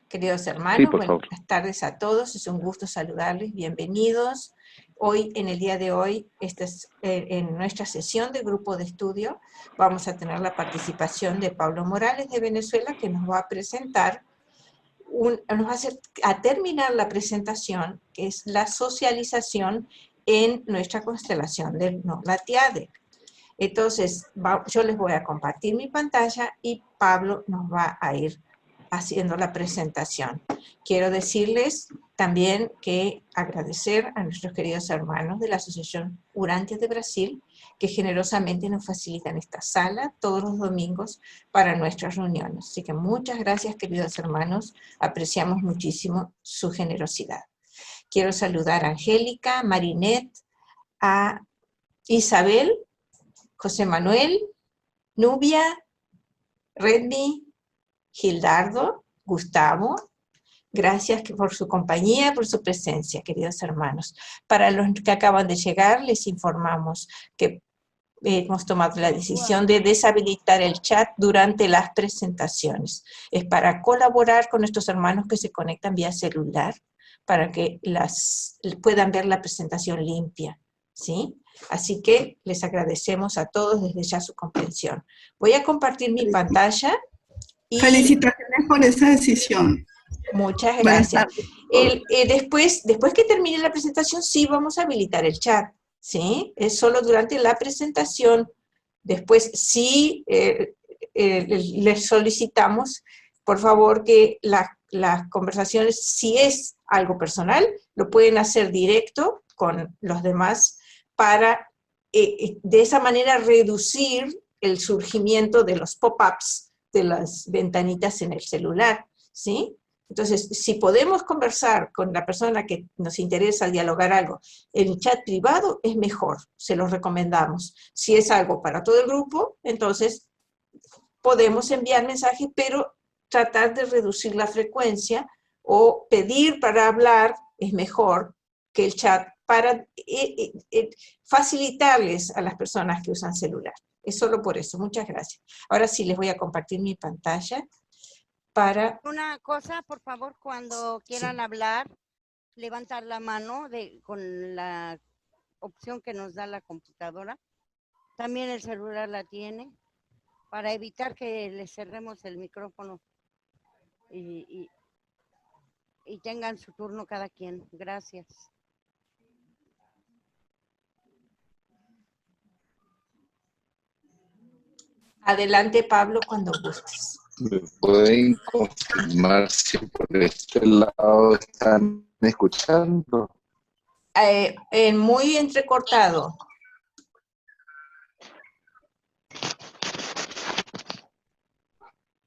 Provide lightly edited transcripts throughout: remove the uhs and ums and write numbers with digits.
Queridos Sí, hermanos, por favor. buenas tardes a todos, es un gusto saludarles, bienvenidos. Hoy, en el día de hoy, en nuestra sesión de grupo de estudio, vamos a tener la participación de Pablo Morales de Venezuela, que nos va a presentar, nos va a hacer a terminar la presentación, que es la socialización en nuestra constelación del Natiade. Entonces, yo les voy a compartir mi pantalla y Pablo nos va a ir haciendo la presentación. Quiero decirles también que agradecer a nuestros queridos hermanos de la Asociación Urantia de Brasil, que generosamente nos facilitan esta sala todos los domingos para nuestras reuniones. Así que muchas gracias, queridos hermanos, apreciamos muchísimo su generosidad. Quiero saludar a Angélica, Marinette, a Isabel, José Manuel, Nubia, Redmi, Gildardo, Gustavo, gracias por su compañía, por su presencia, queridos hermanos. Para los que acaban de llegar, les informamos que hemos tomado la decisión de deshabilitar el chat durante las presentaciones. Es para colaborar con nuestros hermanos que se conectan vía celular, para que puedan ver la presentación limpia, ¿sí? Así que les agradecemos a todos desde ya su comprensión. Voy a compartir mi pantalla. Y felicitaciones por esa decisión. Muchas gracias. Después que termine la presentación, sí vamos a habilitar el chat, ¿sí? Es solo durante la presentación. Después sí les solicitamos, por favor, que las conversaciones, si es algo personal, lo pueden hacer directo con los demás para de esa manera reducir el surgimiento de los pop-ups de las ventanitas en el celular, ¿sí? Entonces, si podemos conversar con la persona que nos interesa dialogar algo en el chat privado, es mejor, se los recomendamos. Si es algo para todo el grupo, entonces podemos enviar mensajes, pero tratar de reducir la frecuencia o pedir para hablar es mejor que el chat para facilitarles a las personas que usan celular. Es solo por eso, muchas gracias. Ahora sí les voy a compartir mi pantalla para... Una cosa, por favor, cuando quieran hablar, levantar la mano con la opción que nos da la computadora. También el celular la tiene, para evitar que les cerremos el micrófono y tengan su turno cada quien. Gracias. Adelante, Pablo, cuando gustes. ¿Me pueden confirmar si por este lado están escuchando? Muy entrecortado.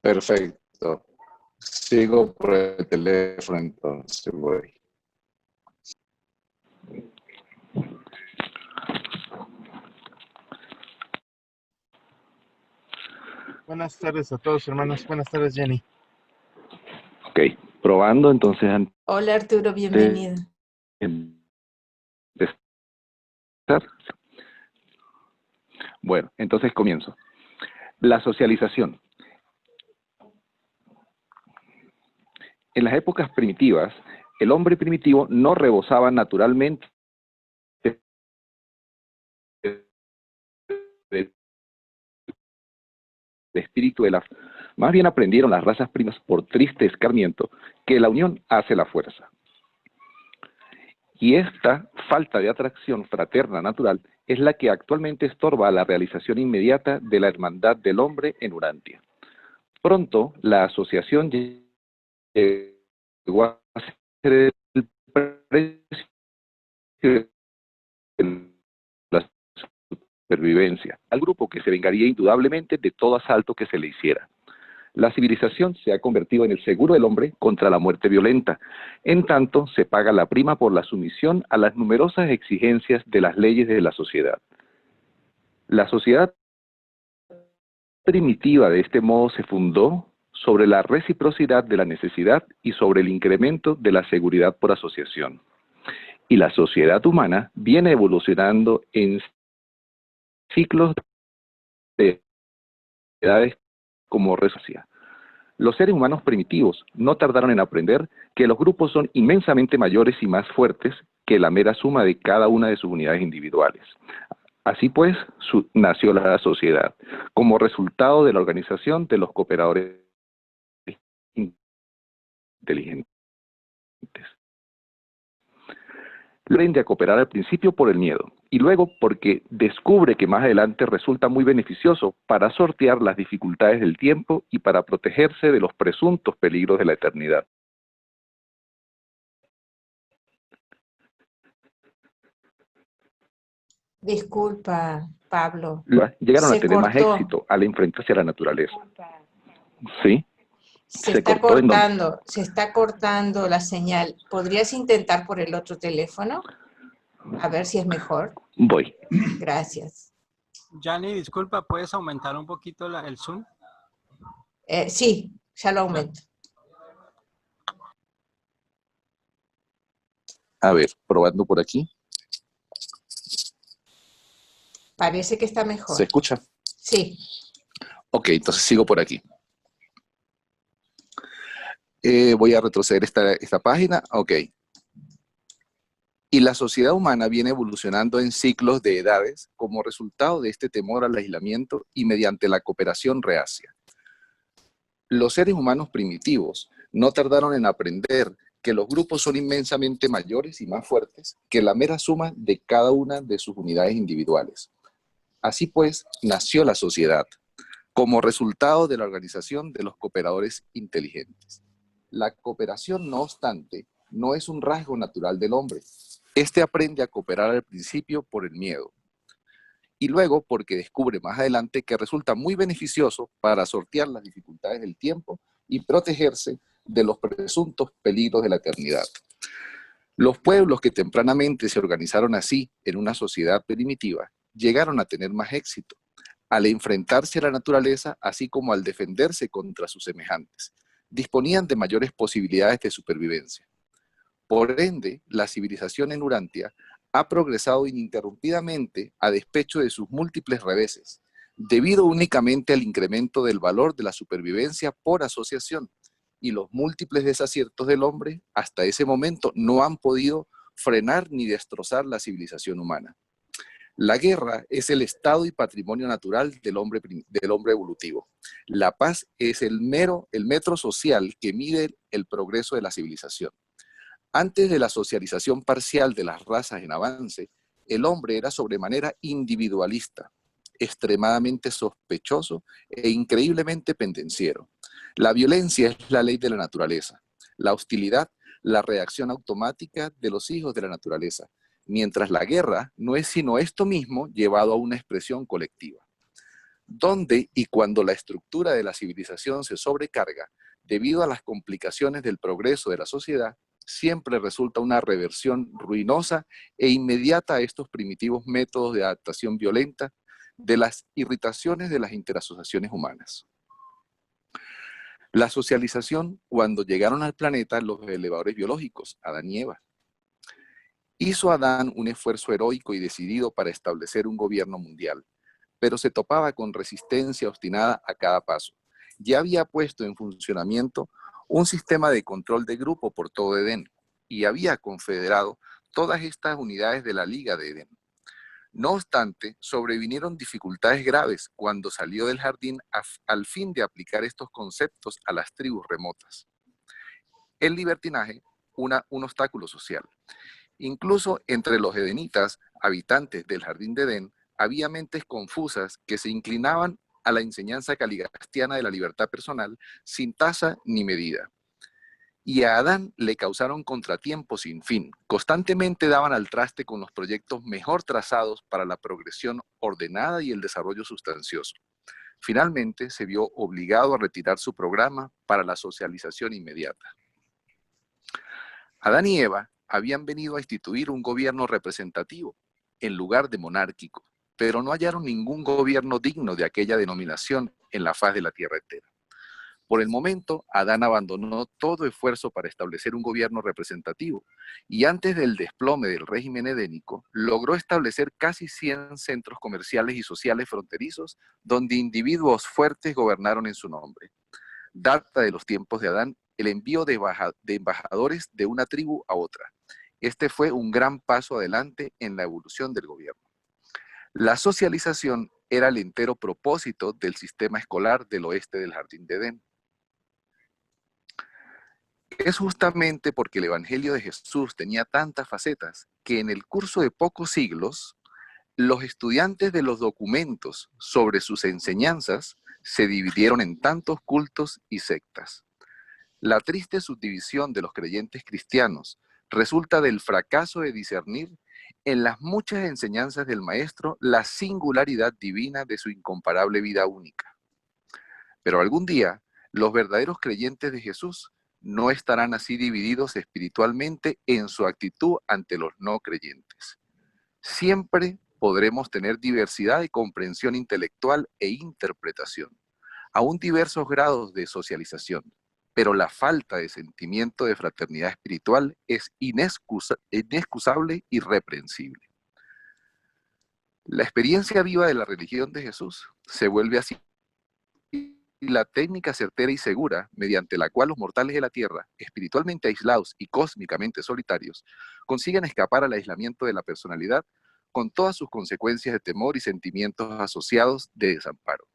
Perfecto. Sigo por el teléfono, entonces voy. Buenas tardes a todos, hermanos. Buenas tardes, Jenny. Ok, probando, entonces. Hola, Arturo, bienvenido. Bueno, entonces comienzo. La socialización. En las épocas primitivas, el hombre primitivo no rebosaba naturalmente del espíritu de la... Más bien aprendieron las razas primas por triste escarmiento que la unión hace la fuerza. Y esta falta de atracción fraterna natural es la que actualmente estorba la realización inmediata de la hermandad del hombre en Urantia. Pronto, la asociación llegó a ser el precio de la supervivencia, al grupo que se vengaría indudablemente de todo asalto que se le hiciera. La civilización se ha convertido en el seguro del hombre contra la muerte violenta. En tanto, se paga la prima por la sumisión a las numerosas exigencias de las leyes de la sociedad. La sociedad primitiva de este modo se fundó sobre la reciprocidad de la necesidad y sobre el incremento de la seguridad por asociación. Y la sociedad humana viene evolucionando en ciclos de edades como resocia. Los seres humanos primitivos no tardaron en aprender que los grupos son inmensamente mayores y más fuertes que la mera suma de cada una de sus unidades individuales. Así pues, nació la sociedad, como resultado de la organización de los cooperadores inteligentes. Aprende a cooperar al principio por el miedo, y luego porque descubre que más adelante resulta muy beneficioso para sortear las dificultades del tiempo y para protegerse de los presuntos peligros de la eternidad. Disculpa, Pablo. Llegaron a Se tener más cortó. éxito al enfrentarse a la naturaleza. ¿Sí? Se Se está cortó en donde- cortando, se está cortando la señal. ¿Podrías intentar por el otro teléfono? A ver si es mejor. Voy. Gracias. Gianni, disculpa, ¿puedes aumentar un poquito el zoom? Sí, ya lo aumento. A ver, probando por aquí. Parece que está mejor. ¿Se escucha? Sí. Ok, entonces sigo por aquí. Voy a retroceder esta página. Ok. Y la sociedad humana viene evolucionando en ciclos de edades como resultado de este temor al aislamiento y mediante la cooperación reacia. Los seres humanos primitivos no tardaron en aprender que los grupos son inmensamente mayores y más fuertes que la mera suma de cada una de sus unidades individuales. Así pues, nació la sociedad, como resultado de la organización de los cooperadores inteligentes. La cooperación, no obstante, no es un rasgo natural del hombre. Este aprende a cooperar al principio por el miedo, y luego porque descubre más adelante que resulta muy beneficioso para sortear las dificultades del tiempo y protegerse de los presuntos peligros de la eternidad. Los pueblos que tempranamente se organizaron así en una sociedad primitiva llegaron a tener más éxito al enfrentarse a la naturaleza, así como al defenderse contra sus semejantes. Disponían de mayores posibilidades de supervivencia. Por ende, la civilización en Urantia ha progresado ininterrumpidamente a despecho de sus múltiples reveses, debido únicamente al incremento del valor de la supervivencia por asociación, y los múltiples desaciertos del hombre hasta ese momento no han podido frenar ni destrozar la civilización humana. La guerra es el estado y patrimonio natural del hombre evolutivo. La paz es el metro social que mide el progreso de la civilización. Antes de la socialización parcial de las razas en avance, el hombre era sobremanera individualista, extremadamente sospechoso e increíblemente pendenciero. La violencia es la ley de la naturaleza. La hostilidad, la reacción automática de los hijos de la naturaleza, mientras la guerra no es sino esto mismo llevado a una expresión colectiva. Donde y cuando la estructura de la civilización se sobrecarga debido a las complicaciones del progreso de la sociedad, siempre resulta una reversión ruinosa e inmediata a estos primitivos métodos de adaptación violenta de las irritaciones de las interasociaciones humanas. La socialización, cuando llegaron al planeta los elevadores biológicos, Adán y Eva. Hizo Adán un esfuerzo heroico y decidido para establecer un gobierno mundial, pero se topaba con resistencia obstinada a cada paso. Ya había puesto en funcionamiento un sistema de control de grupo por todo Edén y había confederado todas estas unidades de la Liga de Edén. No obstante, sobrevinieron dificultades graves cuando salió del jardín al fin de aplicar estos conceptos a las tribus remotas. El libertinaje, un obstáculo social. Incluso entre los edenitas, habitantes del jardín de Edén, había mentes confusas que se inclinaban a la enseñanza caligastiana de la libertad personal sin tasa ni medida. Y a Adán le causaron contratiempos sin fin. Constantemente daban al traste con los proyectos mejor trazados para la progresión ordenada y el desarrollo sustancioso. Finalmente se vio obligado a retirar su programa para la socialización inmediata. Adán y Eva habían venido a instituir un gobierno representativo en lugar de monárquico, pero no hallaron ningún gobierno digno de aquella denominación en la faz de la tierra entera. Por el momento, Adán abandonó todo esfuerzo para establecer un gobierno representativo y antes del desplome del régimen edénico, logró establecer casi 100 centros comerciales y sociales fronterizos donde individuos fuertes gobernaron en su nombre. data de los tiempos de Adán el envío de embajadores de una tribu a otra. Este fue un gran paso adelante en la evolución del gobierno. La socialización era el entero propósito del sistema escolar del oeste del Jardín de Edén. Es justamente porque el Evangelio de Jesús tenía tantas facetas que en el curso de pocos siglos, los estudiantes de los documentos sobre sus enseñanzas se dividieron en tantos cultos y sectas. La triste subdivisión de los creyentes cristianos resulta del fracaso de discernir en las muchas enseñanzas del Maestro la singularidad divina de su incomparable vida única. Pero algún día, los verdaderos creyentes de Jesús no estarán así divididos espiritualmente en su actitud ante los no creyentes. Siempre podremos tener diversidad de comprensión intelectual e interpretación, aún diversos grados de socialización, pero la falta de sentimiento de fraternidad espiritual es inexcusable y reprensible. La experiencia viva de la religión de Jesús se vuelve así la técnica certera y segura mediante la cual los mortales de la tierra, espiritualmente aislados y cósmicamente solitarios, consiguen escapar al aislamiento de la personalidad con todas sus consecuencias de temor y sentimientos asociados de desamparo.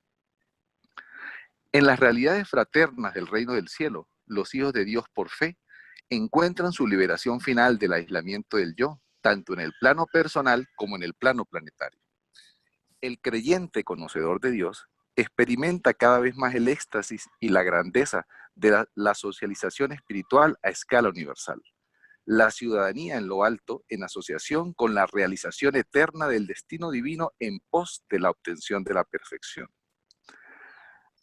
En las realidades fraternas del reino del cielo, los hijos de Dios por fe encuentran su liberación final del aislamiento del yo, tanto en el plano personal como en el plano planetario. El creyente conocedor de Dios experimenta cada vez más el éxtasis y la grandeza de la socialización espiritual a escala universal. La ciudadanía en lo alto en asociación con la realización eterna del destino divino en pos de la obtención de la perfección.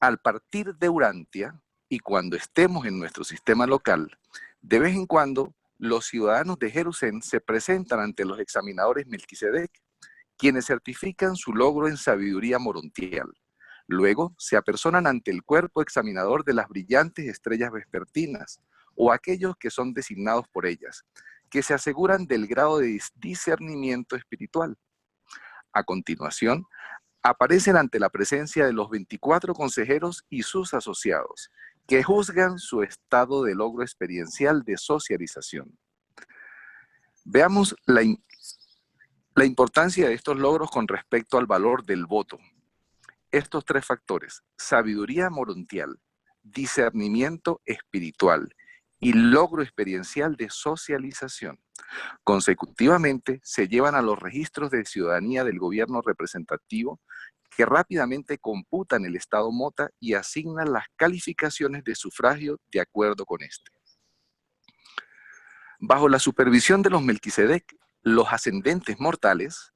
Al partir de Urantia, y cuando estemos en nuestro sistema local, de vez en cuando los ciudadanos de Jerusalén se presentan ante los examinadores Melquisedec, quienes certifican su logro en sabiduría morontial. Luego se apersonan ante el cuerpo examinador de las brillantes estrellas vespertinas, o aquellos que son designados por ellas, que se aseguran del grado de discernimiento espiritual. A continuación, aparecen ante la presencia de los 24 consejeros y sus asociados, que juzgan su estado de logro experiencial de socialización. Veamos la importancia de estos logros con respecto al valor del voto. Estos tres factores, sabiduría morontial, discernimiento espiritual y logro experiencial de socialización, consecutivamente se llevan a los registros de ciudadanía del gobierno representativo, que rápidamente computan el estado mota y asignan las calificaciones de sufragio de acuerdo con este. Bajo la supervisión de los Melquisedec, los ascendentes mortales,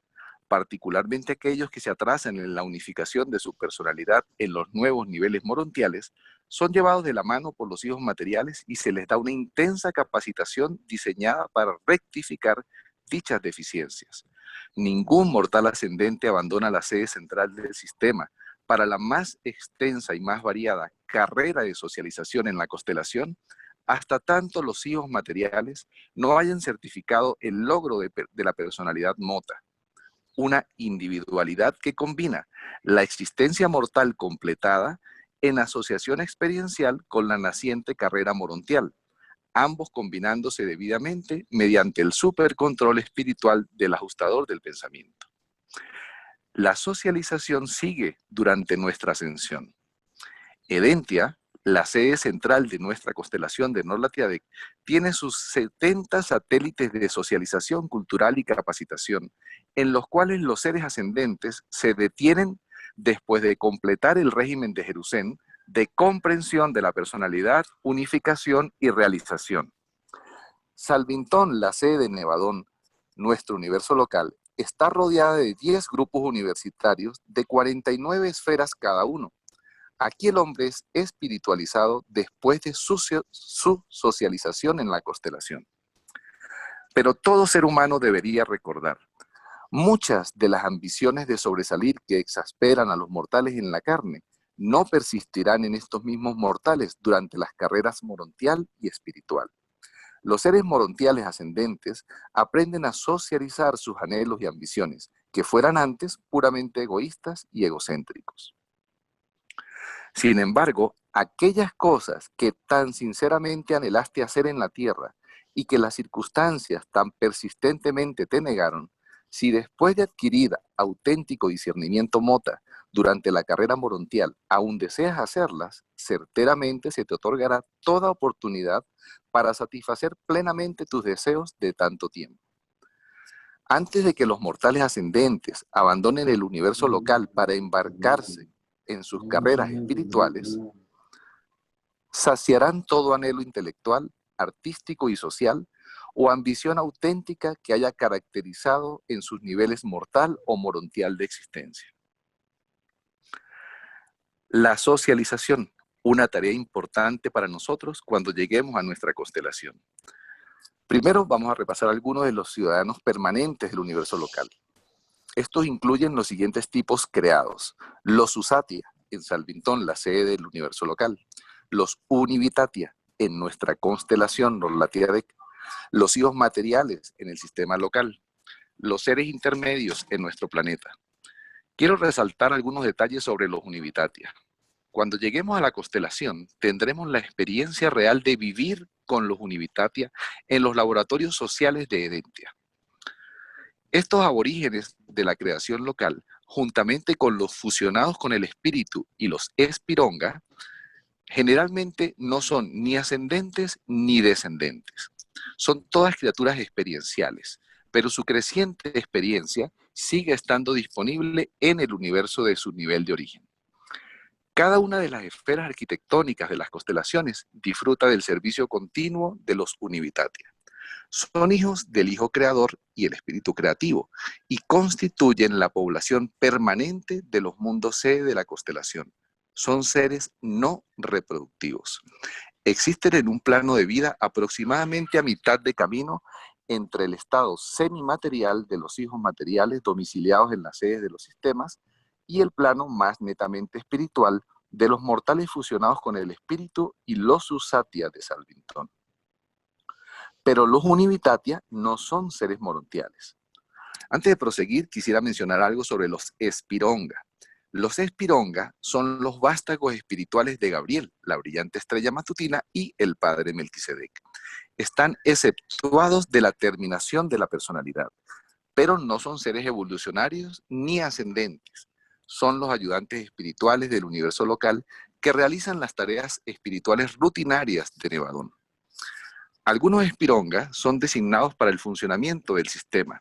particularmente aquellos que se atrasan en la unificación de su personalidad en los nuevos niveles morontiales, son llevados de la mano por los hijos materiales y se les da una intensa capacitación diseñada para rectificar dichas deficiencias. Ningún mortal ascendente abandona la sede central del sistema para la más extensa y más variada carrera de socialización en la constelación, hasta tanto los hijos materiales no hayan certificado el logro de la personalidad mota, una individualidad que combina la existencia mortal completada en asociación experiencial con la naciente carrera morontial, ambos combinándose debidamente mediante el supercontrol espiritual del ajustador del pensamiento. La socialización sigue durante nuestra ascensión. Edentia, la sede central de nuestra constelación de Norlatiadec, tiene sus 70 satélites de socialización cultural y capacitación, en los cuales los seres ascendentes se detienen después de completar el régimen de Jerusalén de comprensión de la personalidad, unificación y realización. Salvintón, la sede de Nevadón, nuestro universo local, está rodeada de 10 grupos universitarios de 49 esferas cada uno. Aquí el hombre es espiritualizado después de su socialización en la constelación. Pero todo ser humano debería recordar, muchas de las ambiciones de sobresalir que exasperan a los mortales en la carne no persistirán en estos mismos mortales durante las carreras morontial y espiritual. Los seres morontiales ascendentes aprenden a socializar sus anhelos y ambiciones, que fueran antes puramente egoístas y egocéntricos. Sin embargo, aquellas cosas que tan sinceramente anhelaste hacer en la tierra y que las circunstancias tan persistentemente te negaron, si después de adquirir auténtico discernimiento mota durante la carrera morontial aún deseas hacerlas, certeramente se te otorgará toda oportunidad para satisfacer plenamente tus deseos de tanto tiempo. Antes de que los mortales ascendentes abandonen el universo local para embarcarse en sus carreras espirituales, saciarán todo anhelo intelectual, artístico y social o ambición auténtica que haya caracterizado en sus niveles mortal o morontial de existencia. La socialización, una tarea importante para nosotros cuando lleguemos a nuestra constelación. Primero vamos a repasar algunos de los ciudadanos permanentes del universo local. Estos incluyen los siguientes tipos creados: los Susatia, en Salvintón, la sede del universo local; los Univitatia, en nuestra constelación Norlatiadec; los hijos materiales, en el sistema local; los seres intermedios, en nuestro planeta. Quiero resaltar algunos detalles sobre los Univitatia. Cuando lleguemos a la constelación, tendremos la experiencia real de vivir con los Univitatia en los laboratorios sociales de Edentia. Estos aborígenes de la creación local, juntamente con los fusionados con el espíritu y los espironga, generalmente no son ni ascendentes ni descendentes. Son todas criaturas experienciales, pero su creciente experiencia sigue estando disponible en el universo de su nivel de origen. Cada una de las esferas arquitectónicas de las constelaciones disfruta del servicio continuo de los Univitatia. Son hijos del Hijo Creador y el Espíritu Creativo, y constituyen la población permanente de los mundos sede de la constelación. Son seres no reproductivos. Existen en un plano de vida aproximadamente a mitad de camino entre el estado semimaterial de los hijos materiales domiciliados en las sedes de los sistemas y el plano más netamente espiritual de los mortales fusionados con el espíritu y los Susatia de Salvintón. Pero los Univitatia no son seres morontiales. Antes de proseguir, quisiera mencionar algo sobre los espironga. Los espironga son los vástagos espirituales de Gabriel, la brillante estrella matutina, y el padre Melquisedec. Están exceptuados de la terminación de la personalidad, pero no son seres evolucionarios ni ascendentes. Son los ayudantes espirituales del universo local que realizan las tareas espirituales rutinarias de Nevadón. Algunos espironga son designados para el funcionamiento del sistema.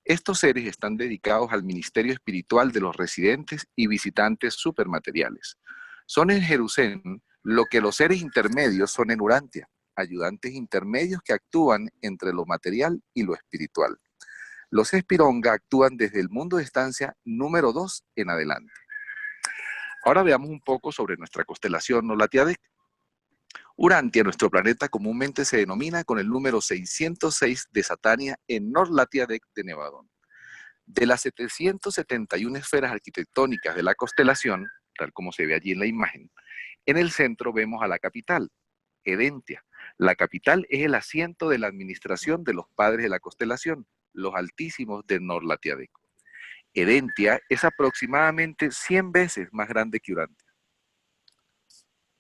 Estos seres están dedicados al ministerio espiritual de los residentes y visitantes supermateriales. Son en Jerusalén lo que los seres intermedios son en Urantia, ayudantes intermedios que actúan entre lo material y lo espiritual. Los espironga actúan desde el mundo de estancia número 2 en adelante. Ahora veamos un poco sobre nuestra constelación Norlatiadec. Urantia, nuestro planeta, comúnmente se denomina con el número 606 de Satania en Norlatiadec de Nevadón. De las 771 esferas arquitectónicas de la constelación, tal como se ve allí en la imagen, en el centro vemos a la capital, Edentia. La capital es el asiento de la administración de los padres de la constelación, los altísimos de Norlatiadec. Edentia es aproximadamente 100 veces más grande que Urantia.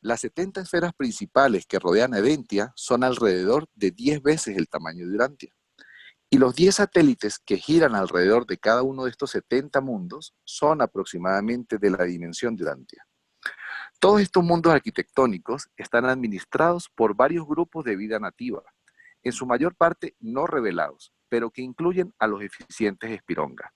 Las 70 esferas principales que rodean a Edentia son alrededor de 10 veces el tamaño de Urantia. Y los 10 satélites que giran alrededor de cada uno de estos 70 mundos son aproximadamente de la dimensión de Urantia. Todos estos mundos arquitectónicos están administrados por varios grupos de vida nativa, en su mayor parte no revelados, pero que incluyen a los eficientes espironga,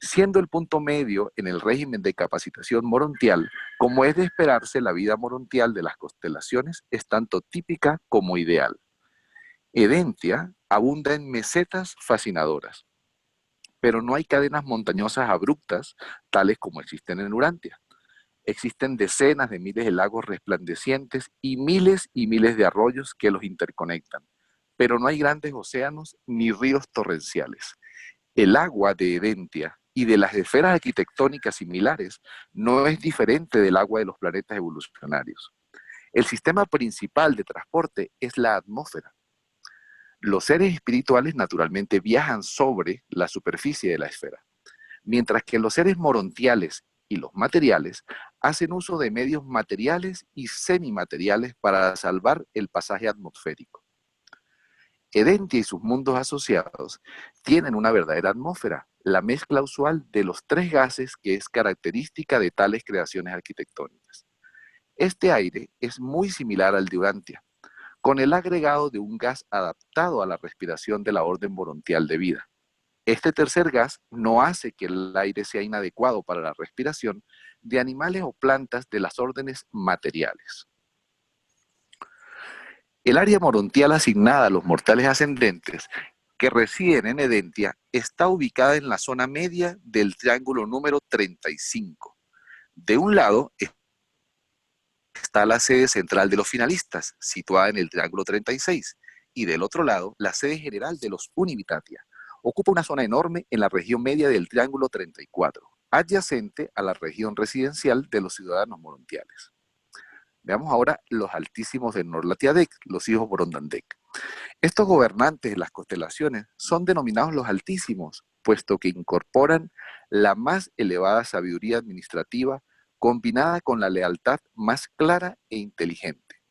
siendo el punto medio en el régimen de capacitación morontial. Como es de esperarse, la vida morontial de las constelaciones es tanto típica como ideal. Edentia abunda en mesetas fascinadoras, pero no hay cadenas montañosas abruptas tales como existen en Urantia. Existen decenas de miles de lagos resplandecientes y miles de arroyos que los interconectan, pero no hay grandes océanos ni ríos torrenciales. El agua de Edentia y de las esferas arquitectónicas similares no es diferente del agua de los planetas evolucionarios. El sistema principal de transporte es la atmósfera. Los seres espirituales naturalmente viajan sobre la superficie de la esfera, mientras que los seres morontiales y los materiales hacen uso de medios materiales y semimateriales para salvar el pasaje atmosférico. Edentia y sus mundos asociados tienen una verdadera atmósfera, la mezcla usual de los tres gases que es característica de tales creaciones arquitectónicas. Este aire es muy similar al de Urantia, con el agregado de un gas adaptado a la respiración de la orden morontial de vida. Este tercer gas no hace que el aire sea inadecuado para la respiración de animales o plantas de las órdenes materiales. El área morontial asignada a los mortales ascendentes que residen en Edentia está ubicada en la zona media del triángulo número 35. De un lado está la sede central de los finalistas, situada en el triángulo 36, y del otro lado, la sede general de los Univitatia. Ocupa una zona enorme en la región media del triángulo 34, adyacente a la región residencial de los ciudadanos morontiales. Veamos ahora los altísimos de Norlatiadec, los hijos Borondandec. Estos gobernantes de las constelaciones son denominados los altísimos, puesto que incorporan la más elevada sabiduría administrativa combinada con la lealtad más clara e inteligente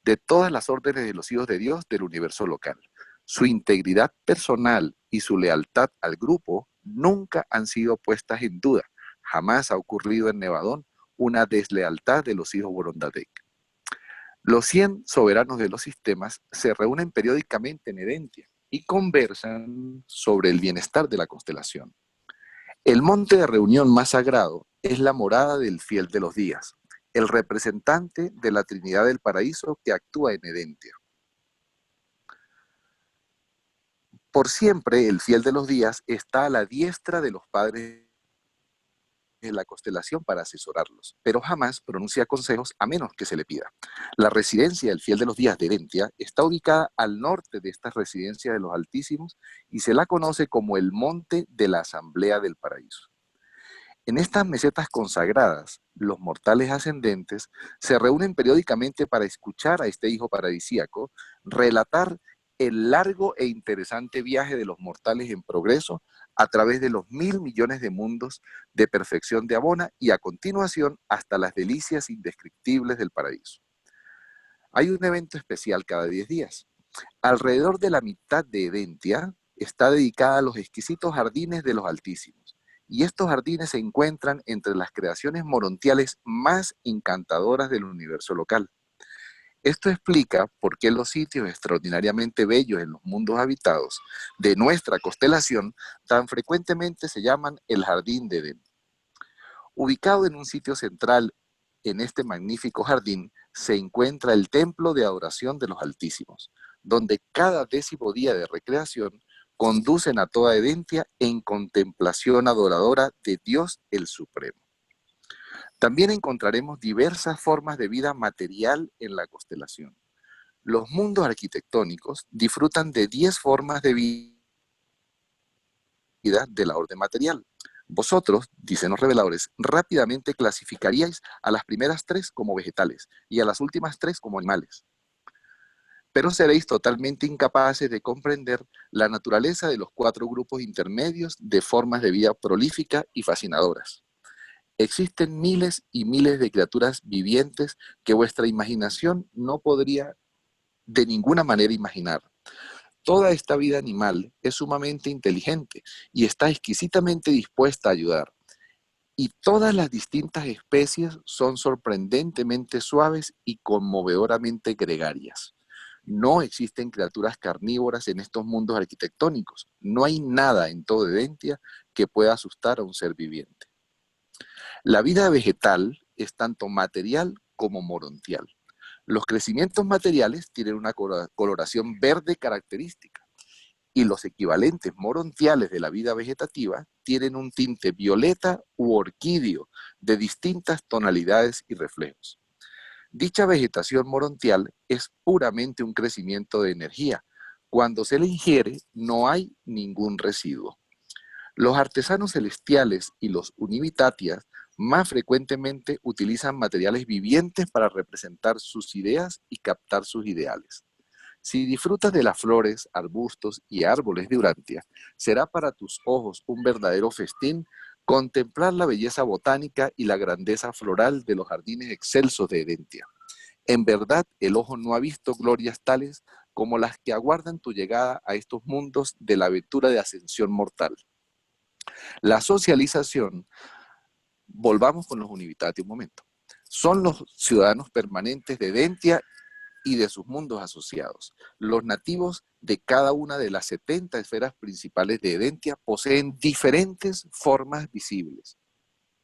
de todas las órdenes de los hijos de Dios del universo local. Su integridad personal y su lealtad al grupo nunca han sido puestas en duda. Jamás ha ocurrido en Nevadón una deslealtad de los hijos Borondadec. Los 100 soberanos de los sistemas se reúnen periódicamente en Edentia y conversan sobre el bienestar de la constelación. El monte de reunión más sagrado es la morada del fiel de los días, el representante de la Trinidad del Paraíso que actúa en Edentia. Por siempre, el fiel de los días está a la diestra de los padres de la constelación para asesorarlos, pero jamás pronuncia consejos a menos que se le pida. La residencia del fiel de los días de Edentia está ubicada al norte de esta residencia de los Altísimos y se la conoce como el Monte de la Asamblea del Paraíso. En estas mesetas consagradas, los mortales ascendentes se reúnen periódicamente para escuchar a este hijo paradisíaco relatar el largo e interesante viaje de los mortales en progreso a través de los 1000 millones de mundos de perfección de Abona y a continuación hasta las delicias indescriptibles del paraíso. Hay un evento especial cada 10 días. Alrededor de la mitad de Edentia está dedicada a los exquisitos jardines de los Altísimos, y estos jardines se encuentran entre las creaciones morontiales más encantadoras del universo local. Esto explica por qué los sitios extraordinariamente bellos en los mundos habitados de nuestra constelación tan frecuentemente se llaman el Jardín de Edén. Ubicado en un sitio central en este magnífico jardín se encuentra el templo de adoración de los Altísimos, donde cada 10º día de recreación conducen a toda Edentia en contemplación adoradora de Dios el Supremo. También encontraremos diversas formas de vida material en la constelación. Los mundos arquitectónicos disfrutan de 10 formas de vida de la orden material. Vosotros, dicen los reveladores, rápidamente clasificaríais a las primeras 3 como vegetales y a las últimas 3 como animales. Pero seréis totalmente incapaces de comprender la naturaleza de los 4 grupos intermedios de formas de vida prolífica y fascinadoras. Existen miles y miles de criaturas vivientes que vuestra imaginación no podría de ninguna manera imaginar. Toda esta vida animal es sumamente inteligente y está exquisitamente dispuesta a ayudar. Y todas las distintas especies son sorprendentemente suaves y conmovedoramente gregarias. No existen criaturas carnívoras en estos mundos arquitectónicos. No hay nada en todo Edentia que pueda asustar a un ser viviente. La vida vegetal es tanto material como morontial. Los crecimientos materiales tienen una coloración verde característica y los equivalentes morontiales de la vida vegetativa tienen un tinte violeta u orquídeo de distintas tonalidades y reflejos. Dicha vegetación morontial es puramente un crecimiento de energía. Cuando se le ingiere, no hay ningún residuo. Los artesanos celestiales y los univitatias más frecuentemente utilizan materiales vivientes para representar sus ideas y captar sus ideales. Si disfrutas de las flores, arbustos y árboles de Urantia, será para tus ojos un verdadero festín Contemplar la belleza botánica y la grandeza floral de los jardines excelsos de Hedentia. En verdad, el ojo no ha visto glorias tales como las que aguardan tu llegada a estos mundos de la aventura de ascensión mortal. La socialización, volvamos con los Univitati un momento, son los ciudadanos permanentes de Hedentia y de sus mundos asociados. Los nativos de cada una de las 70 esferas principales de Hedentia poseen diferentes formas visibles.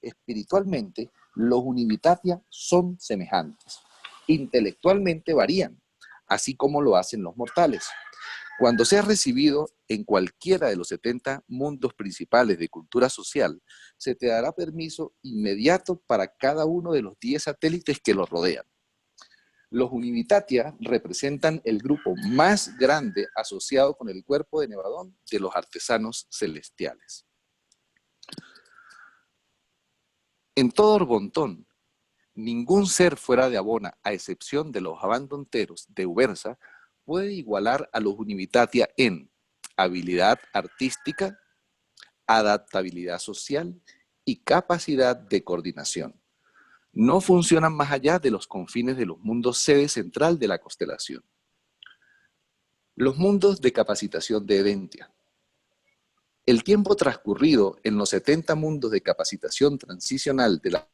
Espiritualmente, los Univitatia son semejantes. Intelectualmente varían, así como lo hacen los mortales. Cuando seas recibido en cualquiera de los 70 mundos principales de cultura social, se te dará permiso inmediato para cada uno de los 10 satélites que los rodean. Los Univitatia representan el grupo más grande asociado con el cuerpo de Nevadón de los artesanos celestiales. En todo Orbontón, ningún ser fuera de Abona, a excepción de los abandonteros de Ubersa, puede igualar a los Univitatia en habilidad artística, adaptabilidad social y capacidad de coordinación. No funcionan más allá de los confines de los mundos sede central de la constelación. Los mundos de capacitación de Hedentia. El tiempo transcurrido en los 70 mundos de capacitación transicional de la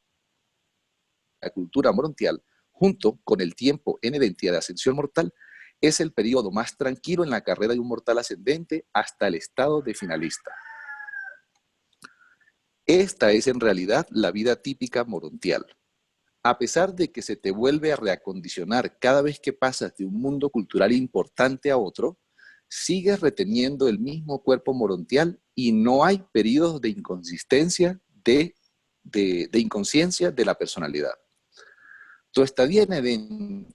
cultura morontial, junto con el tiempo en Hedentia de ascensión mortal, es el periodo más tranquilo en la carrera de un mortal ascendente hasta el estado de finalista. Esta es en realidad la vida típica morontial. A pesar de que se te vuelve a reacondicionar cada vez que pasas de un mundo cultural importante a otro, sigues reteniendo el mismo cuerpo morontial y no hay periodos de inconsistencia, de inconsciencia de la personalidad. Tu estadía en Hedentia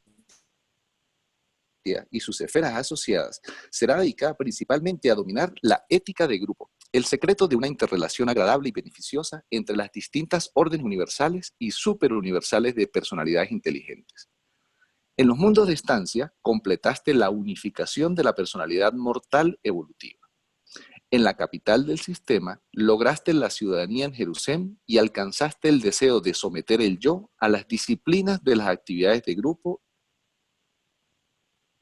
y sus esferas asociadas será dedicada principalmente a dominar la ética de grupo, el secreto de una interrelación agradable y beneficiosa entre las distintas órdenes universales y superuniversales de personalidades inteligentes. En los mundos de estancia, completaste la unificación de la personalidad mortal evolutiva. En la capital del sistema, lograste la ciudadanía en Jerusalén y alcanzaste el deseo de someter el yo a las disciplinas de las actividades de grupo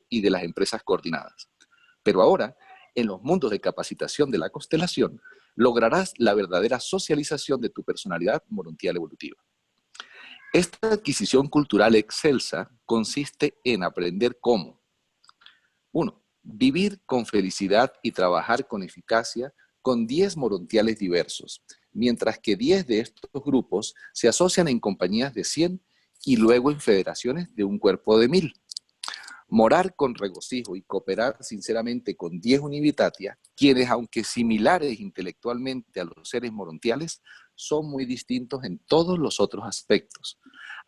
y de las empresas coordinadas. Pero ahora, en los mundos de capacitación de la constelación, lograrás la verdadera socialización de tu personalidad morontial evolutiva. Esta adquisición cultural excelsa consiste en aprender cómo: 1. Vivir con felicidad y trabajar con eficacia con 10 morontiales diversos, mientras que 10 de estos grupos se asocian en compañías de 100 y luego en federaciones de un cuerpo de 1000. Morar con regocijo y cooperar sinceramente con 10 Univitatia, quienes, aunque similares intelectualmente a los seres morontiales, son muy distintos en todos los otros aspectos.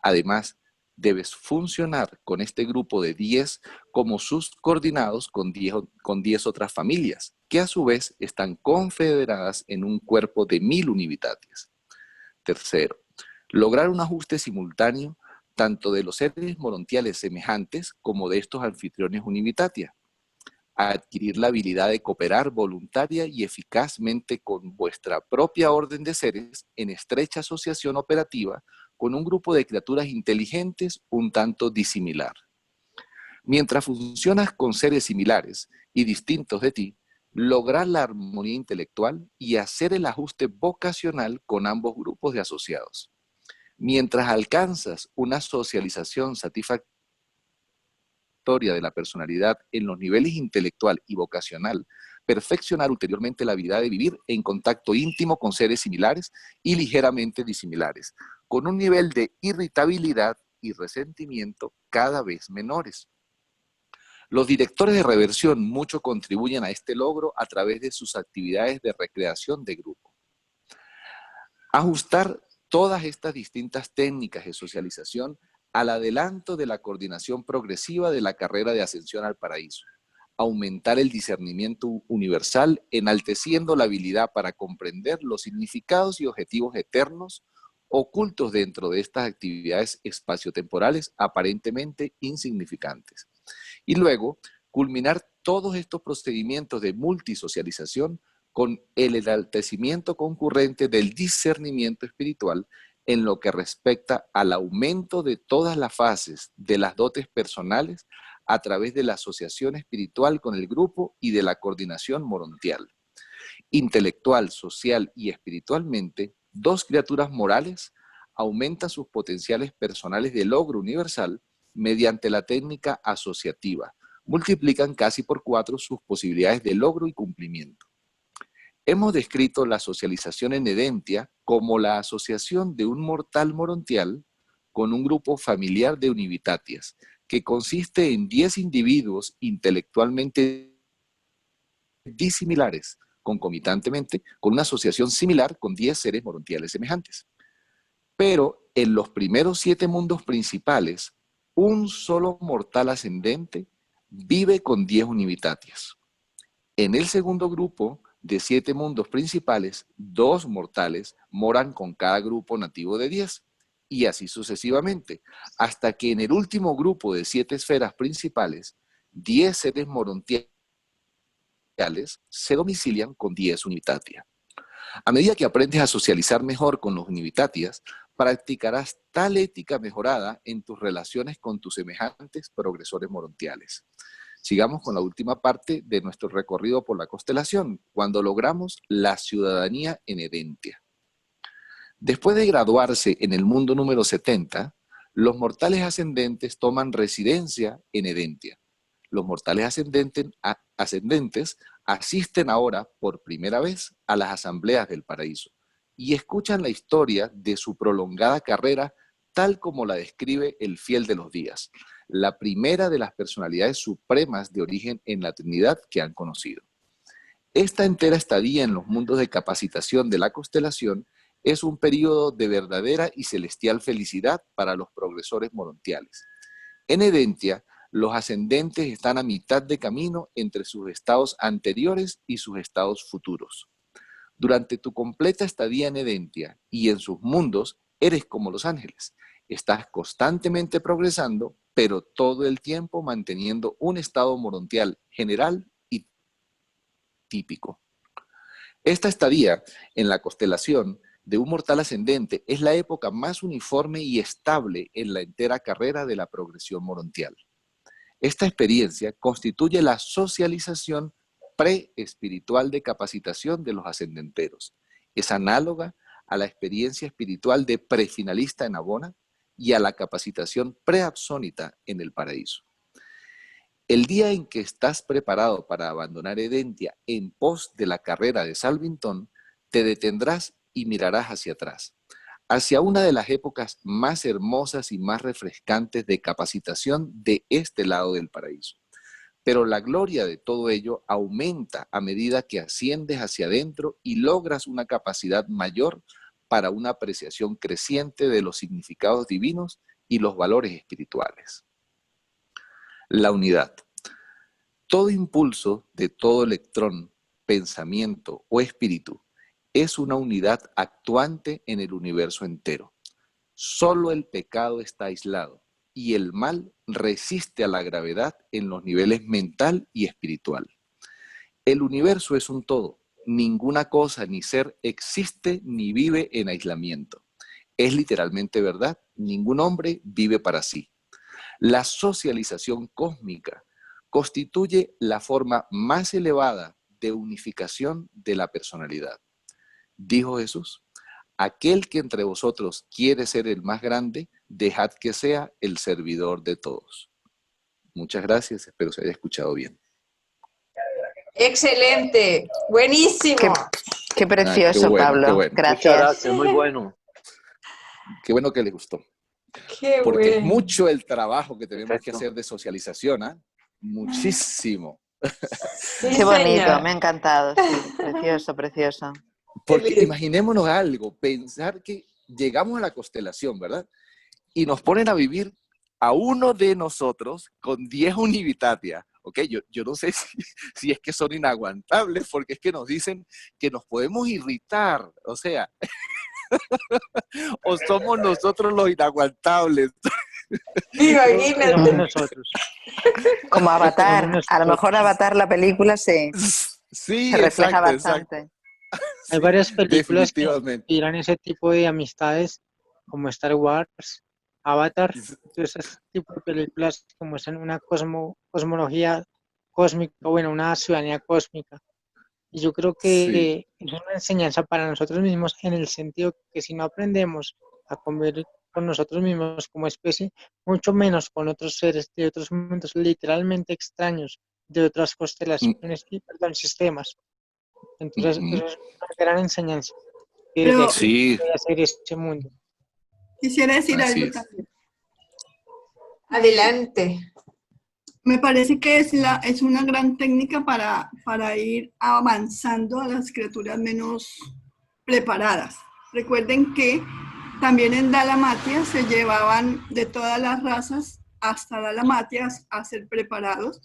Además, debes funcionar con este grupo de 10 como sus coordinados con 10 otras familias, que a su vez están confederadas en un cuerpo de 1000 Univitatias. Tercero, lograr un ajuste simultáneo tanto de los seres morontiales semejantes como de estos anfitriones Univitatia. Adquirir la habilidad de cooperar voluntaria y eficazmente con vuestra propia orden de seres en estrecha asociación operativa con un grupo de criaturas inteligentes un tanto disimilar. Mientras funcionas con seres similares y distintos de ti, lograr la armonía intelectual y hacer el ajuste vocacional con ambos grupos de asociados. Mientras alcanzas una socialización satisfactoria de la personalidad en los niveles intelectual y vocacional, perfeccionar ulteriormente la habilidad de vivir en contacto íntimo con seres similares y ligeramente disimilares, con un nivel de irritabilidad y resentimiento cada vez menores. Los directores de reversión mucho contribuyen a este logro a través de sus actividades de recreación de grupo. Ajustar todas estas distintas técnicas de socialización al adelanto de la coordinación progresiva de la carrera de ascensión al paraíso. Aumentar el discernimiento universal, enalteciendo la habilidad para comprender los significados y objetivos eternos ocultos dentro de estas actividades espaciotemporales aparentemente insignificantes. Y luego, culminar todos estos procedimientos de multisocialización con el enaltecimiento concurrente del discernimiento espiritual en lo que respecta al aumento de todas las fases de las dotes personales a través de la asociación espiritual con el grupo y de la coordinación morontial. Intelectual, social y espiritualmente, dos criaturas morales aumentan sus potenciales personales de logro universal mediante la técnica asociativa. Multiplican casi por 4 sus posibilidades de logro y cumplimiento. Hemos descrito la socialización en Edentia como la asociación de un mortal morontial con un grupo familiar de univitatias, que consiste en 10 individuos intelectualmente disimilares, concomitantemente con una asociación similar con 10 seres morontiales semejantes. Pero en los primeros 7 mundos principales, un solo mortal ascendente vive con 10 univitatias. En el segundo grupo de 7 mundos principales, 2 mortales moran con cada grupo nativo de 10, y así sucesivamente, hasta que en el último grupo de 7 esferas principales, 10 seres morontiales se domicilian con 10 univitatias. A medida que aprendes a socializar mejor con los univitatias, practicarás tal ética mejorada en tus relaciones con tus semejantes progresores morontiales. Sigamos con la última parte de nuestro recorrido por la constelación, cuando logramos la ciudadanía en Edentia. Después de graduarse en el mundo número 70, los mortales ascendentes toman residencia en Edentia. Los mortales ascendentes asisten ahora por primera vez a las asambleas del paraíso y escuchan la historia de su prolongada carrera tal como la describe el Fiel de los Días, la primera de las personalidades supremas de origen en la Trinidad que han conocido. Esta entera estadía en los mundos de capacitación de la constelación es un periodo de verdadera y celestial felicidad para los progresores morontiales. En Edentia, los ascendentes están a mitad de camino entre sus estados anteriores y sus estados futuros. Durante tu completa estadía en Edentia y en sus mundos, eres como los ángeles. Estás constantemente progresando, pero todo el tiempo manteniendo un estado morontial general y típico. Esta estadía en la constelación de un mortal ascendente es la época más uniforme y estable en la entera carrera de la progresión morontial. Esta experiencia constituye la socialización pre-espiritual de capacitación de los ascendenteros. Es análoga a la experiencia espiritual de prefinalista en Abona y a la capacitación preabsónita en el paraíso. El día en que estás preparado para abandonar Edentia en pos de la carrera de Salvington, te detendrás y mirarás hacia atrás, hacia una de las épocas más hermosas y más refrescantes de capacitación de este lado del paraíso. Pero la gloria de todo ello aumenta a medida que asciendes hacia adentro y logras una capacidad mayor para una apreciación creciente de los significados divinos y los valores espirituales. La unidad. Todo impulso de todo electrón, pensamiento o espíritu es una unidad actuante en el universo entero. Solo el pecado está aislado y el mal resiste a la gravedad en los niveles mental y espiritual. El universo es un todo. Ninguna cosa ni ser existe ni vive en aislamiento. Es literalmente verdad. Ningún hombre vive para sí. La socialización cósmica constituye la forma más elevada de unificación de la personalidad. Dijo Jesús: aquel que entre vosotros quiere ser el más grande, dejad que sea el servidor de todos. Muchas gracias, espero se haya escuchado bien. Excelente, buenísimo. Qué precioso, qué bueno, Pablo. qué bueno. Gracias. Muchas gracias, muy bueno. Qué bueno que les gustó. Qué Porque es bueno. mucho el trabajo que tenemos que Perfecto. hacer de socialización, ¿ah? Muchísimo. Sí, Qué bonito, señor. me ha encantado. Sí, precioso, precioso. Porque lindo. imaginémonos algo, pensar que llegamos a la constelación, ¿verdad? Y nos ponen a vivir a uno de nosotros con 10 univitatias. ¿Ok? Yo no sé si es que son inaguantables, porque es que nos dicen que nos podemos irritar. O sea, o somos nosotros los inaguantables. Imagínate. Nosotros. Como Avatar. Somos A lo mejor nosotros. Avatar, la película, sí. Sí, Se refleja exacto, exacto. bastante. Hay Sí, varias películas que definitivamente. inspiran ese tipo de amistades, como Star Wars, Avatar, ese tipo de películas como es en una cosmología cósmica, bueno, una ciudadanía cósmica. Y yo creo Sí. que es una enseñanza para nosotros mismos en el sentido que si no aprendemos a convivir con nosotros mismos como especie, mucho menos con otros seres de otros mundos literalmente extraños, de otras Mm, constelaciones y, perdón, sistemas. Entonces, ujú. eso es una gran enseñanza que de Pero aquí Sí, puede hacer este mundo. quisiera decir así algo es. también. Adelante. Me parece que es una gran técnica para ir avanzando a las criaturas menos preparadas. Recuerden que también en Dalmatia se llevaban de todas las razas hasta Dalmatia a ser preparados.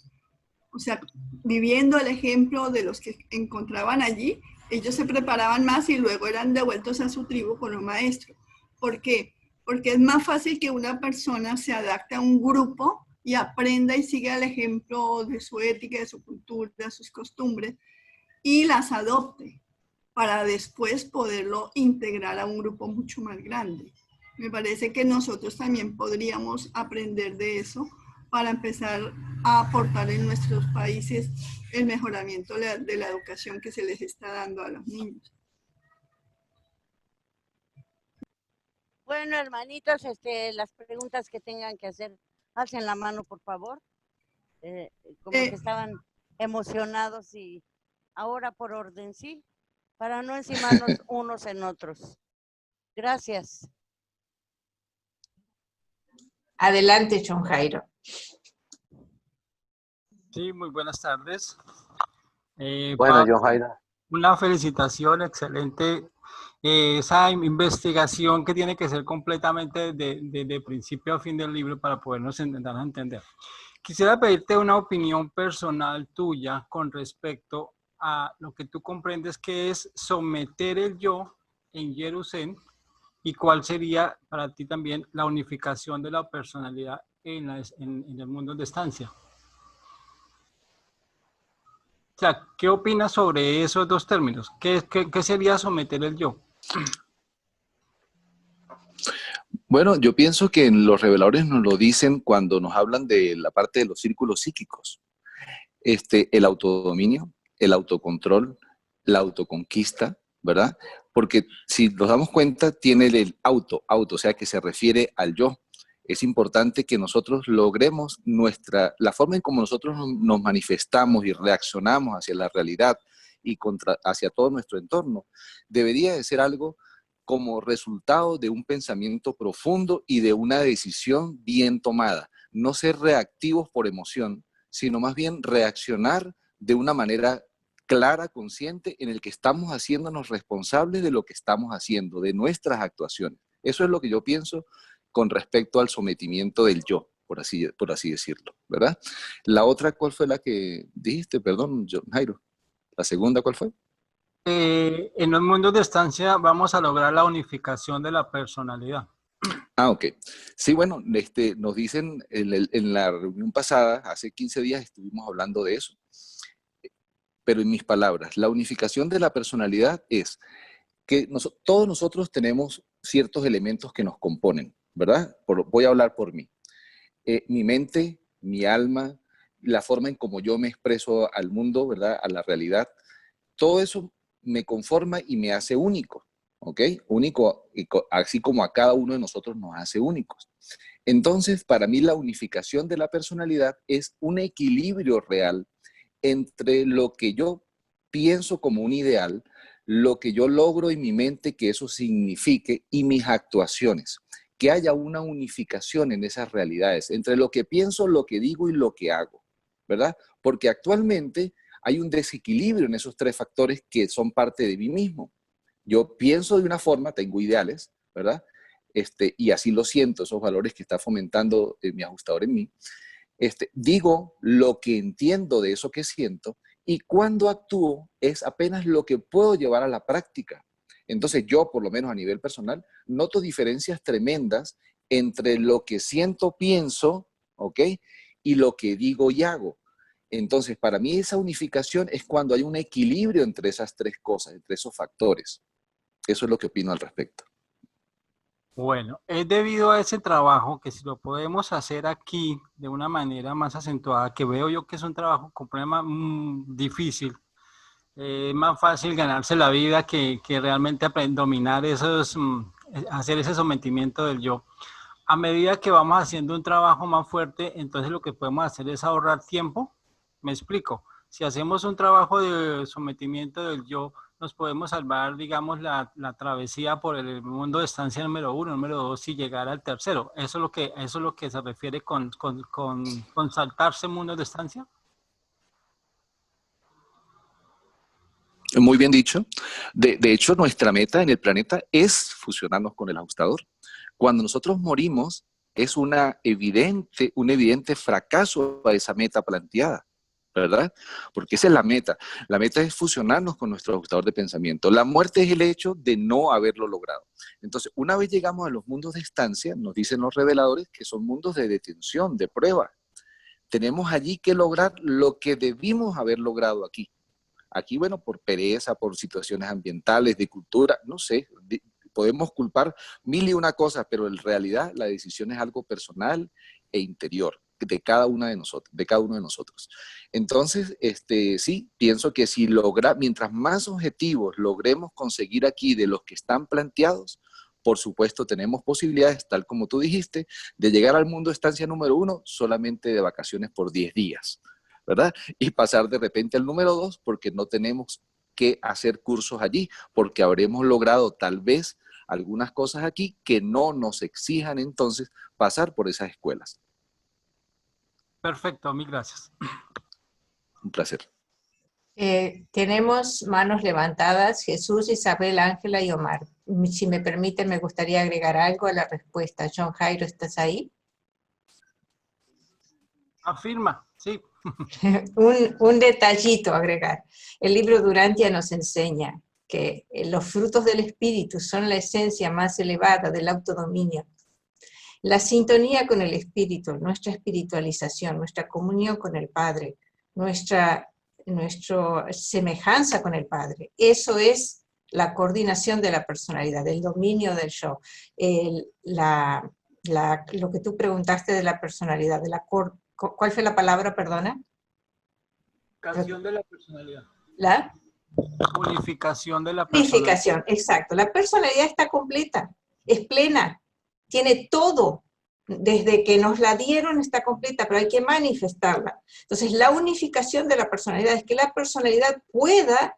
O sea, viviendo el ejemplo de los que encontraban allí, ellos se preparaban más y luego eran devueltos a su tribu con un maestro. ¿Por qué? Porque es más fácil que una persona se adapte a un grupo y aprenda y siga el ejemplo de su ética, de su cultura, de sus costumbres y las adopte para después poderlo integrar a un grupo mucho más grande. Me parece que nosotros también podríamos aprender de eso para empezar a aportar en nuestros países el mejoramiento de la educación que se les está dando a los niños. Bueno, hermanitos, las preguntas que tengan que hacer, alcen la mano, por favor. Como que estaban emocionados y ahora por orden, ¿sí? Para no encimarnos unos en otros. Gracias. Adelante, John Jairo. Sí, muy buenas tardes. Bueno, Pablo, John Jairo. una felicitación, excelente. Esa investigación que tiene que ser completamente de principio a fin del libro para podernos intentar entender. Quisiera pedirte una opinión personal tuya con respecto a lo que tú comprendes que es someter el yo en Jerusalén y cuál sería para ti también la unificación de la personalidad en el mundo de estancia. O sea, ¿qué opinas sobre esos dos términos? ¿Qué sería someter el yo? Bueno, yo pienso que los reveladores nos lo dicen cuando nos hablan de la parte de los círculos psíquicos. El autodominio, el autocontrol, la autoconquista, ¿verdad? Porque si nos damos cuenta, tiene el auto, o sea, que se refiere al yo. Es importante que nosotros logremos la forma en cómo nosotros nos manifestamos y reaccionamos hacia la realidad y hacia todo nuestro entorno. Debería de ser algo como resultado de un pensamiento profundo y de una decisión bien tomada. No ser reactivos por emoción, sino más bien reaccionar de una manera clara, consciente, en el que estamos haciéndonos responsables de lo que estamos haciendo, de nuestras actuaciones. Eso es lo que yo pienso con respecto al sometimiento del yo, por así decirlo, ¿verdad? La otra, ¿cuál fue la que dijiste? Perdón, Jairo. ¿La segunda cuál fue? En los mundos de estancia vamos a lograr la unificación de la personalidad. Ok. Sí, bueno, nos dicen en la reunión pasada, hace 15 días estuvimos hablando de eso, pero en mis palabras, la unificación de la personalidad es que todos nosotros tenemos ciertos elementos que nos componen, ¿verdad? Voy a hablar por mí. Mi mente, mi alma, la forma en cómo yo me expreso al mundo, ¿verdad? A la realidad, todo eso me conforma y me hace único, ¿ok? Único, así como a cada uno de nosotros nos hace únicos. Entonces, para mí la unificación de la personalidad es un equilibrio real entre lo que yo pienso como un ideal, lo que yo logro en mi mente que eso signifique y mis actuaciones. Que haya una unificación en esas realidades, entre lo que pienso, lo que digo y lo que hago, ¿verdad? Porque actualmente hay un desequilibrio en esos tres factores que son parte de mí mismo. Yo pienso de una forma, tengo ideales, ¿verdad? Y así lo siento, esos valores que está fomentando mi ajustador en mí. Digo lo que entiendo de eso que siento y cuando actúo es apenas lo que puedo llevar a la práctica. Entonces yo, por lo menos a nivel personal, noto diferencias tremendas entre lo que siento, pienso, ¿ok? Y lo que digo y hago. Entonces, para mí esa unificación es cuando hay un equilibrio entre esas tres cosas, entre esos factores. Eso es lo que opino al respecto. Bueno, es debido a ese trabajo que si lo podemos hacer aquí de una manera más acentuada, que veo yo que es un trabajo completamente difícil, es más fácil ganarse la vida que realmente dominar esos, hacer ese sometimiento del yo. A medida que vamos haciendo un trabajo más fuerte, entonces lo que podemos hacer es ahorrar tiempo. Me explico. Si hacemos un trabajo de sometimiento del yo, nos podemos salvar, digamos, la travesía por el mundo de estancia número 1, número 2 y llegar al tercero. ¿Eso es lo que se refiere con saltarse mundos de estancia? Muy bien dicho. De hecho, nuestra meta en el planeta es fusionarnos con el ajustador. Cuando nosotros morimos, es un evidente fracaso a esa meta planteada, ¿verdad? Porque esa es la meta. La meta es fusionarnos con nuestro ajustador de pensamiento. La muerte es el hecho de no haberlo logrado. Entonces, una vez llegamos a los mundos de estancia, nos dicen los reveladores que son mundos de detención, de prueba. Tenemos allí que lograr lo que debimos haber logrado aquí. Aquí, bueno, por pereza, por situaciones ambientales, de cultura, no sé, podemos culpar mil y una cosas, pero en realidad la decisión es algo personal e interior de cada una de nosotros, de cada uno de nosotros. Entonces, sí, pienso que si mientras más objetivos logremos conseguir aquí de los que están planteados, por supuesto tenemos posibilidades, tal como tú dijiste, de llegar al mundo de estancia número 1 solamente de vacaciones por 10 días, ¿verdad? Y pasar de repente al número 2 porque no tenemos que hacer cursos allí, porque habremos logrado tal vez algunas cosas aquí que no nos exijan entonces pasar por esas escuelas. Perfecto, mil gracias. Un placer. Tenemos manos levantadas, Jesús, Isabel, Ángela y Omar. Si me permiten, me gustaría agregar algo a la respuesta. John Jairo, ¿estás ahí? Afirma, sí. un detallito a agregar. El libro Durantia nos enseña que los frutos del espíritu son la esencia más elevada del autodominio. La sintonía con el espíritu, nuestra espiritualización, nuestra comunión con el Padre, nuestra semejanza con el Padre, eso es la coordinación de la personalidad, el dominio del yo. Lo que tú preguntaste de la personalidad, ¿cuál fue la palabra, perdona? Unificación de la personalidad. ¿La? Unificación de la personalidad. Unificación, exacto. La personalidad está completa, es plena, tiene todo. Desde que nos la dieron está completa, pero hay que manifestarla. Entonces, la unificación de la personalidad es que la personalidad pueda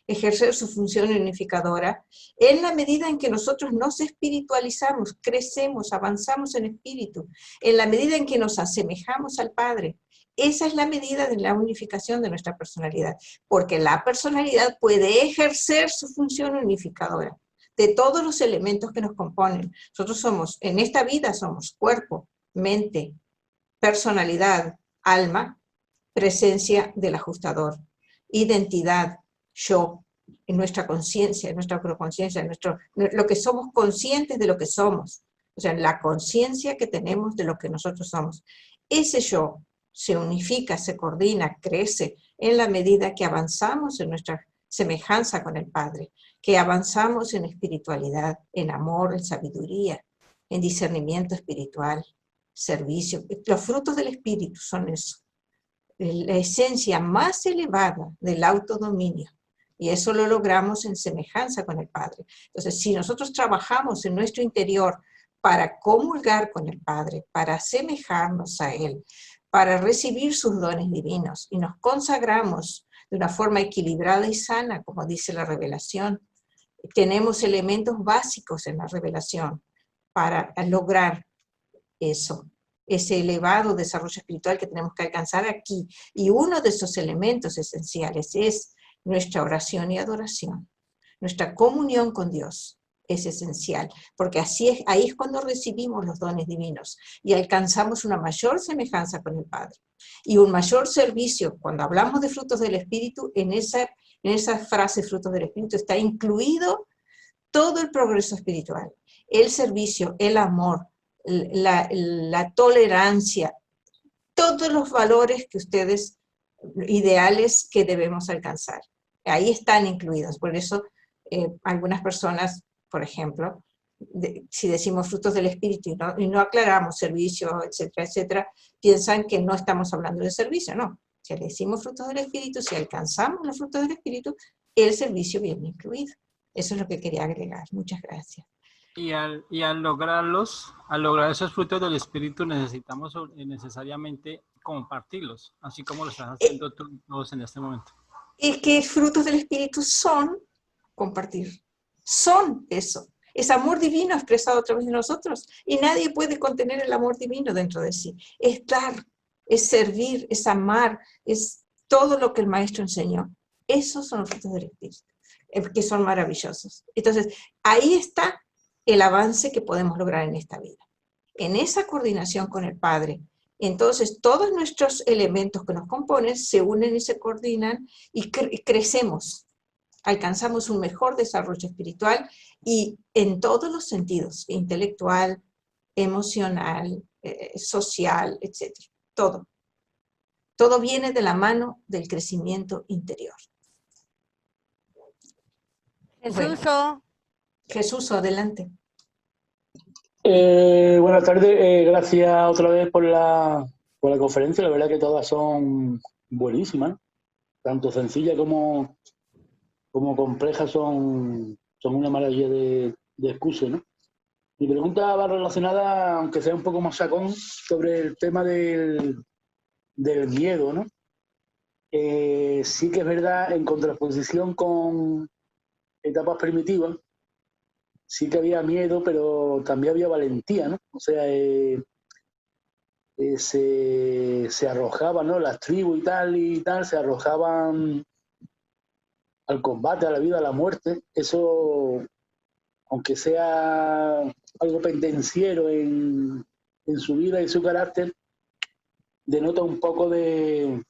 ejercer su función unificadora en la medida en que nosotros nos espiritualizamos, crecemos, avanzamos en espíritu, en la medida en que nos asemejamos al Padre. Esa es la medida de la unificación de nuestra personalidad, porque la personalidad puede ejercer su función unificadora de todos los elementos que nos componen. Nosotros somos, en esta vida somos cuerpo, mente, personalidad, alma, presencia del ajustador, identidad, yo, en nuestra conciencia, en nuestra conciencia, lo que somos conscientes de lo que somos, o sea, la conciencia que tenemos de lo que nosotros somos. Ese yo se unifica, se coordina, crece en la medida que avanzamos en nuestra semejanza con el Padre, que avanzamos en espiritualidad, en amor, en sabiduría, en discernimiento espiritual, servicio. Los frutos del Espíritu son eso, la esencia más elevada del autodominio, y eso lo logramos en semejanza con el Padre. Entonces, si nosotros trabajamos en nuestro interior para comulgar con el Padre, para asemejarnos a Él, para recibir sus dones divinos, y nos consagramos de una forma equilibrada y sana, como dice la revelación, tenemos elementos básicos en la revelación para lograr eso, ese elevado desarrollo espiritual que tenemos que alcanzar aquí. Y uno de esos elementos esenciales es nuestra oración y adoración. Nuestra comunión con Dios es esencial, porque ahí es cuando recibimos los dones divinos y alcanzamos una mayor semejanza con el Padre y un mayor servicio. Cuando hablamos de frutos del Espíritu, en esa frase frutos del Espíritu está incluido todo el progreso espiritual, el servicio, el amor, la tolerancia, todos los valores que ustedes ideales que debemos alcanzar. Ahí están incluidos. Por eso algunas personas, por ejemplo, si decimos frutos del Espíritu y no aclaramos servicio, etcétera, etcétera, piensan que no estamos hablando de servicio. No, si le decimos frutos del Espíritu, si alcanzamos los frutos del Espíritu, el servicio viene incluido. Eso es lo que quería agregar. Muchas gracias. Y al lograr esos frutos del Espíritu, necesitamos necesariamente compartirlos, así como lo estás haciendo tú todos en este momento. Y que frutos del Espíritu son compartir. Son eso. Es amor divino expresado a través de nosotros. Y nadie puede contener el amor divino dentro de sí. Es dar, es servir, es amar, es todo lo que el Maestro enseñó. Esos son los frutos del Espíritu, que son maravillosos. Entonces, ahí está el avance que podemos lograr en esta vida. En esa coordinación con el Padre, entonces todos nuestros elementos que nos componen se unen y se coordinan y crecemos, alcanzamos un mejor desarrollo espiritual y en todos los sentidos, intelectual, emocional, social, etc. Todo. Todo viene de la mano del crecimiento interior. Jesús. Bueno. Jesús, adelante. Buenas tardes, gracias otra vez por la conferencia. La verdad que todas son buenísimas, tanto sencillas como complejas, son una maravilla de excusas, ¿no? Mi pregunta va relacionada, aunque sea un poco más sacón, sobre el tema del miedo, ¿no? Sí que es verdad, en contraposición con etapas primitivas, sí que había miedo, pero también había valentía, ¿no? O sea, se arrojaban, ¿no? Las tribus y tal, se arrojaban al combate, a la vida, a la muerte. Eso, aunque sea algo pendenciero en su vida y su carácter, denota un poco de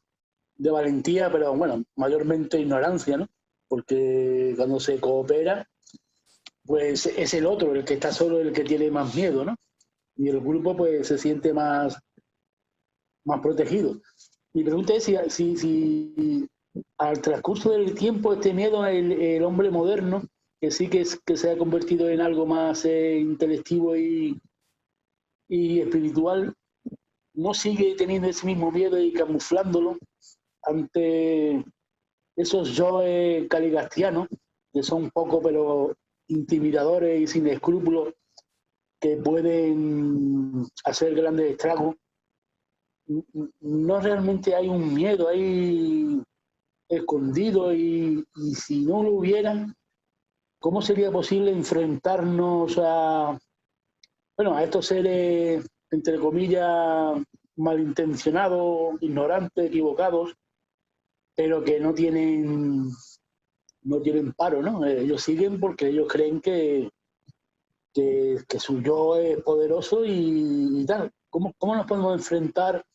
valentía, pero bueno, mayormente ignorancia, ¿no? Porque cuando se coopera, pues es el otro, el que está solo, el que tiene más miedo, ¿no? Y el grupo pues se siente más protegido. Mi pregunta es si al transcurso del tiempo este miedo, el hombre moderno, que sí que se ha convertido en algo más intelectivo y espiritual, no sigue teniendo ese mismo miedo y camuflándolo ante esos yoes caligastianos, que son un poco pero intimidadores y sin escrúpulos, que pueden hacer grandes estragos. No realmente hay un miedo ahí escondido y si no lo hubiera, ¿cómo sería posible enfrentarnos a estos seres, entre comillas, malintencionados, ignorantes, equivocados, pero que no tienen paro, ¿no? Ellos siguen porque ellos creen que su yo es poderoso y tal. ¿Cómo nos podemos enfrentar,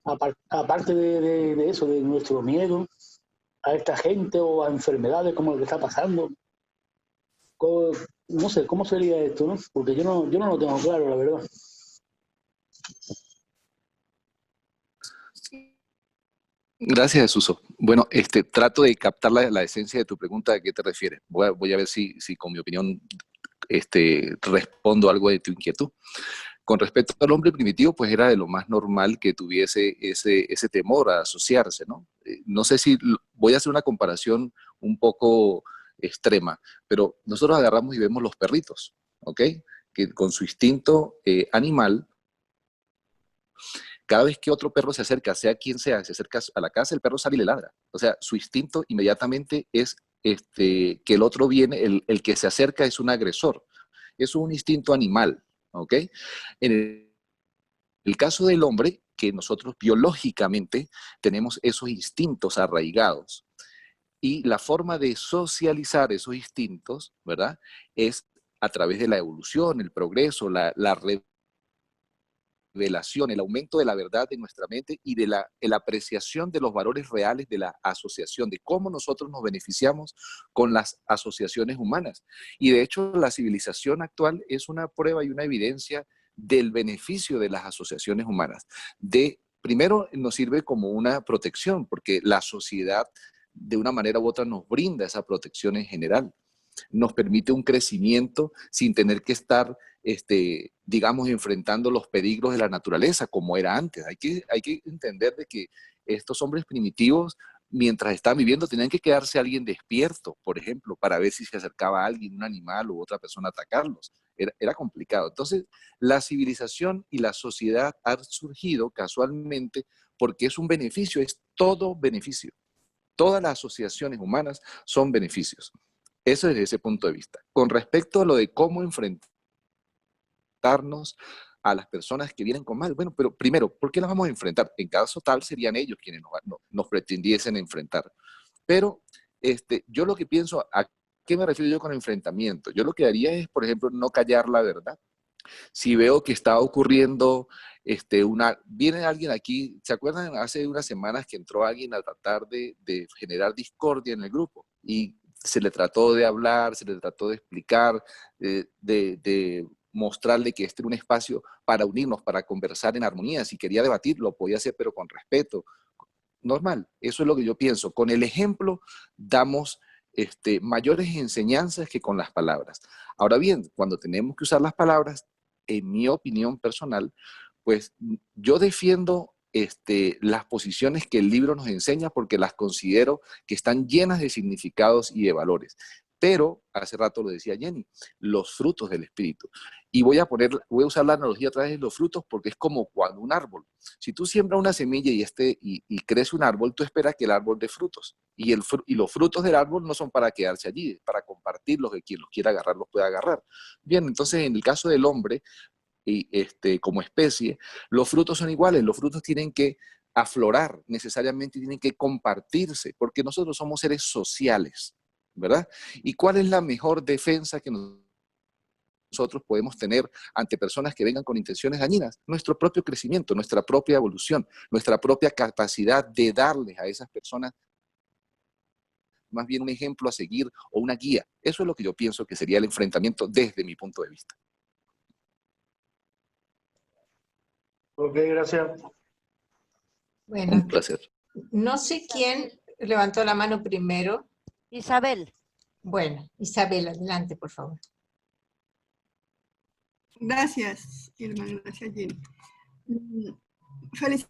aparte de eso, de nuestro miedo, a esta gente o a enfermedades como lo que está pasando? No sé, ¿cómo sería esto, no? Porque yo no lo tengo claro, la verdad. Gracias, Jesús. Bueno, trato de captar la esencia de tu pregunta. ¿A qué te refieres? Voy a ver si con mi opinión respondo algo de tu inquietud. Con respecto al hombre primitivo, pues era de lo más normal que tuviese ese temor a asociarse, ¿no? No sé si voy a hacer una comparación un poco extrema, pero nosotros agarramos y vemos los perritos, ¿ok? Que con su instinto animal, cada vez que otro perro se acerca, sea quien sea, se acerca a la casa, el perro sale y le ladra. O sea, su instinto inmediatamente es que el otro viene, el que se acerca es un agresor. Es un instinto animal, ¿ok? En el caso del hombre, que nosotros biológicamente tenemos esos instintos arraigados. Y la forma de socializar esos instintos, ¿verdad? Es a través de la evolución, el progreso, la revelación, el aumento de la verdad de nuestra mente y de la apreciación de los valores reales de la asociación, de cómo nosotros nos beneficiamos con las asociaciones humanas. Y de hecho, la civilización actual es una prueba y una evidencia del beneficio de las asociaciones humanas, de primero nos sirve como una protección, porque la sociedad de una manera u otra nos brinda esa protección en general. Nos permite un crecimiento sin tener que estar, digamos, enfrentando los peligros de la naturaleza como era antes. Hay que entender de que estos hombres primitivos, mientras estaban viviendo, tenían que quedarse alguien despierto, por ejemplo, para ver si se acercaba a alguien, un animal u otra persona a atacarlos. Era complicado. Entonces, la civilización y la sociedad han surgido casualmente porque es un beneficio, es todo beneficio. Todas las asociaciones humanas son beneficios. Eso desde ese punto de vista. Con respecto a lo de cómo enfrentarnos a las personas que vienen con mal, bueno, pero primero, ¿por qué las vamos a enfrentar? En caso tal serían ellos quienes nos pretendiesen enfrentar. Pero yo lo que pienso, ¿a qué me refiero yo con enfrentamiento? Yo lo que haría es, por ejemplo, no callar la verdad. Si veo que está ocurriendo viene alguien aquí, ¿se acuerdan? Hace unas semanas que entró alguien a tratar de generar discordia en el grupo y se le trató de hablar, se le trató de explicar, de mostrarle que este era un espacio para unirnos, para conversar en armonía. Si quería debatir, lo podía hacer, pero con respeto. Normal, eso es lo que yo pienso. Con el ejemplo damos mayores enseñanzas que con las palabras. Ahora bien, cuando tenemos que usar las palabras, en mi opinión personal, pues yo defiendo las posiciones que el libro nos enseña porque las considero que están llenas de significados y de valores. Pero, hace rato lo decía Jenny, los frutos del Espíritu. Y voy a usar la analogía a través de los frutos porque es como cuando un árbol. Si tú siembras una semilla y crece un árbol, tú esperas que el árbol dé frutos. Y los frutos del árbol no son para quedarse allí, es para compartirlos, que quien los quiera agarrar los pueda agarrar. Bien, entonces en el caso del hombre, como especie, los frutos son iguales, los frutos tienen que aflorar, necesariamente tienen que compartirse, porque nosotros somos seres sociales, ¿verdad? ¿Y cuál es la mejor defensa que nosotros podemos tener ante personas que vengan con intenciones dañinas? Nuestro propio crecimiento, nuestra propia evolución, nuestra propia capacidad de darles a esas personas más bien un ejemplo a seguir o una guía. Eso es lo que yo pienso que sería el enfrentamiento desde mi punto de vista. Ok, gracias. Bueno, Un placer. no sé quién levantó la mano primero. Isabel. Bueno, Isabel, adelante, por favor. Gracias, Irma, gracias, Jenny. Felicidades.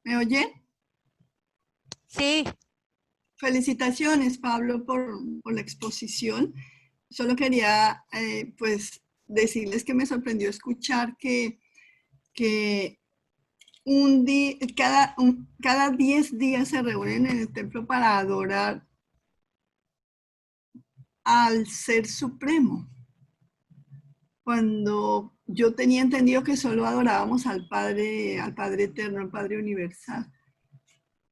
¿Me oyen? Sí. Felicitaciones, Pablo, por la exposición. Solo quería, pues, decirles que me sorprendió escuchar que cada 10 días se reúnen en el templo para adorar al Ser Supremo. Cuando yo tenía entendido que solo adorábamos al Padre Eterno, al Padre Universal.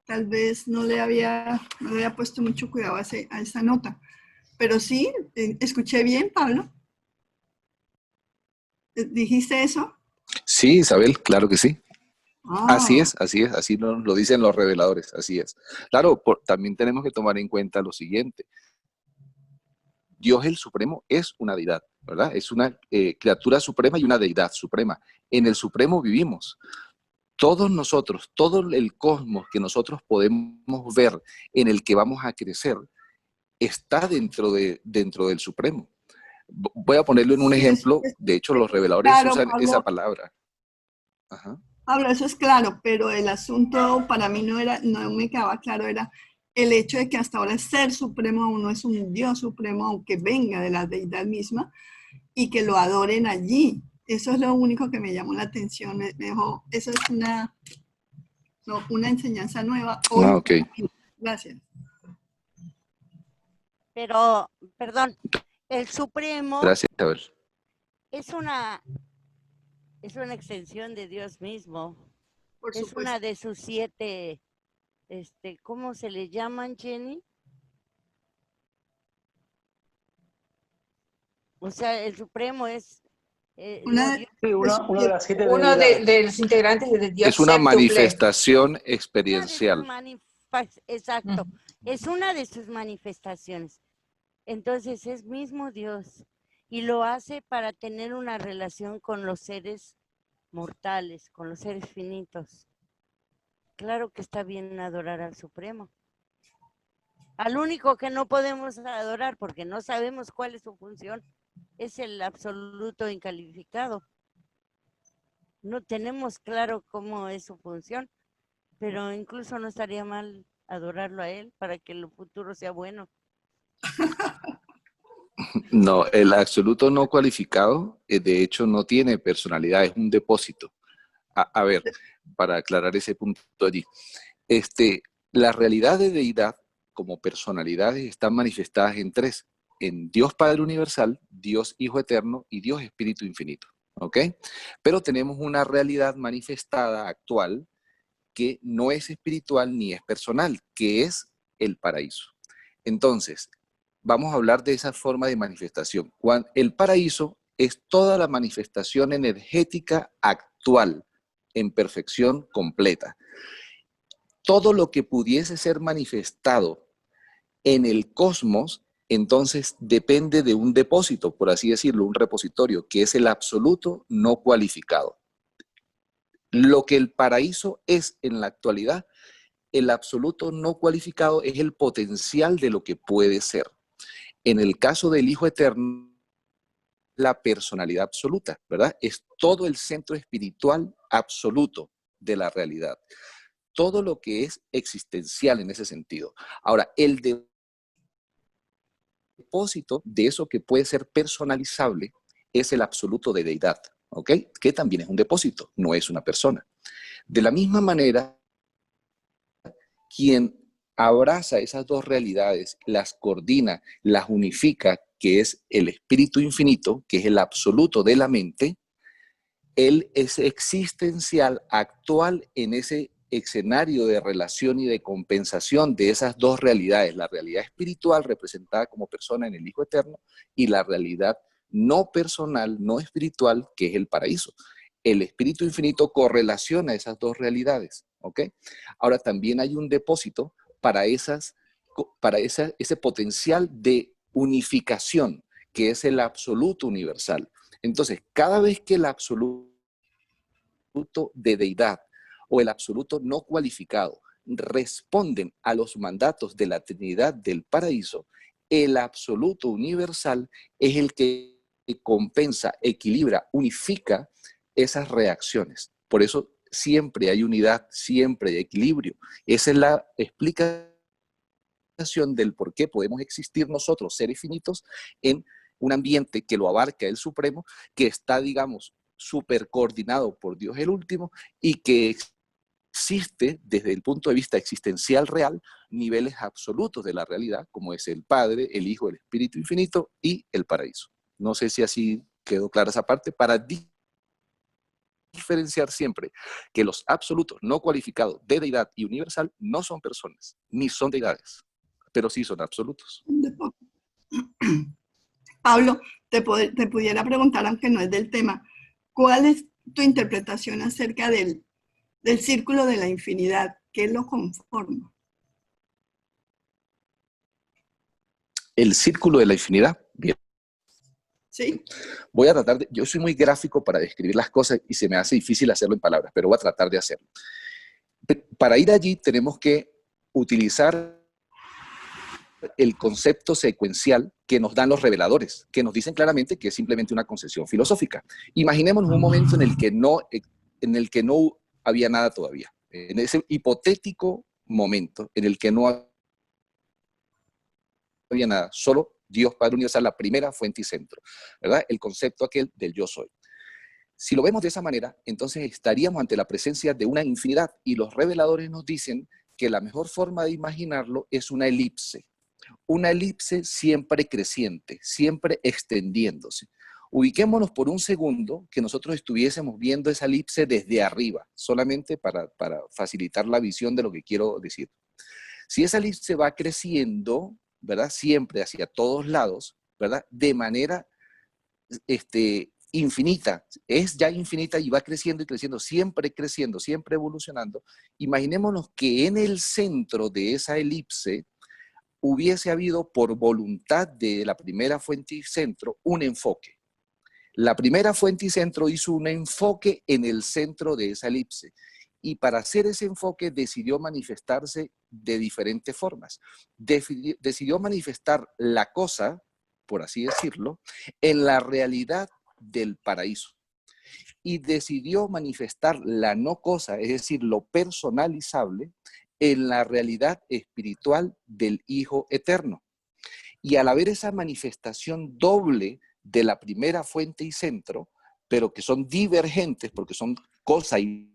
Tal vez no le había puesto mucho cuidado a esa nota. Pero sí, ¿escuché bien, Pablo? ¿Dijiste eso? Sí, Isabel, claro que sí. Ah. Así es, así nos lo dicen los reveladores, así es. Claro, también tenemos que tomar en cuenta lo siguiente. Dios el Supremo es una deidad, ¿verdad? Es una criatura suprema y una deidad suprema. En el Supremo vivimos. Todos nosotros, todo el cosmos que nosotros podemos ver, en el que vamos a crecer, está dentro del Supremo. Voy a ponerlo en un ejemplo. De hecho, los reveladores claro, usan Pablo, esa palabra. Ajá. Pablo, eso es claro, pero el asunto para mí no me quedaba claro, era el hecho de que hasta ahora el Ser Supremo aún no es un Dios Supremo, aunque venga de la deidad misma, y que lo adoren allí. Eso es lo único que me llamó la atención. Eso es una enseñanza nueva. Hoy. Ah, ok. Gracias. Pero, perdón, el Supremo. Gracias, Isabel. Es una extensión de Dios mismo. Por es supuesto. una de sus 7, ¿cómo se le llaman, Jenny? O sea, el Supremo es... Uno de las 7 uno de los integrantes de Dios. Es una manifestación experiencial. Exacto, es una de sus manifestaciones. Entonces es mismo Dios y lo hace para tener una relación con los seres mortales, con los seres finitos. Claro que está bien adorar al Supremo. Al único que no podemos adorar porque no sabemos cuál es su función es el absoluto incalificado. No tenemos claro cómo es su función, pero incluso no estaría mal adorarlo a él para que el futuro sea bueno. No, el absoluto no cualificado, de hecho, no tiene personalidad, es un depósito. A ver, para aclarar ese punto allí. La realidad de deidad como personalidades están manifestadas en tres: en Dios Padre Universal, Dios Hijo Eterno y Dios Espíritu Infinito. ¿Ok? Pero tenemos una realidad manifestada actual que no es espiritual ni es personal, que es el paraíso. Entonces, vamos a hablar de esa forma de manifestación. El paraíso es toda la manifestación energética actual en perfección completa. Todo lo que pudiese ser manifestado en el cosmos, entonces depende de un depósito, por así decirlo, un repositorio, que es el absoluto no cualificado. Lo que el paraíso es en la actualidad, el absoluto no cualificado es el potencial de lo que puede ser. En el caso del Hijo Eterno, la personalidad absoluta, ¿verdad? Es todo el centro espiritual absoluto de la realidad. Todo lo que es existencial en ese sentido. Ahora, el depósito de eso que puede ser personalizable es el absoluto de deidad, ¿ok? Que también es un depósito, no es una persona. De la misma manera, quien abraza esas dos realidades, las coordina, las unifica, que es el espíritu infinito, que es el absoluto de la mente, él es existencial, actual en ese escenario de relación y de compensación de esas dos realidades, la realidad espiritual representada como persona en el Hijo Eterno y la realidad no personal, no espiritual, que es el paraíso. El espíritu infinito correlaciona esas dos realidades, ¿ok? Ahora también hay un depósito para ese potencial de unificación, que es el absoluto universal. Entonces, cada vez que el absoluto de deidad o el absoluto no cualificado responden a los mandatos de la Trinidad del paraíso, el absoluto universal es el que compensa, equilibra, unifica esas reacciones. Por eso siempre hay unidad, siempre hay equilibrio. Esa es la explicación del por qué podemos existir nosotros, seres finitos, en un ambiente que lo abarca el Supremo, que está, digamos, súper coordinado por Dios el Último y que existe desde el punto de vista existencial real niveles absolutos de la realidad, como es el Padre, el Hijo, el Espíritu Infinito y el paraíso. No sé si así quedó clara esa parte, para diferenciar siempre que los absolutos no cualificados de deidad y universal no son personas, ni son deidades, pero sí son absolutos. Pablo, te pudiera preguntar, aunque no es del tema, ¿cuál es tu interpretación acerca del círculo de la infinidad? ¿Qué lo conforma? El círculo de la infinidad. Bien. Sí. Voy a tratar yo soy muy gráfico para describir las cosas y se me hace difícil hacerlo en palabras, pero voy a tratar de hacerlo. Para ir allí tenemos que utilizar el concepto secuencial que nos dan los reveladores, que nos dicen claramente que es simplemente una concepción filosófica. Imaginémonos un momento en el que no había nada todavía, en ese hipotético momento en el que no había nada, solo Dios Padre Universal, la primera fuente y centro, ¿verdad? El concepto aquel del yo soy. Si lo vemos de esa manera, entonces estaríamos ante la presencia de una infinidad y los reveladores nos dicen que la mejor forma de imaginarlo es una elipse siempre creciente, siempre extendiéndose. Ubiquémonos por un segundo que nosotros estuviésemos viendo esa elipse desde arriba, solamente para facilitar la visión de lo que quiero decir. Si esa elipse va creciendo, ¿verdad? Siempre hacia todos lados, ¿verdad? De manera infinita, es ya infinita y va creciendo y creciendo, siempre evolucionando. Imaginémonos que en el centro de esa elipse hubiese habido, por voluntad de la primera fuente y centro, un enfoque. La primera fuente y centro hizo un enfoque en el centro de esa elipse. Y para hacer ese enfoque decidió manifestarse de diferentes formas. Decidió manifestar la cosa, por así decirlo, en la realidad del paraíso. Y decidió manifestar la no cosa, es decir, lo personalizable, en la realidad espiritual del Hijo Eterno. Y al haber esa manifestación doble de la primera fuente y centro, pero que son divergentes porque son cosa y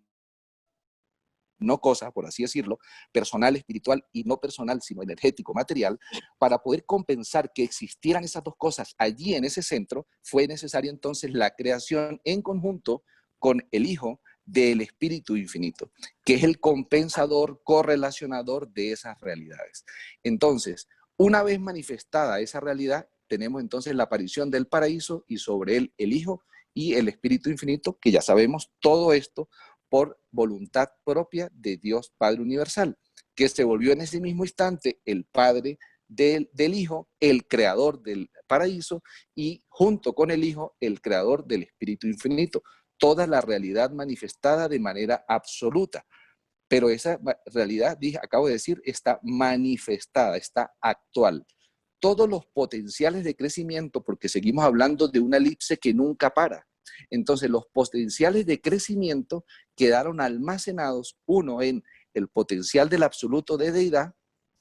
no cosa, por así decirlo, personal, espiritual y no personal, sino energético, material, para poder compensar que existieran esas dos cosas allí en ese centro, fue necesaria entonces la creación en conjunto con el Hijo del Espíritu Infinito, que es el compensador, correlacionador de esas realidades. Entonces, una vez manifestada esa realidad, tenemos entonces la aparición del paraíso y sobre él el Hijo y el Espíritu Infinito, que ya sabemos todo esto por voluntad propia de Dios Padre Universal, que se volvió en ese mismo instante el Padre del Hijo, el creador del paraíso, y junto con el Hijo, el creador del Espíritu Infinito. Toda la realidad manifestada de manera absoluta. Pero esa realidad, acabo de decir, está manifestada, está actual. Todos los potenciales de crecimiento, porque seguimos hablando de una elipse que nunca para. Entonces, los potenciales de crecimiento quedaron almacenados, uno en el potencial del absoluto de deidad,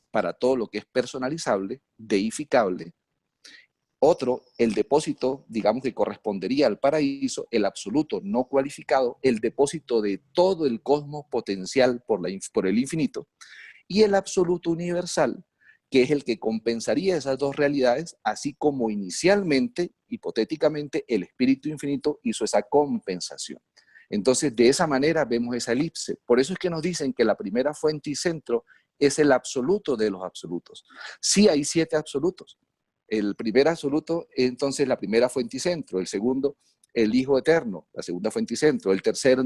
para todo lo que es personalizable, deificable. Otro, el depósito, digamos que correspondería al paraíso, el absoluto no cualificado, el depósito de todo el cosmos potencial por el infinito, y el absoluto universal, que es el que compensaría esas dos realidades, así como inicialmente, hipotéticamente, el Espíritu Infinito hizo esa compensación. Entonces, de esa manera vemos esa elipse. Por eso es que nos dicen que la primera fuente y centro es el absoluto de los absolutos. Sí hay 7 absolutos. El primer absoluto es entonces la primera fuente y centro. El segundo, el Hijo Eterno, la segunda fuente y centro. El tercero,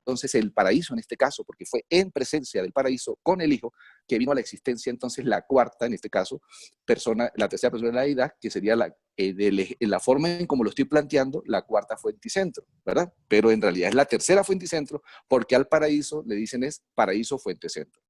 entonces el paraíso en este caso, porque fue en presencia del paraíso con el Hijo que vino a la existencia entonces la cuarta, en este caso, persona, la tercera persona de la deidad, que sería la forma en como lo estoy planteando, la cuarta fuente y centro, ¿verdad? Pero en realidad es la tercera fuente y centro, porque al paraíso le dicen es paraíso, fuente, centro.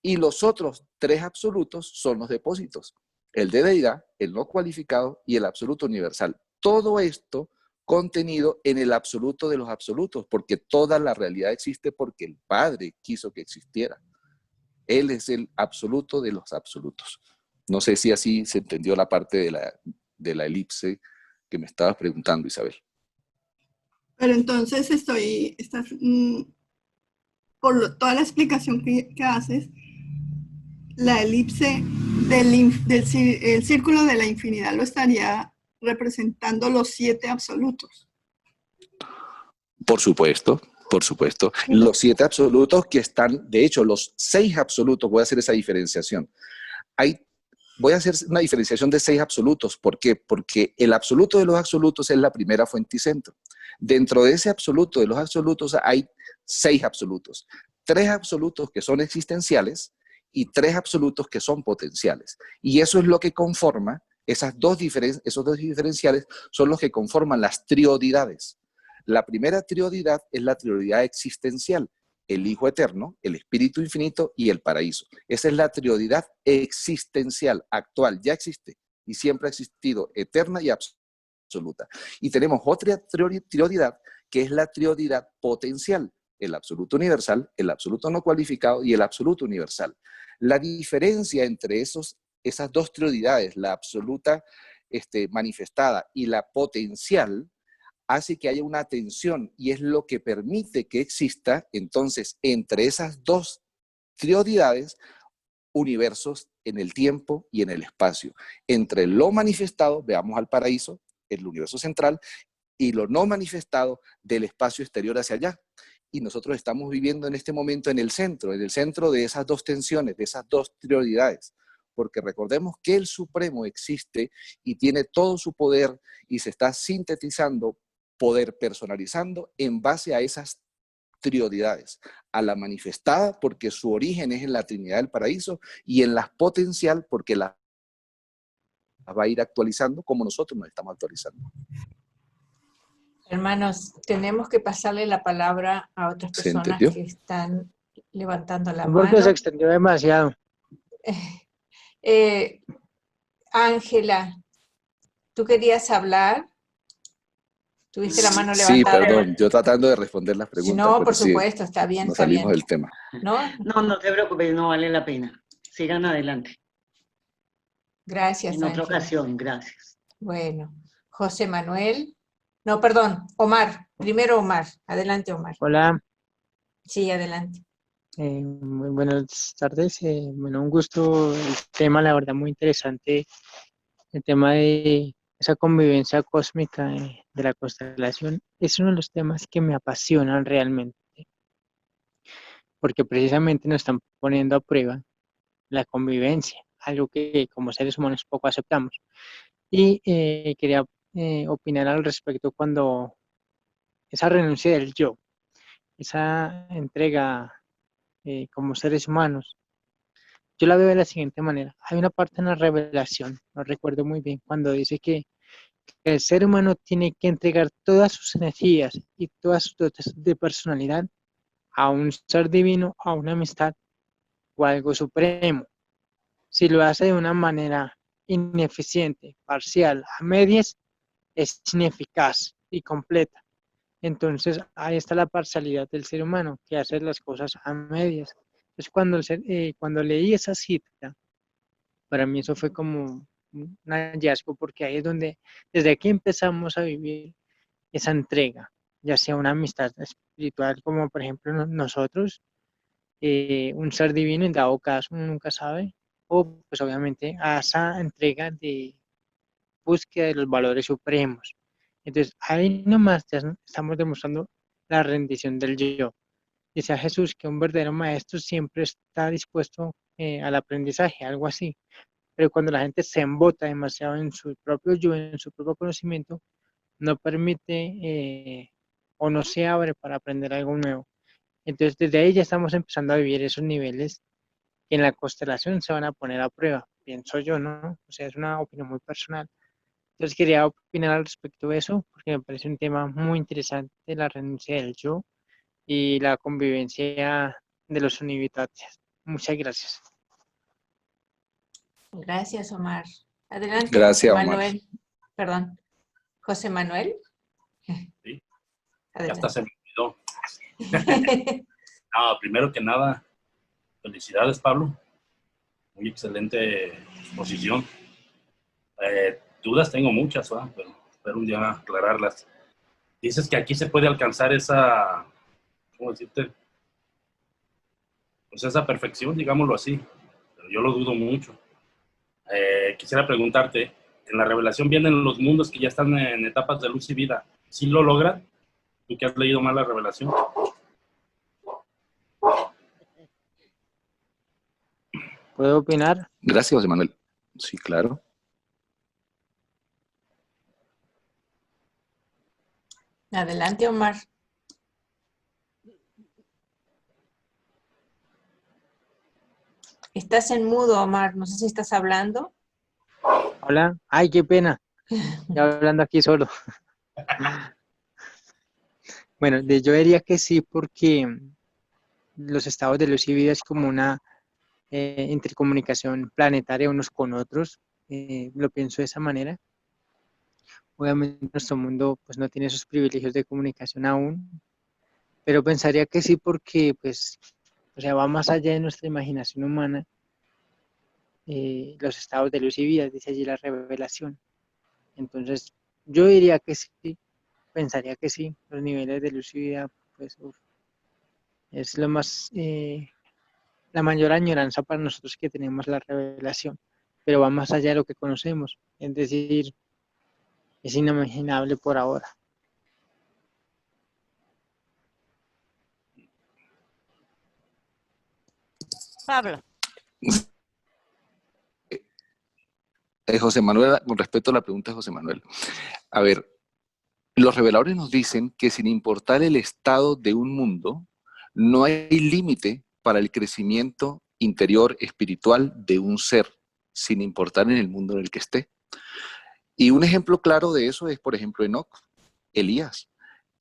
Y los otros 3 absolutos son los depósitos, el de deidad, el no cualificado y el absoluto universal. Todo esto contenido en el absoluto de los absolutos, porque toda la realidad existe porque el Padre quiso que existiera. Él es el absoluto de los absolutos. No sé si así se entendió la parte de la elipse que me estabas preguntando, Isabel. Pero entonces por toda la explicación que haces, la elipse el círculo de la infinidad lo estaría representando los 7 absolutos. Por supuesto, por supuesto. Los 7 absolutos que están, de hecho, los 6 absolutos, voy a hacer esa diferenciación. Voy a hacer una diferenciación de 6 absolutos. ¿Por qué? Porque el absoluto de los absolutos es la primera fuente y centro. Dentro de ese absoluto de los absolutos hay 6 absolutos. 3 absolutos que son existenciales y 3 absolutos que son potenciales. Y eso es lo que conforma, esos dos diferenciales son los que conforman las triodidades. La primera triodidad es la triodidad existencial, el Hijo Eterno, el Espíritu Infinito y el paraíso. Esa es la triodidad existencial, actual, ya existe y siempre ha existido, eterna y absoluta. Y tenemos otra triodidad que es la triodidad potencial, el absoluto universal, el absoluto no cualificado y el absoluto universal. La diferencia entre esas dos triodidades, la absoluta manifestada y la potencial, hace que haya una tensión y es lo que permite que exista entonces entre esas dos triodidades universos en el tiempo y en el espacio. Entre lo manifestado, veamos al paraíso, el universo central, y lo no manifestado del espacio exterior hacia allá. Y nosotros estamos viviendo en este momento en el centro de esas dos tensiones, de esas dos prioridades. Porque recordemos que el Supremo existe y tiene todo su poder y se está sintetizando, poder personalizando en base a esas prioridades. A la manifestada porque su origen es en la Trinidad del Paraíso y en la potencial porque la va a ir actualizando como nosotros nos estamos actualizando. Hermanos, tenemos que pasarle la palabra a otras ¿Se personas entendió? que están levantando la Porque se mano. extendió demasiado. Ángela, ¿tú querías hablar? ¿Tuviste la mano Sí, levantada? perdón, yo tratando de responder las Si preguntas, no, pero por sí, supuesto, está bien, nos está salimos bien. del tema. ¿No? No, no te preocupes, no vale la pena. Sigan adelante. Gracias, En otra Ángela. ocasión, gracias. Bueno, José Manuel. No, perdón, Omar. Primero Omar. Adelante, Omar. Hola, Sí, adelante. muy buenas tardes. Bueno, un gusto. El tema, la verdad, muy interesante. El tema de esa convivencia cósmica de la constelación es uno de los temas que me apasionan realmente, porque precisamente nos están poniendo a prueba la convivencia, algo que como seres humanos poco aceptamos. Y quería opinar al respecto cuando esa renuncia del yo, esa entrega como seres humanos, yo la veo de la siguiente manera. Hay una parte en la revelación, no recuerdo muy bien, cuando dice que el ser humano tiene que entregar todas sus energías y todas sus dotes de personalidad a un ser divino, a una amistad o a algo supremo. Si lo hace de una manera ineficiente, parcial, a medias, es ineficaz y completa. Entonces, ahí está la parcialidad del ser humano, que hace las cosas a medias. Entonces, cuando leí esa cita, para mí eso fue como un hallazgo, porque ahí es donde, desde aquí empezamos a vivir esa entrega, ya sea una amistad espiritual, como por ejemplo nosotros, un ser divino, en dado caso, uno nunca sabe, o pues obviamente a esa entrega de búsqueda de los valores supremos. Entonces, ahí nomás ya estamos demostrando la rendición del yo. Dice a Jesús que un verdadero maestro siempre está dispuesto al aprendizaje, algo así. Pero cuando la gente se embota demasiado en su propio yo, en su propio conocimiento, no permite o no se abre para aprender algo nuevo. Entonces, desde ahí ya estamos empezando a vivir esos niveles que en la constelación se van a poner a prueba, pienso yo, ¿no? O sea, es una opinión muy personal. Entonces, quería opinar al respecto de eso, porque me parece un tema muy interesante, la renuncia del yo y la convivencia de los univitantes. Muchas gracias. Gracias, Omar. Adelante, Gracias, José Omar. Manuel. Perdón. José Manuel. Sí, ya Adelante. hasta se me olvidó. No, primero que nada, felicidades, Pablo. Muy excelente exposición. Dudas tengo muchas, ¿verdad? Pero espero un día aclararlas. Dices que aquí se puede alcanzar esa, ¿cómo decirte? Pues esa perfección, digámoslo así. Pero yo lo dudo mucho. Quisiera preguntarte, en la revelación vienen los mundos que ya están en etapas de luz y vida. ¿Sí lo logran? ¿Tú que has leído más la revelación? ¿Puedo opinar? Gracias, José Manuel. Sí, claro. Adelante, Omar. Estás en mudo, Omar. No sé si estás hablando. Hola. Ay, qué pena. Ya hablando aquí solo. Bueno, yo diría que sí, porque los estados de luz y vida es como una intercomunicación planetaria unos con otros. Lo pienso de esa manera. Obviamente nuestro mundo pues no tiene esos privilegios de comunicación aún, pero pensaría que sí porque pues, o sea, va más allá de nuestra imaginación humana. Los estados de luz y vida, dice allí la revelación. Entonces, yo diría que sí, pensaría que sí, los niveles de luz y vida, pues es lo más, la mayor añoranza para nosotros que tenemos la revelación, pero va más allá de lo que conocemos, es decir, es inimaginable por ahora. Pablo. José Manuel, con respecto a la pregunta de José Manuel, a ver, los reveladores nos dicen que sin importar el estado de un mundo, no hay límite para el crecimiento interior espiritual de un ser, sin importar en el mundo en el que esté. Y un ejemplo claro de eso es, por ejemplo, Enoc, Elías.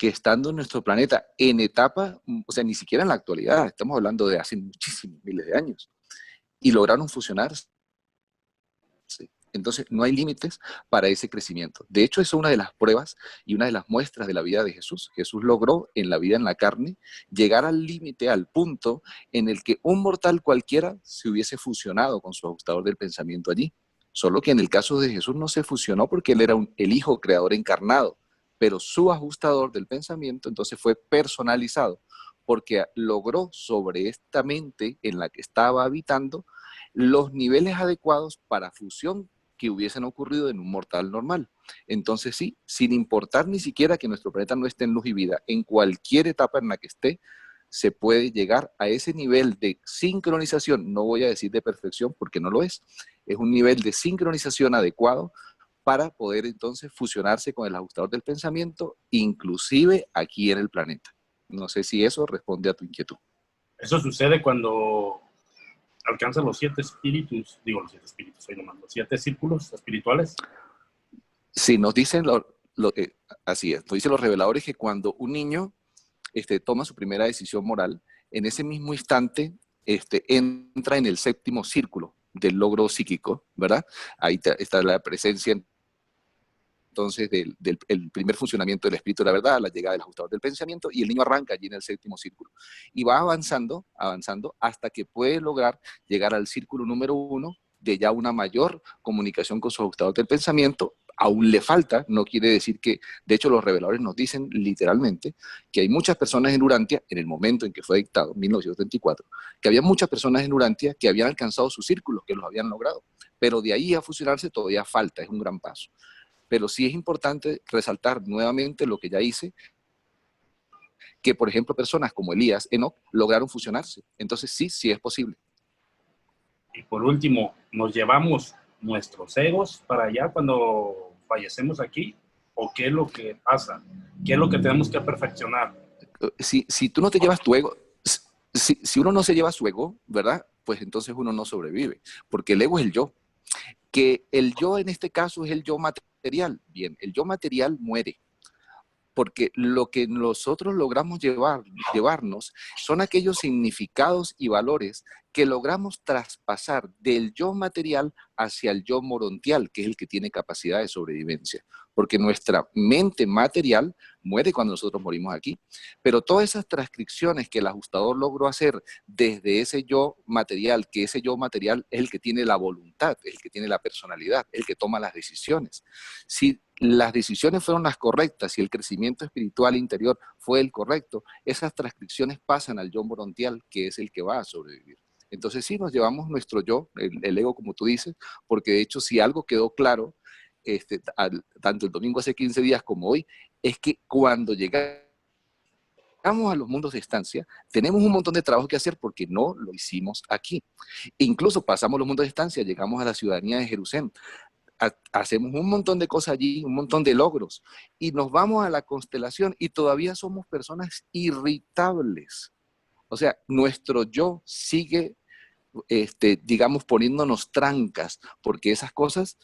que estando en nuestro planeta en etapa, o sea, ni siquiera en la actualidad, estamos hablando de hace muchísimos miles de años, y lograron fusionarse. Entonces, no hay límites para ese crecimiento. De hecho, eso es una de las pruebas y una de las muestras de la vida de Jesús. Jesús logró en la vida en la carne llegar al límite, al punto en el que un mortal cualquiera se hubiese fusionado con su ajustador del pensamiento allí. Solo que en el caso de Jesús no se fusionó porque él era el Hijo Creador encarnado, pero su ajustador del pensamiento entonces fue personalizado porque logró sobre esta mente en la que estaba habitando los niveles adecuados para fusión que hubiesen ocurrido en un mortal normal. Entonces sí, sin importar ni siquiera que nuestro planeta no esté en luz y vida, en cualquier etapa en la que esté, se puede llegar a ese nivel de sincronización, no voy a decir de perfección porque no lo es un nivel de sincronización adecuado para poder entonces fusionarse con el ajustador del pensamiento, inclusive aquí en el planeta. No sé si eso responde a tu inquietud. Eso sucede cuando alcanzan los 7 espíritus, digo los 7 espíritus, los 7 círculos espirituales. Sí, nos dicen, así es, nos dicen los reveladores que cuando un niño toma su primera decisión moral, en ese mismo instante entra en el 7º círculo del logro psíquico, ¿verdad? Ahí está la presencia entonces del primer funcionamiento del espíritu de la verdad, la llegada del ajustador del pensamiento, y el niño arranca allí en el 7º círculo. Y va avanzando hasta que puede lograr llegar al círculo número 1 de ya una mayor comunicación con su ajustador del pensamiento. Aún le falta, no quiere decir que, de hecho los reveladores nos dicen literalmente que hay muchas personas en Urantia, en el momento en que fue dictado, 1934, que había muchas personas en Urantia que habían alcanzado sus círculos, que los habían logrado, pero de ahí a fusionarse todavía falta, es un gran paso. Pero sí es importante resaltar nuevamente lo que ya hice, que por ejemplo personas como Elías, Enoch, lograron fusionarse. Entonces sí es posible. Y por último, ¿nos llevamos nuestros egos para allá cuando fallecemos aquí? ¿O qué es lo que pasa? ¿Qué es lo que tenemos que perfeccionar? Si tú no te llevas tu ego, si uno no se lleva su ego, ¿verdad? Pues entonces uno no sobrevive, porque el ego es el yo. Que el yo en este caso es el yo material. Bien, el yo material muere, porque lo que nosotros logramos llevarnos son aquellos significados y valores que logramos traspasar del yo material hacia el yo morontial, que es el que tiene capacidad de sobrevivencia. Porque nuestra mente material muere cuando nosotros morimos aquí. Pero todas esas transcripciones que el ajustador logró hacer desde ese yo material, que ese yo material es el que tiene la voluntad, es el que tiene la personalidad, es el que toma las decisiones. Si las decisiones fueron las correctas y el crecimiento espiritual interior fue el correcto, esas transcripciones pasan al yo morontial, que es el que va a sobrevivir. Entonces sí nos llevamos nuestro yo, el ego como tú dices, porque de hecho si algo quedó claro, tanto el domingo hace 15 días como hoy, es que cuando llegamos a los mundos de estancia, tenemos un montón de trabajo que hacer porque no lo hicimos aquí. Incluso pasamos los mundos de estancia, llegamos a la ciudadanía de Jerusalén, hacemos un montón de cosas allí, un montón de logros, y nos vamos a la constelación y todavía somos personas irritables. O sea, nuestro yo sigue, digamos, poniéndonos trancas, porque esas cosas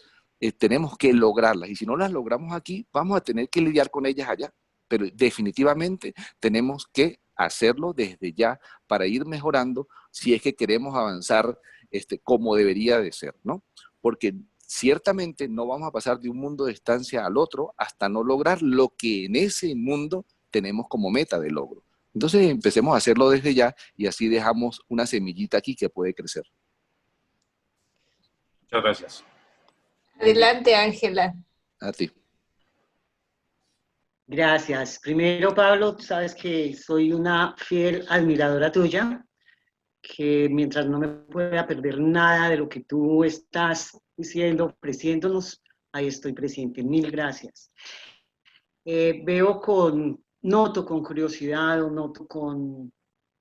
tenemos que lograrlas, y si no las logramos aquí, vamos a tener que lidiar con ellas allá, pero definitivamente tenemos que hacerlo desde ya para ir mejorando si es que queremos avanzar como debería de ser, ¿no? Porque ciertamente no vamos a pasar de un mundo de estancia al otro hasta no lograr lo que en ese mundo tenemos como meta de logro. Entonces empecemos a hacerlo desde ya y así dejamos una semillita aquí que puede crecer. Muchas gracias. Adelante, Ángela. A ti. Gracias. Primero, Pablo, tú sabes que soy una fiel admiradora tuya, que mientras no me pueda perder nada de lo que tú estás diciendo, ofreciéndonos, ahí estoy presente. Mil gracias. Noto con curiosidad o noto con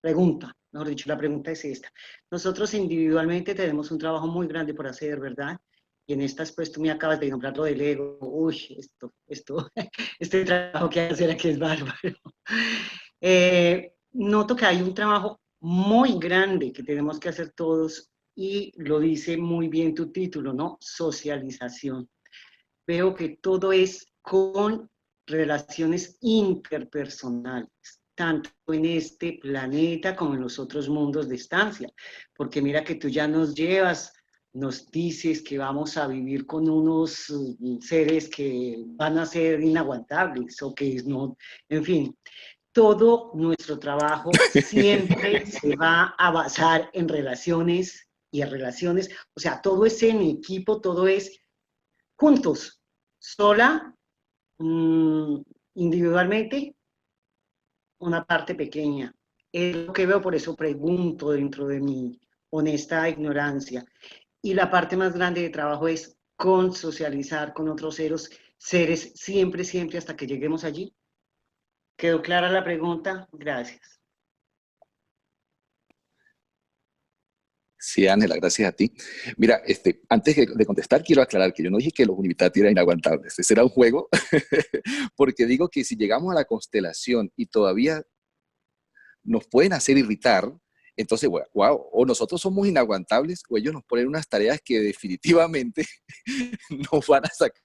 pregunta, mejor dicho, la pregunta es esta. Nosotros individualmente tenemos un trabajo muy grande por hacer, ¿verdad? Y en estas, pues tú me acabas de nombrar lo del ego. Uy, este trabajo que hay que hacer aquí es bárbaro. Noto que hay un trabajo muy grande que tenemos que hacer todos y lo dice muy bien tu título, ¿no? Socialización. Veo que todo es con relaciones interpersonales, tanto en este planeta como en los otros mundos de estancia. Porque mira que tú ya nos dices que vamos a vivir con unos seres que van a ser inaguantables o que no, en fin. Todo nuestro trabajo siempre se va a basar en relaciones y en relaciones, o sea, todo es en equipo, todo es juntos, sola, individualmente, una parte pequeña. Es lo que veo, por eso pregunto dentro de mi honesta ignorancia. Y la parte más grande de trabajo es con socializar con otros seres siempre, siempre hasta que lleguemos allí. ¿Quedó clara la pregunta? Gracias. Sí, Ángela, gracias a ti. Mira, antes de contestar, quiero aclarar que yo no dije que los Unitati eran inaguantables. Ese era un juego, porque digo que si llegamos a la constelación y todavía nos pueden hacer irritar, entonces, wow, o nosotros somos inaguantables o ellos nos ponen unas tareas que definitivamente nos van a sacar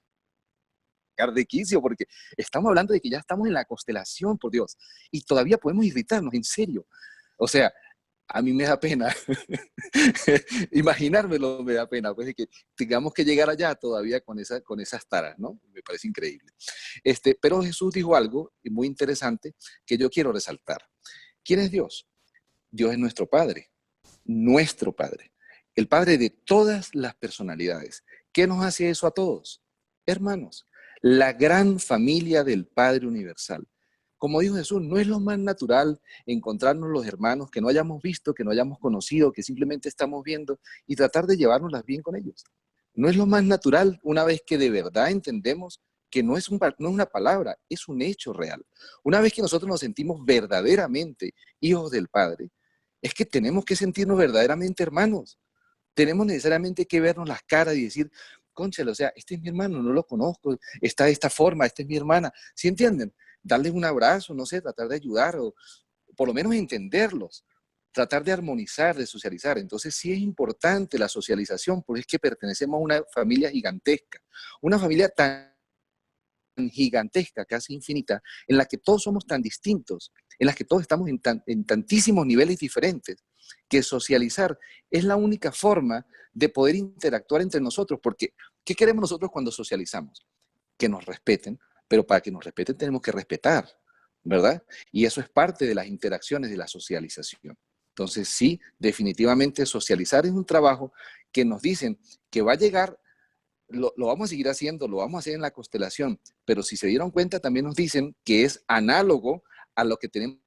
de quicio, porque estamos hablando de que ya estamos en la constelación, por Dios, y todavía podemos irritarnos, en serio. O sea, a mí me da pena, imaginármelo me da pena, pues de que tengamos que llegar allá todavía con esas taras, ¿no? Me parece increíble. Pero Jesús dijo algo muy interesante que yo quiero resaltar. ¿Quién es Dios? Dios es nuestro Padre, el Padre de todas las personalidades. ¿Qué nos hace eso a todos? Hermanos, la gran familia del Padre Universal. Como dijo Jesús, no es lo más natural encontrarnos los hermanos que no hayamos visto, que no hayamos conocido, que simplemente estamos viendo y tratar de llevárnoslas bien con ellos. No es lo más natural una vez que de verdad entendemos que no es una palabra, es un hecho real. Una vez que nosotros nos sentimos verdaderamente hijos del Padre, es que tenemos que sentirnos verdaderamente hermanos. Tenemos necesariamente que vernos las caras y decir, cónchale, o sea, este es mi hermano, no lo conozco, está de esta forma, esta es mi hermana. ¿Sí entienden? Darles un abrazo, no sé, tratar de ayudar o por lo menos entenderlos, tratar de armonizar, de socializar. Entonces sí es importante la socialización, porque es que pertenecemos a una familia gigantesca, una familia tan gigantesca, casi infinita, en la que todos somos tan distintos, en la que todos estamos en tantísimos niveles diferentes, que socializar es la única forma de poder interactuar entre nosotros, porque ¿qué queremos nosotros cuando socializamos? Que nos respeten, pero para que nos respeten tenemos que respetar, ¿verdad? Y eso es parte de las interacciones de la socialización. Entonces sí, definitivamente socializar es un trabajo que nos dicen que va a llegar. Lo vamos a seguir haciendo, lo vamos a hacer en la constelación, pero si se dieron cuenta también nos dicen que es análogo a lo que tenemos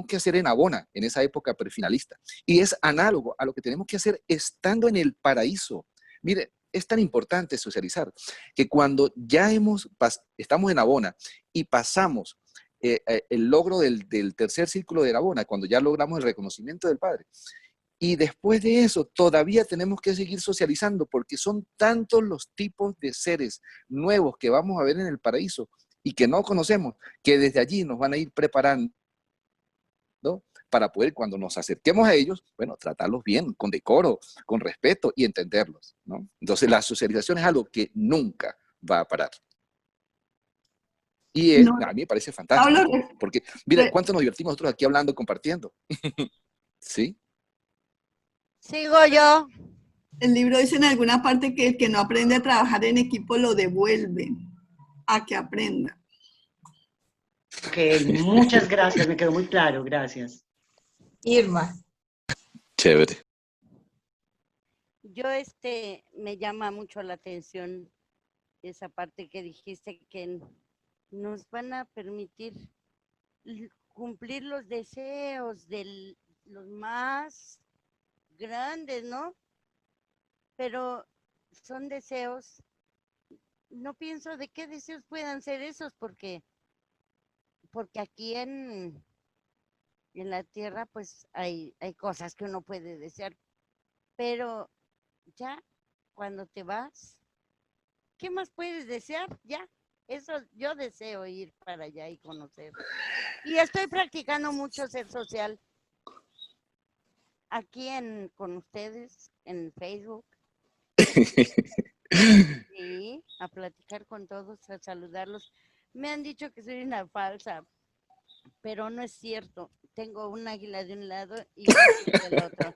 que hacer en Abona, en esa época prefinalista, y es análogo a lo que tenemos que hacer estando en el paraíso. Mire, es tan importante socializar que cuando ya estamos en Abona y pasamos el logro del tercer círculo de Abona, cuando ya logramos el reconocimiento del Padre, y después de eso, todavía tenemos que seguir socializando porque son tantos los tipos de seres nuevos que vamos a ver en el paraíso y que no conocemos, que desde allí nos van a ir preparando, ¿no? Para poder, cuando nos acerquemos a ellos, bueno, tratarlos bien, con decoro, con respeto y entenderlos, ¿no? Entonces, la socialización es algo que nunca va a parar. Y No, a mí me parece fantástico, Pablo, porque mira cuánto nos divertimos nosotros aquí hablando, compartiendo. ¿Sí? Sigo yo. el libro dice en alguna parte que el que no aprende a trabajar en equipo lo devuelve a que aprenda. Ok, muchas gracias, me quedó muy claro, gracias. Irma. Chévere. Yo me llama mucho la atención esa parte que dijiste que nos van a permitir cumplir los deseos de los más grandes, ¿no? Pero son deseos, no pienso de qué deseos puedan ser esos, porque aquí en la tierra pues hay cosas que uno puede desear, pero ya cuando te vas, ¿qué más puedes desear? Ya, eso yo deseo ir para allá y conocer. Y estoy practicando mucho ser social aquí con ustedes en Facebook. Sí, a platicar con todos, a saludarlos. Me han dicho que soy una falsa, pero no es cierto. Tengo un águila de un lado y un águila del otro.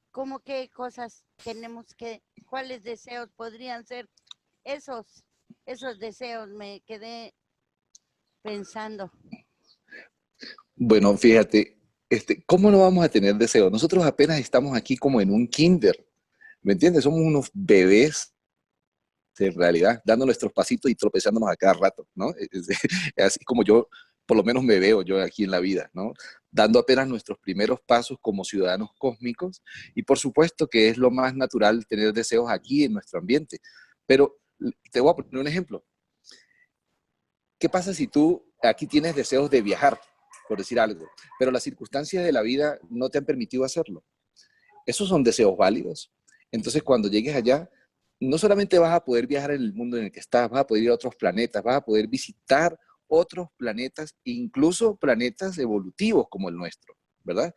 ¿Cómo qué cosas tenemos que, cuáles deseos podrían ser esos deseos? Me quedé pensando. Bueno, fíjate, ¿cómo no vamos a tener deseo? Nosotros apenas estamos aquí como en un kinder, ¿me entiendes? Somos unos bebés en realidad, dando nuestros pasitos y tropezándonos a cada rato, ¿no? Así como yo, por lo menos me veo yo aquí en la vida, ¿no? Dando apenas nuestros primeros pasos como ciudadanos cósmicos y por supuesto que es lo más natural tener deseos aquí en nuestro ambiente. Pero te voy a poner un ejemplo. ¿Qué pasa si tú aquí tienes deseos de viajar, por decir algo, pero las circunstancias de la vida no te han permitido hacerlo? Esos son deseos válidos. Entonces, cuando llegues allá, no solamente vas a poder viajar en el mundo en el que estás, vas a poder ir a otros planetas, vas a poder visitar otros planetas, incluso planetas evolutivos como el nuestro, ¿verdad?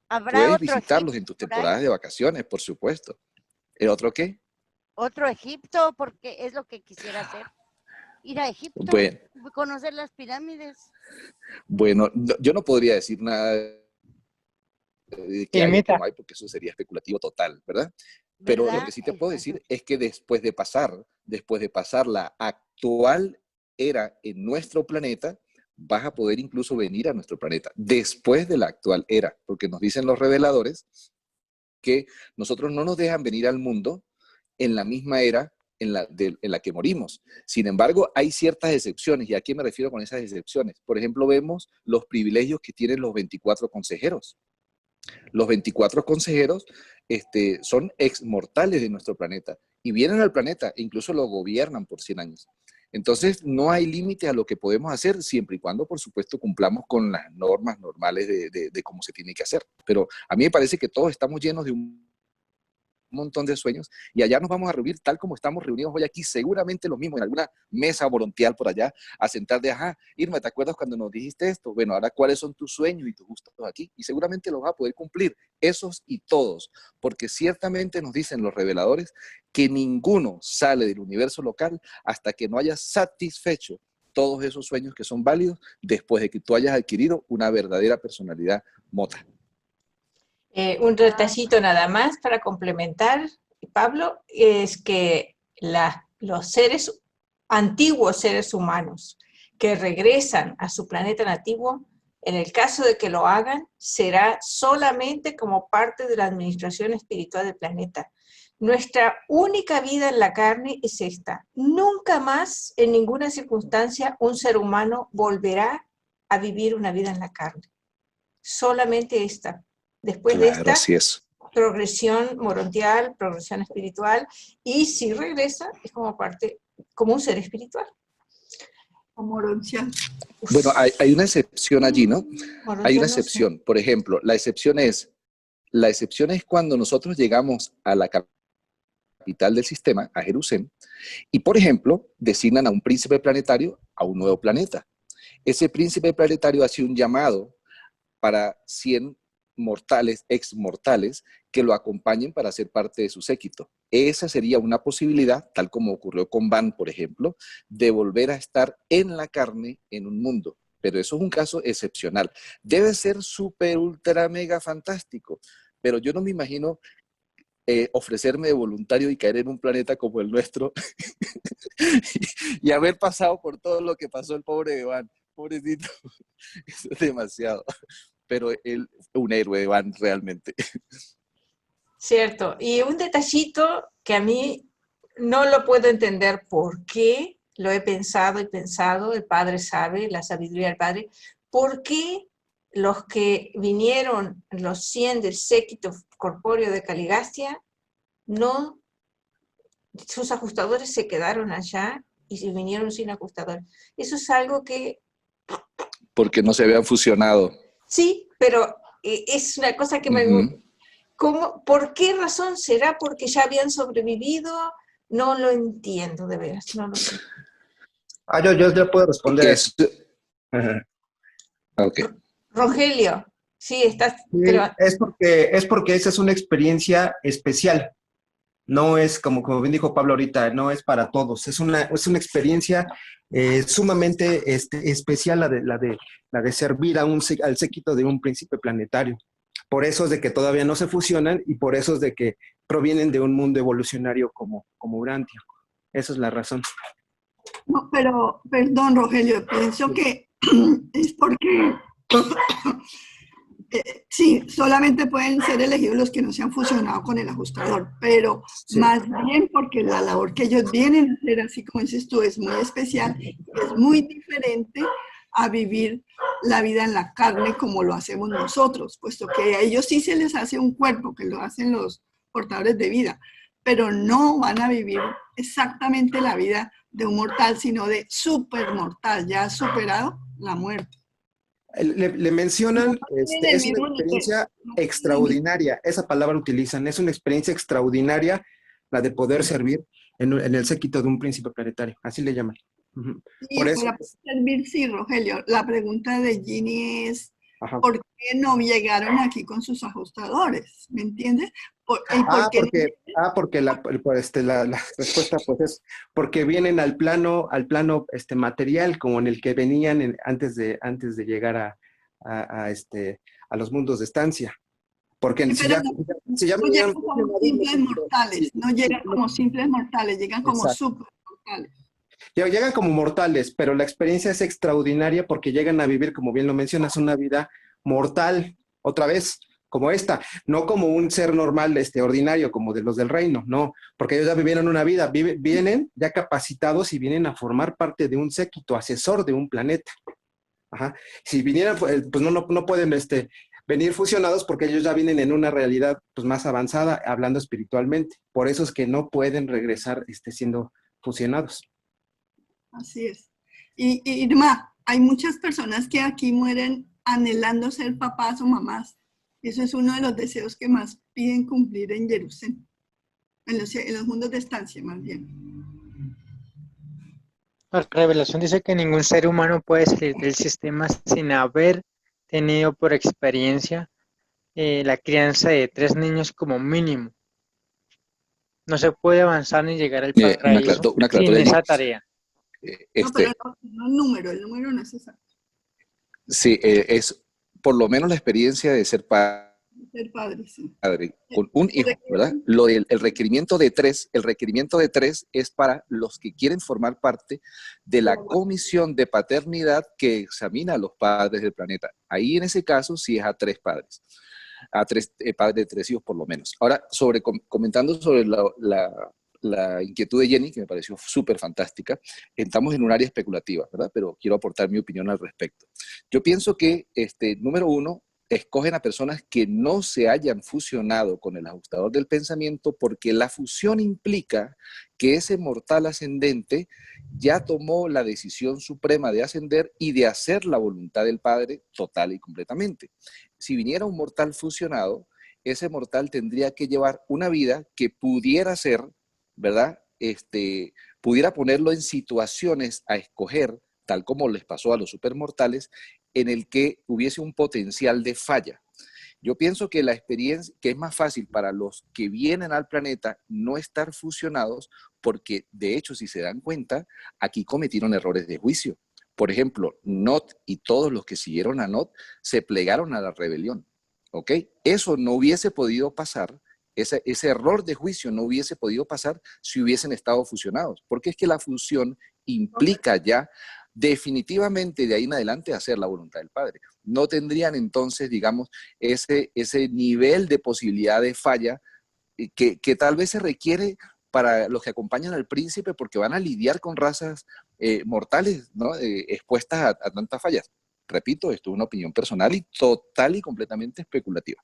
¿Habrá Puedes otro visitarlos en Egipto tus por ahí? temporadas de vacaciones, por supuesto. ¿El otro qué? Otro Egipto, porque es lo que quisiera hacer. Ir a Egipto, Bueno, conocer las pirámides. bueno, yo no podría decir nada de qué hay o qué Irmita, no hay, porque eso sería especulativo total, ¿verdad? Pero lo ¿Verdad? que sí te puedo decir es que después de pasar la actual era en nuestro planeta, vas a poder incluso venir a nuestro planeta después de la actual era, porque nos dicen los reveladores que nosotros no nos dejan venir al mundo en la misma era en la que morimos. Sin embargo, hay ciertas excepciones, y ¿a qué me refiero con esas excepciones? Por ejemplo, vemos los privilegios que tienen los 24 consejeros. Los 24 consejeros son exmortales de nuestro planeta y vienen al planeta e incluso lo gobiernan por 100 años. Entonces, no hay límite a lo que podemos hacer siempre y cuando, por supuesto, cumplamos con las normas normales de cómo se tiene que hacer. Pero a mí me parece que todos estamos llenos de un montón de sueños y allá nos vamos a reunir tal como estamos reunidos hoy aquí, seguramente lo mismo, en alguna mesa morontial por allá, a sentar de, ajá, Irma, ¿te acuerdas cuando nos dijiste esto? Bueno, ahora, ¿cuáles son tus sueños y tus gustos aquí? Y seguramente los vas a poder cumplir, esos y todos, porque ciertamente nos dicen los reveladores que ninguno sale del universo local hasta que no haya satisfecho todos esos sueños que son válidos después de que tú hayas adquirido una verdadera personalidad mota. Un detallito nada más para complementar, Pablo, es que los antiguos seres humanos que regresan a su planeta nativo, en el caso de que lo hagan, será solamente como parte de la administración espiritual del planeta. Nuestra única vida en la carne es esta. Nunca más, en ninguna circunstancia, un ser humano volverá a vivir una vida en la carne. Solamente esta. Después de esta, así es. progresión morontial, progresión espiritual, y si regresa, es como parte, como un ser espiritual. Morontial. Bueno, hay una excepción allí, ¿no? Morontial, Hay una no sé. excepción. Por ejemplo, la excepción es cuando nosotros llegamos a la capital del sistema, a Jerusalén, y por ejemplo, designan a un príncipe planetario a un nuevo planeta. Ese príncipe planetario hace un llamado para 100 mortales, exmortales, que lo acompañen para ser parte de su séquito. Esa sería una posibilidad, tal como ocurrió con Van, por ejemplo, de volver a estar en la carne en un mundo. Pero eso es un caso excepcional. Debe ser súper, ultra, mega fantástico. Pero yo no me imagino ofrecerme de voluntario y caer en un planeta como el nuestro y haber pasado por todo lo que pasó el pobre Van. Pobrecito. Eso es demasiado. Pero él un héroe, Van, realmente. Cierto. Y un detallito que a mí no lo puedo entender por qué, lo he pensado y pensado, el Padre sabe, la sabiduría del Padre, ¿por qué los que vinieron, los 100 del séquito corpóreo de Caligastia, no, sus ajustadores se quedaron allá y se vinieron sin ajustadores? Eso es algo que... Porque no se habían fusionado. Sí, pero es una cosa que me... ¿Por qué razón será? ¿Porque ya habían sobrevivido? No lo entiendo, de veras, no lo sé. Yo ya puedo responder. Okay. Rogelio, sí, estás... Sí, es porque esa es una experiencia especial. No es, como bien dijo Pablo ahorita, no es para todos. Es una experiencia sumamente especial la de servir al séquito de un príncipe planetario. Por eso es de que todavía no se fusionan y por eso es de que provienen de un mundo evolucionario como Urantia. Esa es la razón. No, pero, perdón, Rogelio, pienso que es porque sí, solamente pueden ser elegidos los que no se han fusionado con el ajustador, pero Sí. más bien porque la labor que ellos vienen a hacer, así como dices tú, es muy especial, es muy diferente a vivir la vida en la carne como lo hacemos nosotros, puesto que a ellos sí se les hace un cuerpo, que lo hacen los portadores de vida, pero no van a vivir exactamente la vida de un mortal, sino de supermortal, ya ha superado la muerte. Le mencionan, es una mismo experiencia extraordinaria, esa palabra utilizan, es una experiencia extraordinaria la de poder servir en el séquito de un príncipe planetario, así le llaman. Ujú. Sí, Por eso, para poder servir, sí, Rogelio. La pregunta de Ginny es, ajá. ¿por qué no llegaron aquí con sus ajustadores? ¿Me entiendes? Porque la respuesta pues es porque vienen al plano material como en el que venían antes de llegar a los mundos de estancia. Porque Sí, si pero ya no venían llegan como simples mortales, no llegan como simples mortales, llegan como Exacto. super mortales. Llegan como mortales, pero la experiencia es extraordinaria porque llegan a vivir, como bien lo mencionas, una vida mortal, otra vez, como esta, no como un ser normal, ordinario, como de los del reino, no, porque ellos ya vivieron una vida, vienen ya capacitados y vienen a formar parte de un séquito asesor de un planeta. Ajá. Si vinieran, pues no pueden venir fusionados porque ellos ya vienen en una realidad pues, más avanzada, hablando espiritualmente. Por eso es que no pueden regresar siendo fusionados. Así es. Y Irma, hay muchas personas que aquí mueren anhelando ser papás o mamás. Eso es uno de los deseos que más piden cumplir en Jerusalén, en los mundos de estancia más bien. La revelación dice que ningún ser humano puede salir del sistema sin haber tenido por experiencia la crianza de 3 niños como mínimo. No se puede avanzar ni llegar al paraíso Una sin aclaratoria allí. esa tarea. No, pero no el número no es exacto. Sí, es por lo menos la experiencia de ser padre. Ser padre, sí. Con un hijo, ¿verdad? El requerimiento de 3, es para los que quieren formar parte de la comisión de paternidad que examina a los padres del planeta. Ahí en ese caso sí es a 3 padres, a 3 padres de 3 hijos por lo menos. Ahora, comentando sobre la inquietud de Jenny, que me pareció súper fantástica, estamos en un área especulativa, ¿verdad? Pero quiero aportar mi opinión al respecto. Yo pienso que, número 1, escogen a personas que no se hayan fusionado con el ajustador del pensamiento porque la fusión implica que ese mortal ascendente ya tomó la decisión suprema de ascender y de hacer la voluntad del Padre total y completamente. Si viniera un mortal fusionado, ese mortal tendría que llevar una vida que pudiera ser, ¿verdad? Pudiera ponerlo en situaciones a escoger, tal como les pasó a los supermortales, en el que hubiese un potencial de falla. Yo pienso que la experiencia, que es más fácil para los que vienen al planeta no estar fusionados, porque de hecho, si se dan cuenta, aquí cometieron errores de juicio. Por ejemplo, Not y todos los que siguieron a Not se plegaron a la rebelión, ¿ok? Eso no hubiese podido pasar, ese error de juicio no hubiese podido pasar si hubiesen estado fusionados, porque es que la fusión implica ya definitivamente de ahí en adelante hacer la voluntad del Padre. No tendrían entonces, digamos, ese nivel de posibilidad de falla que tal vez se requiere para los que acompañan al príncipe porque van a lidiar con razas mortales, ¿no? Expuestas a tantas fallas. Repito, esto es una opinión personal y total y completamente especulativa.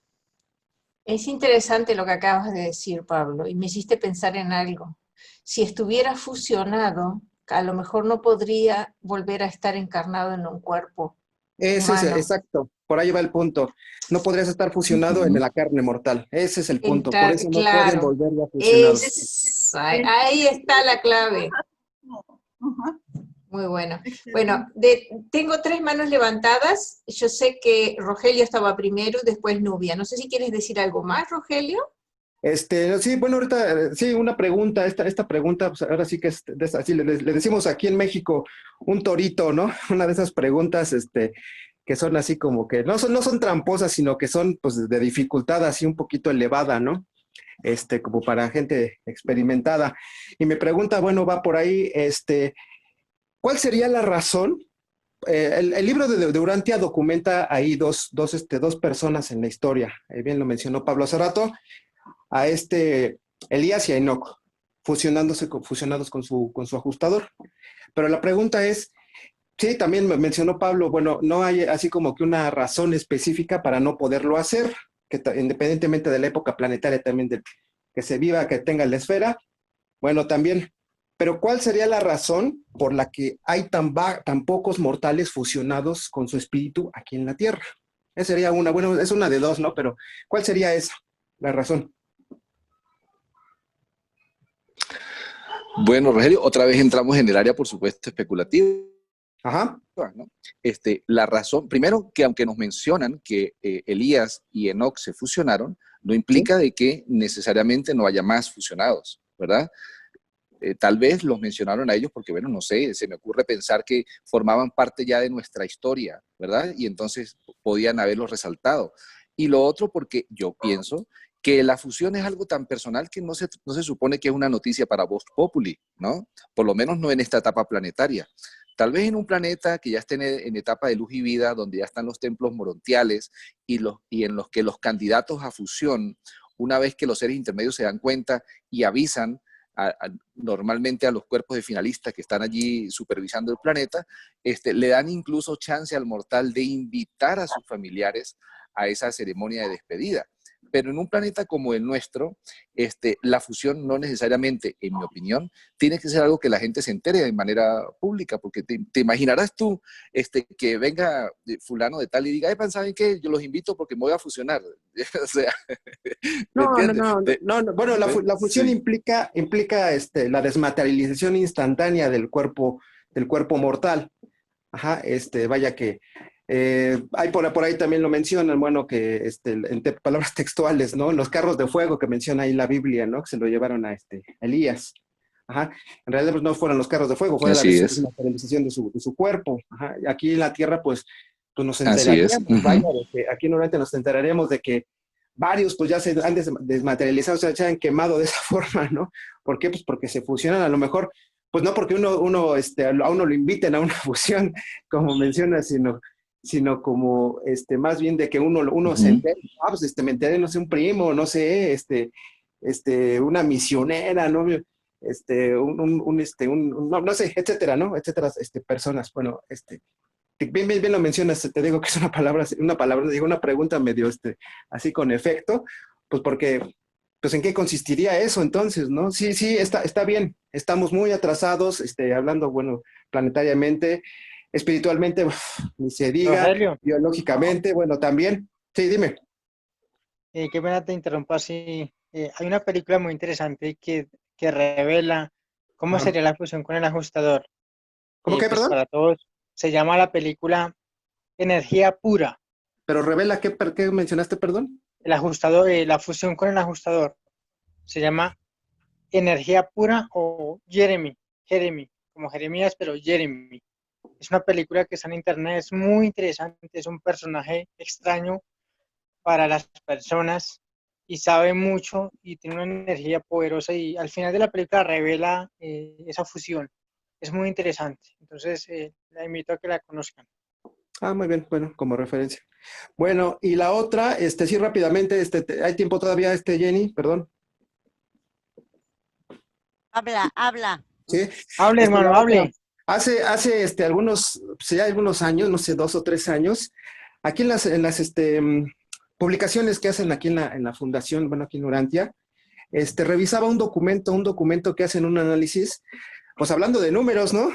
Es interesante lo que acabas de decir, Pablo, y me hiciste pensar en algo. Si estuviera fusionado, a lo mejor no podría volver a estar encarnado en un cuerpo humano. Exacto, por ahí va el punto. No podrías estar fusionado en la carne mortal. Ese es el punto. Por eso no pueden volver ya fusionados. Ahí está la clave. Muy bueno. Bueno, tengo 3 manos levantadas. Yo sé que Rogelio estaba primero y después Nubia. No sé si quieres decir algo más, Rogelio. Sí, bueno, ahorita, sí, una pregunta, esta pregunta, pues ahora sí que es, así le decimos aquí en México, un torito, ¿no? Una de esas preguntas, que son así como que, no son tramposas, sino que son, pues, de dificultad así un poquito elevada, ¿no? Como para gente experimentada. Y me pregunta, bueno, va por ahí, ¿cuál sería la razón? El libro de Urantia documenta ahí dos personas en la historia. Bien lo mencionó Pablo hace rato, a Elías y a Enoc, fusionados con su ajustador. Pero la pregunta es, sí, también mencionó Pablo, bueno, no hay así como que una razón específica para no poderlo hacer, que independientemente de la época planetaria también, que se viva, que tenga la esfera, bueno, también. Pero ¿cuál sería la razón por la que hay tan pocos mortales fusionados con su espíritu aquí en la Tierra? Esa sería una, bueno, es una de dos, ¿no? Pero ¿cuál sería esa, la razón? Bueno, Rogelio, otra vez entramos en el área, por supuesto, especulativa. Ajá. ¿No? La razón, primero, que aunque nos mencionan que Elías y Enoc se fusionaron, no implica de que necesariamente no haya más fusionados, ¿verdad? Tal vez los mencionaron a ellos porque, bueno, no sé, se me ocurre pensar que formaban parte ya de nuestra historia, ¿verdad? Y entonces podían haberlos resaltado. Y lo otro porque yo pienso que la fusión es algo tan personal que no se supone que es una noticia para Vox Populi, ¿no? Por lo menos no en esta etapa planetaria. Tal vez en un planeta que ya esté en etapa de luz y vida, donde ya están los templos morontiales y en los que los candidatos a fusión, una vez que los seres intermedios se dan cuenta y avisan normalmente a los cuerpos de finalistas que están allí supervisando el planeta, le dan incluso chance al mortal de invitar a sus familiares a esa ceremonia de despedida. Pero en un planeta como el nuestro, la fusión no necesariamente, en mi opinión, tiene que ser algo que la gente se entere de manera pública, porque te imaginarás tú que venga fulano de tal y diga, ¿saben qué? Yo los invito porque me voy a fusionar. O sea, ¿me entiendes? No. Bueno, la fusión sí. implica la desmaterialización instantánea del cuerpo mortal. Ajá, vaya que hay por ahí también lo mencionan, bueno, que en palabras textuales, ¿no? Los carros de fuego que menciona ahí la Biblia, ¿no? Que se lo llevaron a Elías. Ajá. En realidad pues, no fueron los carros de fuego, fue la desmaterialización de su cuerpo. Ajá. Aquí en la Tierra, pues nos enteraríamos, vaya, de que aquí normalmente nos enteraríamos de que varios pues ya se han desmaterializado, o sea, se han quemado de esa forma, ¿no? ¿Por qué? Pues porque se fusionan, a lo mejor, pues no porque a uno lo inviten a una fusión, como menciona, sino como, más bien de que uno se entere, pues me enteré, no sé, un primo, no sé, una misionera, ¿no? No sé, etcétera, ¿no? Etcétera, personas, bueno, bien lo mencionas, te digo que es una palabra, digo, una pregunta medio, así con efecto, pues porque, pues ¿en qué consistiría eso entonces, no? Sí, está bien, estamos muy atrasados, hablando, bueno, planetariamente, espiritualmente, ni se diga, Rogelio. biológicamente, bueno, también. Sí, dime. Qué pena te interrumpa, sí. Hay una película muy interesante que revela cómo sería la fusión con el ajustador. ¿Cómo que, pues perdón? para todos, se llama la película Energía Pura. Pero revela, ¿qué mencionaste, perdón? El ajustador, la fusión con el ajustador. Se llama Energía Pura o Jeremy, como Jeremías, pero Jeremy. Es una película que está en internet, es muy interesante, es un personaje extraño para las personas y sabe mucho y tiene una energía poderosa y al final de la película revela esa fusión. Es muy interesante, entonces la invito a que la conozcan. Ah, muy bien, bueno, como referencia. Bueno, y la otra, sí, rápidamente, ¿hay tiempo todavía, Jenny? Perdón. Habla. Sí. Hable, hermano, hable. Hace algunos años, no sé, 2 o 3 años, aquí en las publicaciones que hacen aquí en la fundación, bueno, aquí en Urantia, revisaba un documento que hacen un análisis, pues hablando de números, ¿no?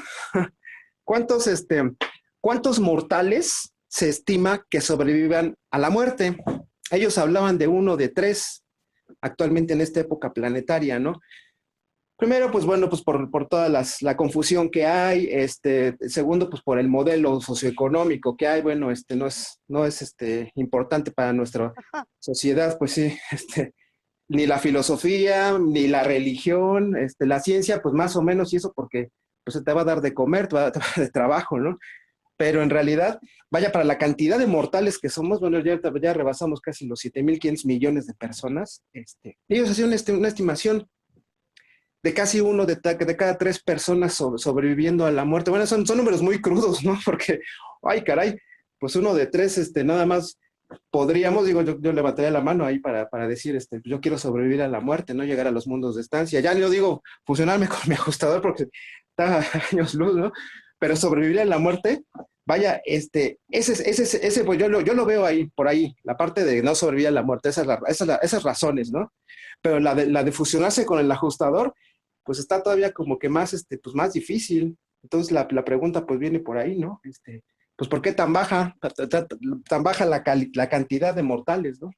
¿Cuántos mortales se estima que sobrevivan a la muerte? Ellos hablaban de 1 de 3 actualmente en esta época planetaria, ¿no? Primero, pues bueno, pues por toda la confusión que hay, segundo, pues por el modelo socioeconómico que hay, bueno, no es importante para nuestra sociedad, pues sí, ni la filosofía, ni la religión, la ciencia, pues más o menos, y eso porque pues, se te va a dar de comer, te va a dar de trabajo, ¿no? Pero en realidad, vaya, para la cantidad de mortales que somos, bueno, ya rebasamos casi los 7.500 millones de personas, ellos hacían una estimación de casi uno de cada 3 personas sobreviviendo a la muerte. Bueno, son números muy crudos, ¿no? Porque, ay, caray, pues uno de 3, nada más podríamos, digo, yo levantaría la mano ahí para decir, yo quiero sobrevivir a la muerte, no llegar a los mundos de estancia. Ya no digo fusionarme con mi ajustador porque está a años luz, ¿no? Pero sobrevivir a la muerte, vaya, ese pues yo lo veo ahí, por ahí, la parte de no sobrevivir a la muerte, esas razones, ¿no? Pero la de fusionarse con el ajustador, pues está todavía como que más, pues más difícil. Entonces la pregunta pues viene por ahí, ¿no? Pues ¿por qué tan baja la cantidad de mortales, ¿no?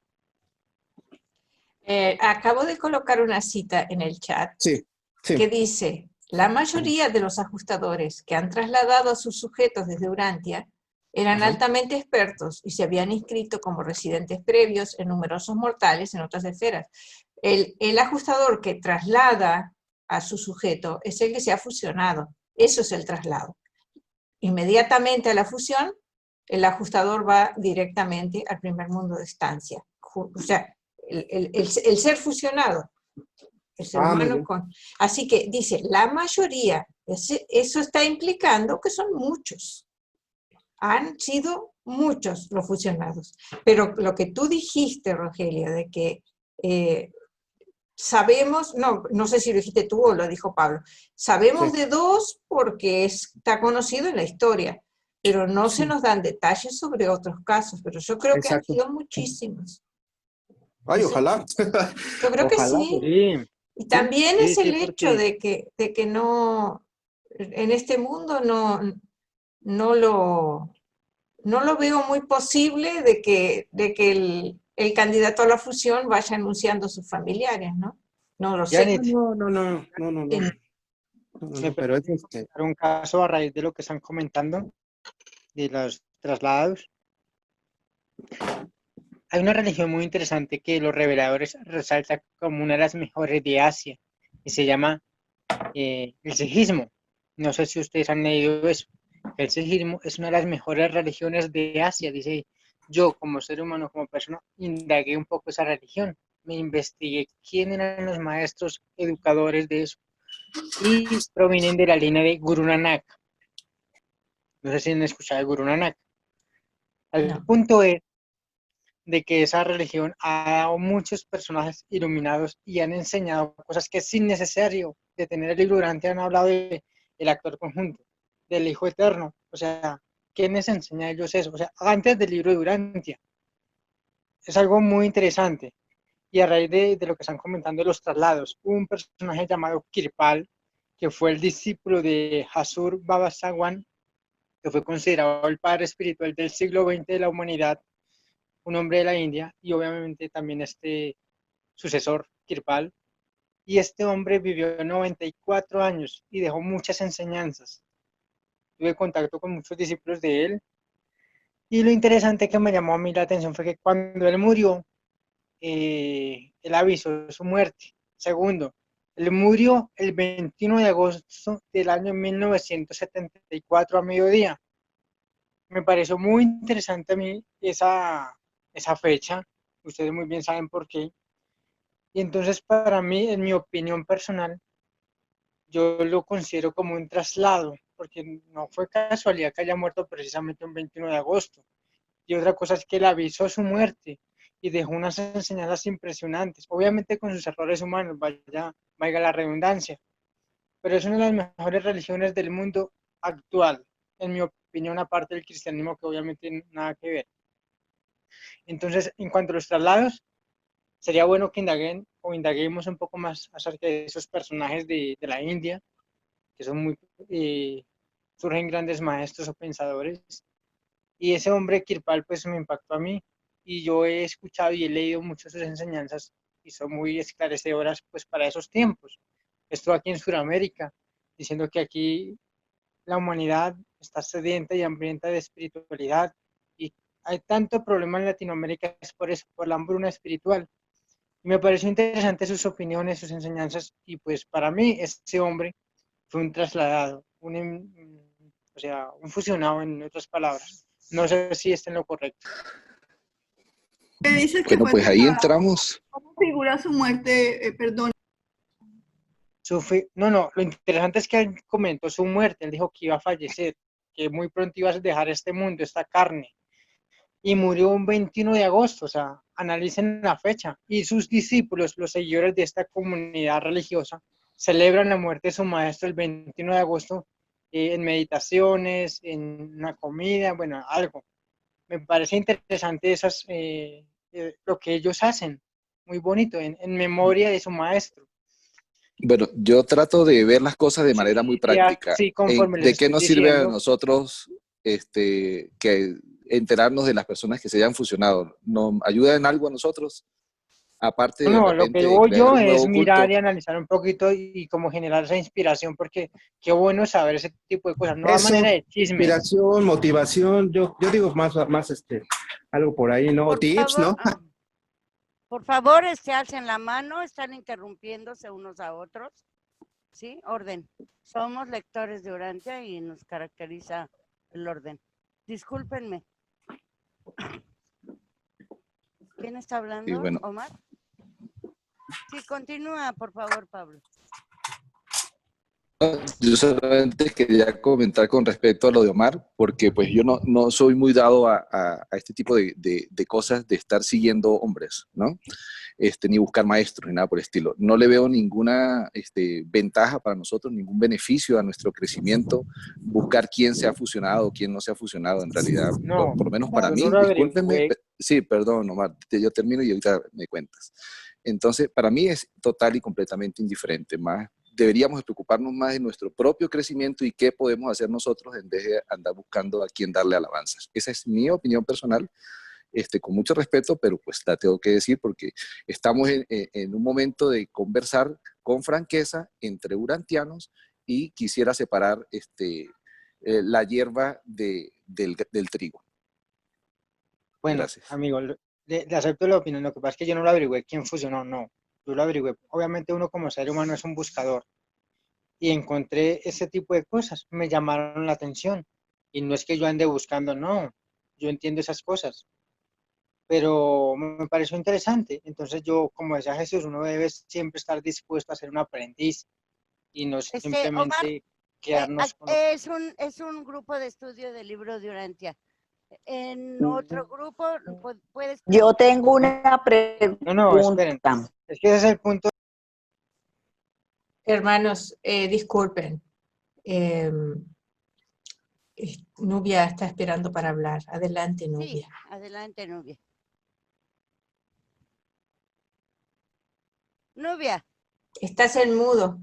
Acabo de colocar una cita en el chat sí. Que dice, la mayoría de los ajustadores que han trasladado a sus sujetos desde Urantia eran altamente expertos y se habían inscrito como residentes previos en numerosos mortales en otras esferas. El ajustador que traslada a su sujeto es el que se ha fusionado. Eso es el traslado. Inmediatamente a la fusión, el ajustador va directamente al primer mundo de estancia. O sea, el ser fusionado, el ser humano con... Así que dice, la mayoría, eso está implicando que son muchos. Han sido muchos los fusionados. Pero lo que tú dijiste, Rogelio, de que sabemos, no sé si lo dijiste tú o lo dijo Pablo, sabemos de 2 porque está conocido en la historia, pero no se nos dan detalles sobre otros casos, pero yo creo que han sido muchísimos. Ay, ojalá. Yo creo que sí. Y también es el hecho de que no, en este mundo no lo veo muy posible de que el candidato a la fusión vaya anunciando a sus familiares, ¿no? No lo sé. No. Pero es un caso a raíz de lo que están comentando, de los traslados. Hay una religión muy interesante que los reveladores resaltan como una de las mejores de Asia, y se llama el sijismo. No sé si ustedes han leído eso. El sijismo es una de las mejores religiones de Asia, dice. Yo, como ser humano, como persona, indagué un poco esa religión. Me investigué quién eran los maestros educadores de eso. Y provienen de la línea de Guru Nanak. No sé si han escuchado de Guru Nanak. El punto es de que esa religión ha dado muchos personajes iluminados y han enseñado cosas que sin necesario de tener el libro durante han hablado de el actor conjunto, del Hijo Eterno. O sea, ¿quién les enseña a ellos eso? O sea, antes del libro de Durantia. Es algo muy interesante. Y a raíz de lo que están comentando los traslados, hubo un personaje llamado Kirpal, que fue el discípulo de Hasur Baba Sawan, que fue considerado el padre espiritual del siglo XX de la humanidad, un hombre de la India, y obviamente también este sucesor, Kirpal. Y este hombre vivió 94 años y dejó muchas enseñanzas. Tuve contacto con muchos discípulos de él. Y lo interesante que me llamó a mí la atención fue que cuando él murió, él avisó de su muerte. Segundo, él murió el 21 de agosto del año 1974 a mediodía. Me pareció muy interesante a mí esa fecha. Ustedes muy bien saben por qué. Y entonces para mí, en mi opinión personal, yo lo considero como un traslado, porque no fue casualidad que haya muerto precisamente un 21 de agosto. Y otra cosa es que él avisó su muerte y dejó unas enseñanzas impresionantes, obviamente con sus errores humanos, valga la redundancia, pero es una de las mejores religiones del mundo actual, en mi opinión, aparte del cristianismo, que obviamente nada que ver. Entonces, en cuanto a los traslados, sería bueno que indaguemos un poco más acerca de esos personajes de la India, que son muy, surgen grandes maestros o pensadores. Y ese hombre Kirpal pues me impactó a mí, y yo he escuchado y he leído muchas de sus enseñanzas y son muy esclarecedoras pues para esos tiempos. Esto aquí en Sudamérica, diciendo que aquí la humanidad está sedienta y hambrienta de espiritualidad, y hay tanto problema en Latinoamérica, es por eso, por la hambruna espiritual. Me pareció interesante sus opiniones, sus enseñanzas, y pues para mí ese hombre fue un trasladado, o sea, un fusionado en otras palabras. No sé si está en lo correcto. Me dices que Bueno, fue pues ahí trasladado. entramos. ¿Cómo figura su muerte? Perdón. No, lo interesante es que él comentó su muerte, él dijo que iba a fallecer, que muy pronto iba a dejar este mundo, esta carne, y murió un 21 de agosto, o sea, analicen la fecha, y sus discípulos, los seguidores de esta comunidad religiosa, celebran la muerte de su maestro el 21 de agosto en meditaciones, en una comida, bueno, algo. Me parece interesante lo que ellos hacen, muy bonito, en memoria de su maestro. Bueno, yo trato de ver las cosas de manera muy práctica. Sí, conforme les ¿De qué estoy nos sirve a diciendo. nosotros que enterarnos de las personas que se hayan fusionado? ¿Nos ayuda en algo a nosotros? Aparte de No, lo que repente de voy crear yo un es nuevo mirar culto. y analizar un poquito y como generar esa inspiración, porque qué bueno saber ese tipo de cosas, no a Eso, manera de chisme. inspiración, motivación, yo digo más algo por ahí, ¿no? Por Tips, favor, ¿no? por favor, alcen la mano, están interrumpiéndose unos a otros. ¿Sí? Orden. Somos lectores de Urantia y nos caracteriza el orden. Discúlpenme. ¿Quién está Y hablando? bueno, ¿Omar? Sí, continúa, por favor, Pablo. yo solamente quería comentar con respecto a lo de Omar, porque pues yo no soy muy dado a este tipo de cosas de estar siguiendo hombres, ¿no? Ni buscar maestros, ni nada por el estilo. No le veo ninguna ventaja para nosotros, ningún beneficio a nuestro crecimiento, buscar quién se ha fusionado, quién no se ha fusionado en realidad, No, por lo menos para yo mí, no lo discúlpenme, averigüé. sí, perdón, Omar, yo termino y ahorita me cuentas. Entonces, para mí es total y completamente indiferente, más deberíamos preocuparnos más de nuestro propio crecimiento y qué podemos hacer nosotros en vez de andar buscando a quién darle alabanzas. Esa es mi opinión personal, con mucho respeto, pero pues la tengo que decir porque estamos en un momento de conversar con franqueza entre urantianos y quisiera separar la hierba del trigo. Bueno, Gracias. amigo, le acepto la opinión, lo que pasa es que yo no lo averigüé quién fusionó, no. Yo lo averigüé. Obviamente uno como ser humano es un buscador y encontré ese tipo de cosas, me llamaron la atención. Y no es que yo ande buscando, no, yo entiendo esas cosas, pero me pareció interesante. Entonces yo, como decía Jesús, uno debe siempre estar dispuesto a ser un aprendiz y no Omar, simplemente quedarnos con lo que... es un grupo de estudio del libro de Urantia. En otro grupo puedes... Yo tengo una pregunta. No, esperen, es que ese es el punto. Hermanos, disculpen. Nubia está esperando para hablar. Adelante, Nubia. Sí, adelante, Nubia. Nubia. Estás en mudo.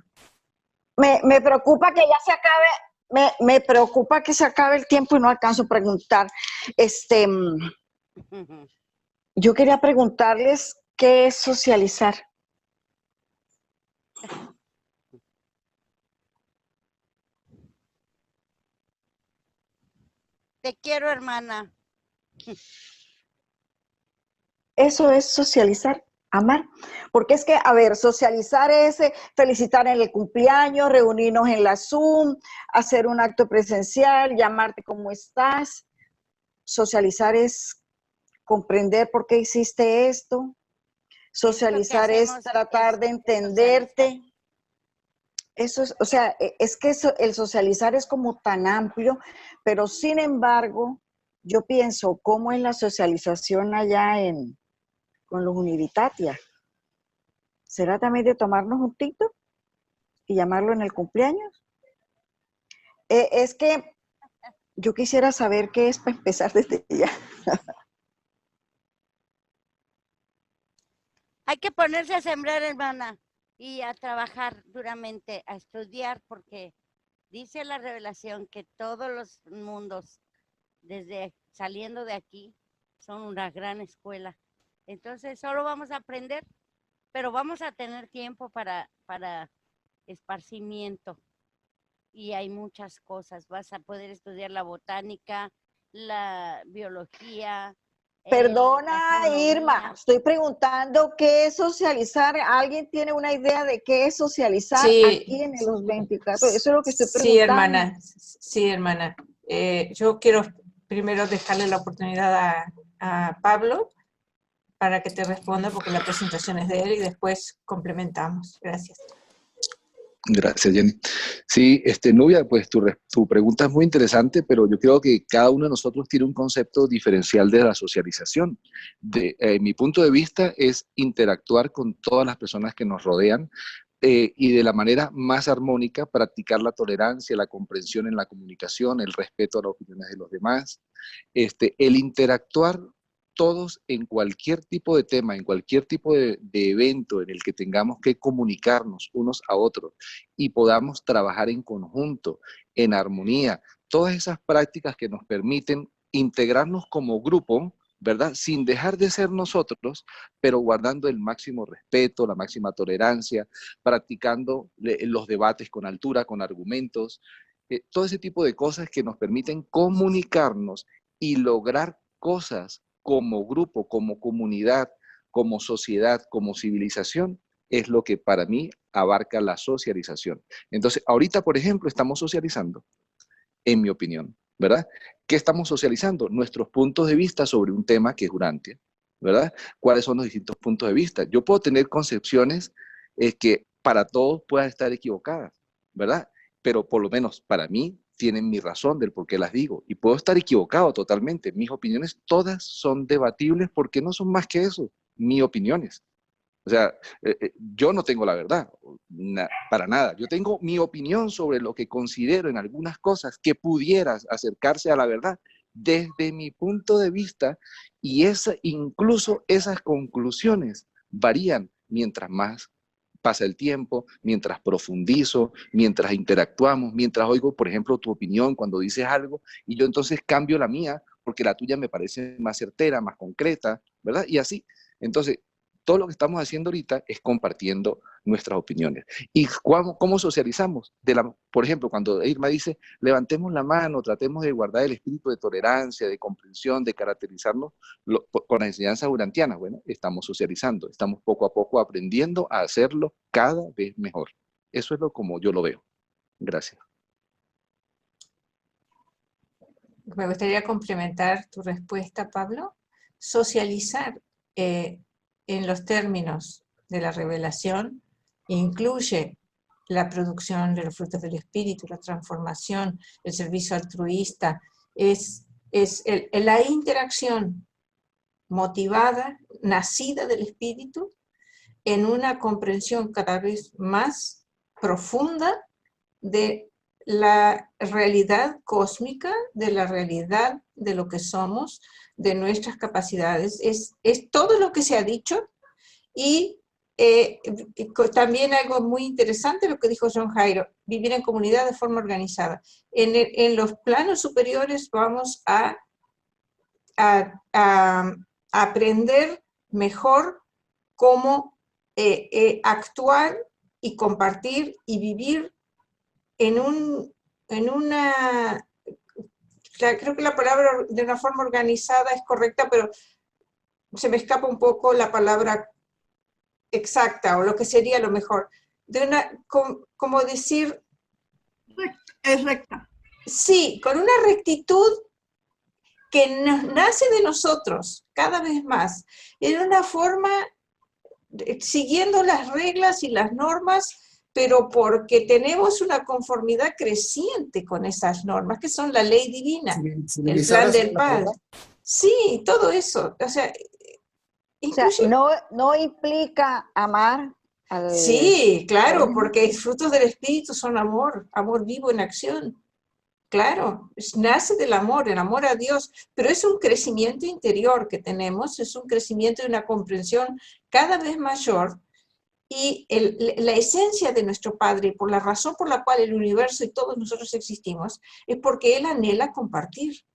Me preocupa que ya se acabe, me preocupa que se acabe el tiempo y no alcanzo a preguntar. Yo quería preguntarles qué es socializar. Te quiero, hermana. Eso es socializar, amar. Porque es que, a ver, socializar es felicitar en el cumpleaños, reunirnos en la Zoom, hacer un acto presencial, llamarte cómo estás. Socializar es comprender por qué hiciste esto. Socializar es tratar de entenderte. Eso es, o sea, es que el socializar es como tan amplio, pero sin embargo, yo pienso cómo es la socialización allá con los Univitatia. ¿Será también de tomarnos un tinto y llamarlo en el cumpleaños? Es que yo quisiera saber qué es para empezar desde ya. Hay que ponerse a sembrar, hermana, y a trabajar duramente, a estudiar, porque dice la revelación que todos los mundos, desde saliendo de aquí, son una gran escuela. Entonces, solo vamos a aprender, pero vamos a tener tiempo para esparcimiento. Y hay muchas cosas. Vas a poder estudiar la botánica, la biología, Perdona, Irma, estoy preguntando qué es socializar. ¿Alguien tiene una idea de qué es socializar aquí en los 24? Eso es lo que estoy preguntando. Sí, hermana. Yo quiero primero dejarle la oportunidad a Pablo para que te responda, porque la presentación es de él, y después complementamos. Gracias. Gracias, Jenny. Sí, Nubia, pues tu pregunta es muy interesante, pero yo creo que cada uno de nosotros tiene un concepto diferencial de la socialización. Mi punto de vista es interactuar con todas las personas que nos rodean y de la manera más armónica practicar la tolerancia, la comprensión en la comunicación, el respeto a las opiniones de los demás, el interactuar todos en cualquier tipo de tema, en cualquier tipo de evento en el que tengamos que comunicarnos unos a otros y podamos trabajar en conjunto, en armonía, todas esas prácticas que nos permiten integrarnos como grupo, ¿verdad? Sin dejar de ser nosotros, pero guardando el máximo respeto, la máxima tolerancia, practicando los debates con altura, con argumentos, todo ese tipo de cosas que nos permiten comunicarnos y lograr cosas como grupo, como comunidad, como sociedad, como civilización, es lo que para mí abarca la socialización. Entonces, ahorita, por ejemplo, estamos socializando, en mi opinión, ¿verdad? ¿Qué estamos socializando? Nuestros puntos de vista sobre un tema que es Urantia, ¿verdad? ¿Cuáles son los distintos puntos de vista? Yo puedo tener concepciones que para todos puedan estar equivocadas, ¿verdad? Pero por lo menos para mí tienen mi razón del por qué las digo. Y puedo estar equivocado totalmente. Mis opiniones todas son debatibles porque no son más que eso, mis opiniones. O sea, yo no tengo la verdad, para nada. Yo tengo mi opinión sobre lo que considero en algunas cosas que pudieras acercarse a la verdad desde mi punto de vista, y incluso esas conclusiones varían mientras más pasa el tiempo, mientras profundizo, mientras interactuamos, mientras oigo, por ejemplo, tu opinión cuando dices algo, y yo entonces cambio la mía porque la tuya me parece más certera, más concreta, ¿verdad? Y así. Entonces, todo lo que estamos haciendo ahorita es compartiendo nuestras opiniones. ¿Y cómo socializamos? Por ejemplo, cuando Irma dice, levantemos la mano, tratemos de guardar el espíritu de tolerancia, de comprensión, de caracterizarnos con las enseñanzas urantianas. Bueno, estamos socializando, estamos poco a poco aprendiendo a hacerlo cada vez mejor. Eso es como yo lo veo. Gracias. Me gustaría complementar tu respuesta, Pablo. Socializar en los términos de la revelación incluye la producción de los frutos del espíritu, la transformación, el servicio altruista, es la interacción motivada, nacida del espíritu, en una comprensión cada vez más profunda de la realidad cósmica, de la realidad de lo que somos, de nuestras capacidades. Es todo lo que se ha dicho, y también algo muy interesante lo que dijo John Jairo, vivir en comunidad de forma organizada. En los planos superiores vamos a aprender mejor cómo actuar y compartir y vivir creo que la palabra de una forma organizada es correcta, pero se me escapa un poco la palabra exacta, o lo que sería lo mejor. Como decir... Es recta. Sí, con una rectitud que nace de nosotros cada vez más, en una forma siguiendo las reglas y las normas, pero porque tenemos una conformidad creciente con esas normas, que son la ley divina, el plan del Padre. Sí, todo eso. O sea, no implica amar al... Sí, claro, porque frutos del Espíritu son amor, amor vivo en acción. Claro, nace del amor, el amor a Dios, pero es un crecimiento interior que tenemos, es un crecimiento de una comprensión cada vez mayor, y la esencia de nuestro Padre, por la razón por la cual el universo y todos nosotros existimos, es porque Él anhela compartir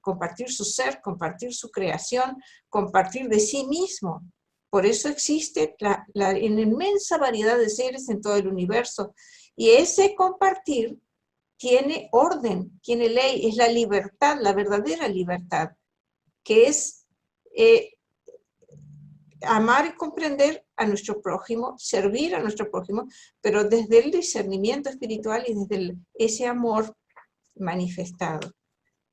su ser, compartir su creación, compartir de sí mismo. Por eso existe la inmensa variedad de seres en todo el universo, y ese compartir tiene orden, tiene ley, es la libertad, la verdadera libertad, que es amar y comprender a nuestro prójimo, servir a nuestro prójimo, pero desde el discernimiento espiritual y desde ese amor manifestado.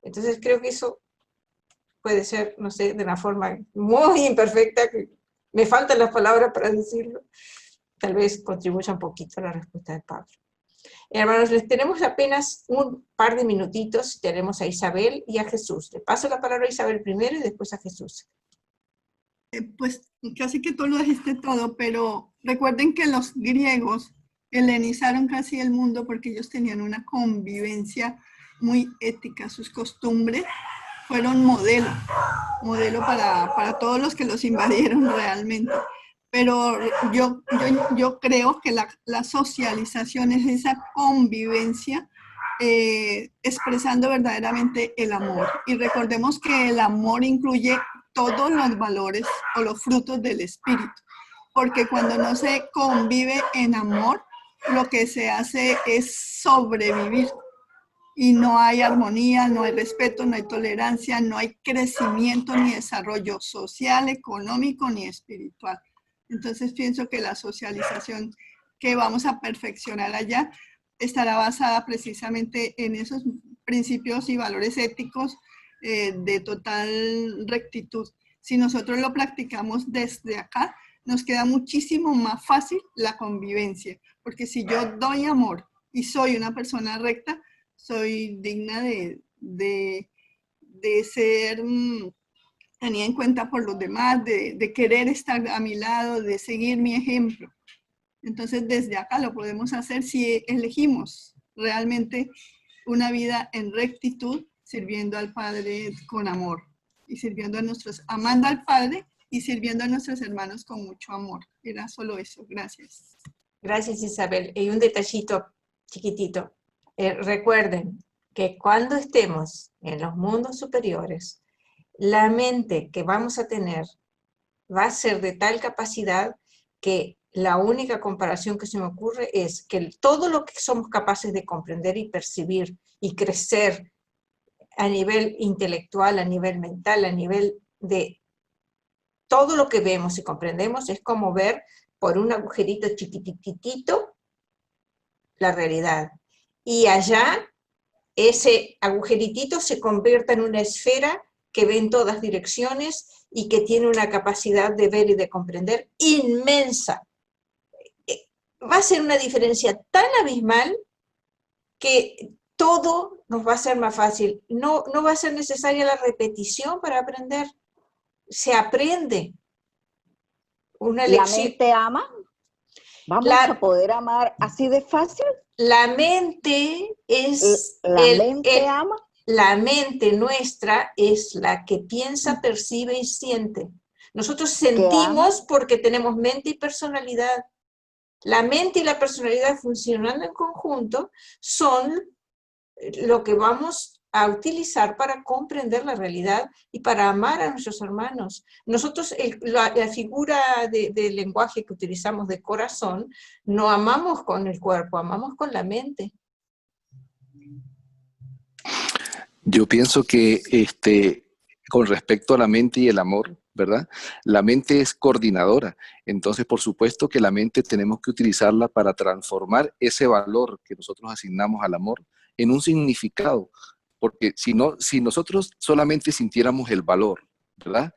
Entonces creo que eso puede ser, no sé, de una forma muy imperfecta, que me faltan las palabras para decirlo, tal vez contribuya un poquito a la respuesta de Pablo. Hermanos, les tenemos apenas un par de minutitos, tenemos a Isabel y a Jesús. Le paso la palabra a Isabel primero y después a Jesús. Pues casi que tú lo dijiste todo, pero recuerden que los griegos helenizaron casi el mundo porque ellos tenían una convivencia muy ética, sus costumbres fueron modelo para todos los que los invadieron realmente. Pero yo creo que la socialización es esa convivencia expresando verdaderamente el amor. Y recordemos que el amor incluye todos los valores o los frutos del espíritu, porque cuando no se convive en amor, lo que se hace es sobrevivir. Y no hay armonía, no hay respeto, no hay tolerancia, no hay crecimiento ni desarrollo social, económico ni espiritual. Entonces pienso que la socialización que vamos a perfeccionar allá estará basada precisamente en esos principios y valores éticos de total rectitud. Si nosotros lo practicamos desde acá, nos queda muchísimo más fácil la convivencia, porque si yo doy amor y soy una persona recta, soy digna de ser tenida en cuenta por los demás, de querer estar a mi lado, de seguir mi ejemplo. Entonces, desde acá lo podemos hacer si elegimos realmente una vida en rectitud, sirviendo al Padre con amor y sirviendo a amando al Padre y sirviendo a nuestros hermanos con mucho amor. Era solo eso. Gracias. Gracias, Isabel. Y un detallito chiquitito. Recuerden que cuando estemos en los mundos superiores, la mente que vamos a tener va a ser de tal capacidad que la única comparación que se me ocurre es que todo lo que somos capaces de comprender y percibir y crecer a nivel intelectual, a nivel mental, a nivel de todo lo que vemos y comprendemos, es como ver por un agujerito chiquititito la realidad. Y allá, ese agujeritito se convierte en una esfera que ve en todas direcciones y que tiene una capacidad de ver y de comprender inmensa. Va a ser una diferencia tan abismal que todo nos va a ser más fácil. No va a ser necesaria la repetición para aprender. Se aprende. Una lección. ¿La mente ama? ¿Vamos a poder amar así de fácil? La mente es... ama? La mente nuestra es la que piensa, percibe y siente. Nosotros sentimos porque tenemos mente y personalidad. La mente y la personalidad funcionando en conjunto son lo que vamos a utilizar para comprender la realidad y para amar a nuestros hermanos. Nosotros, la figura de lenguaje que utilizamos de corazón, no amamos con el cuerpo, amamos con la mente. Yo pienso que con respecto a la mente y el amor, ¿verdad? La mente es coordinadora, entonces por supuesto que la mente tenemos que utilizarla para transformar ese valor que nosotros asignamos al amor en un significado, porque si nosotros solamente sintiéramos el valor, ¿verdad?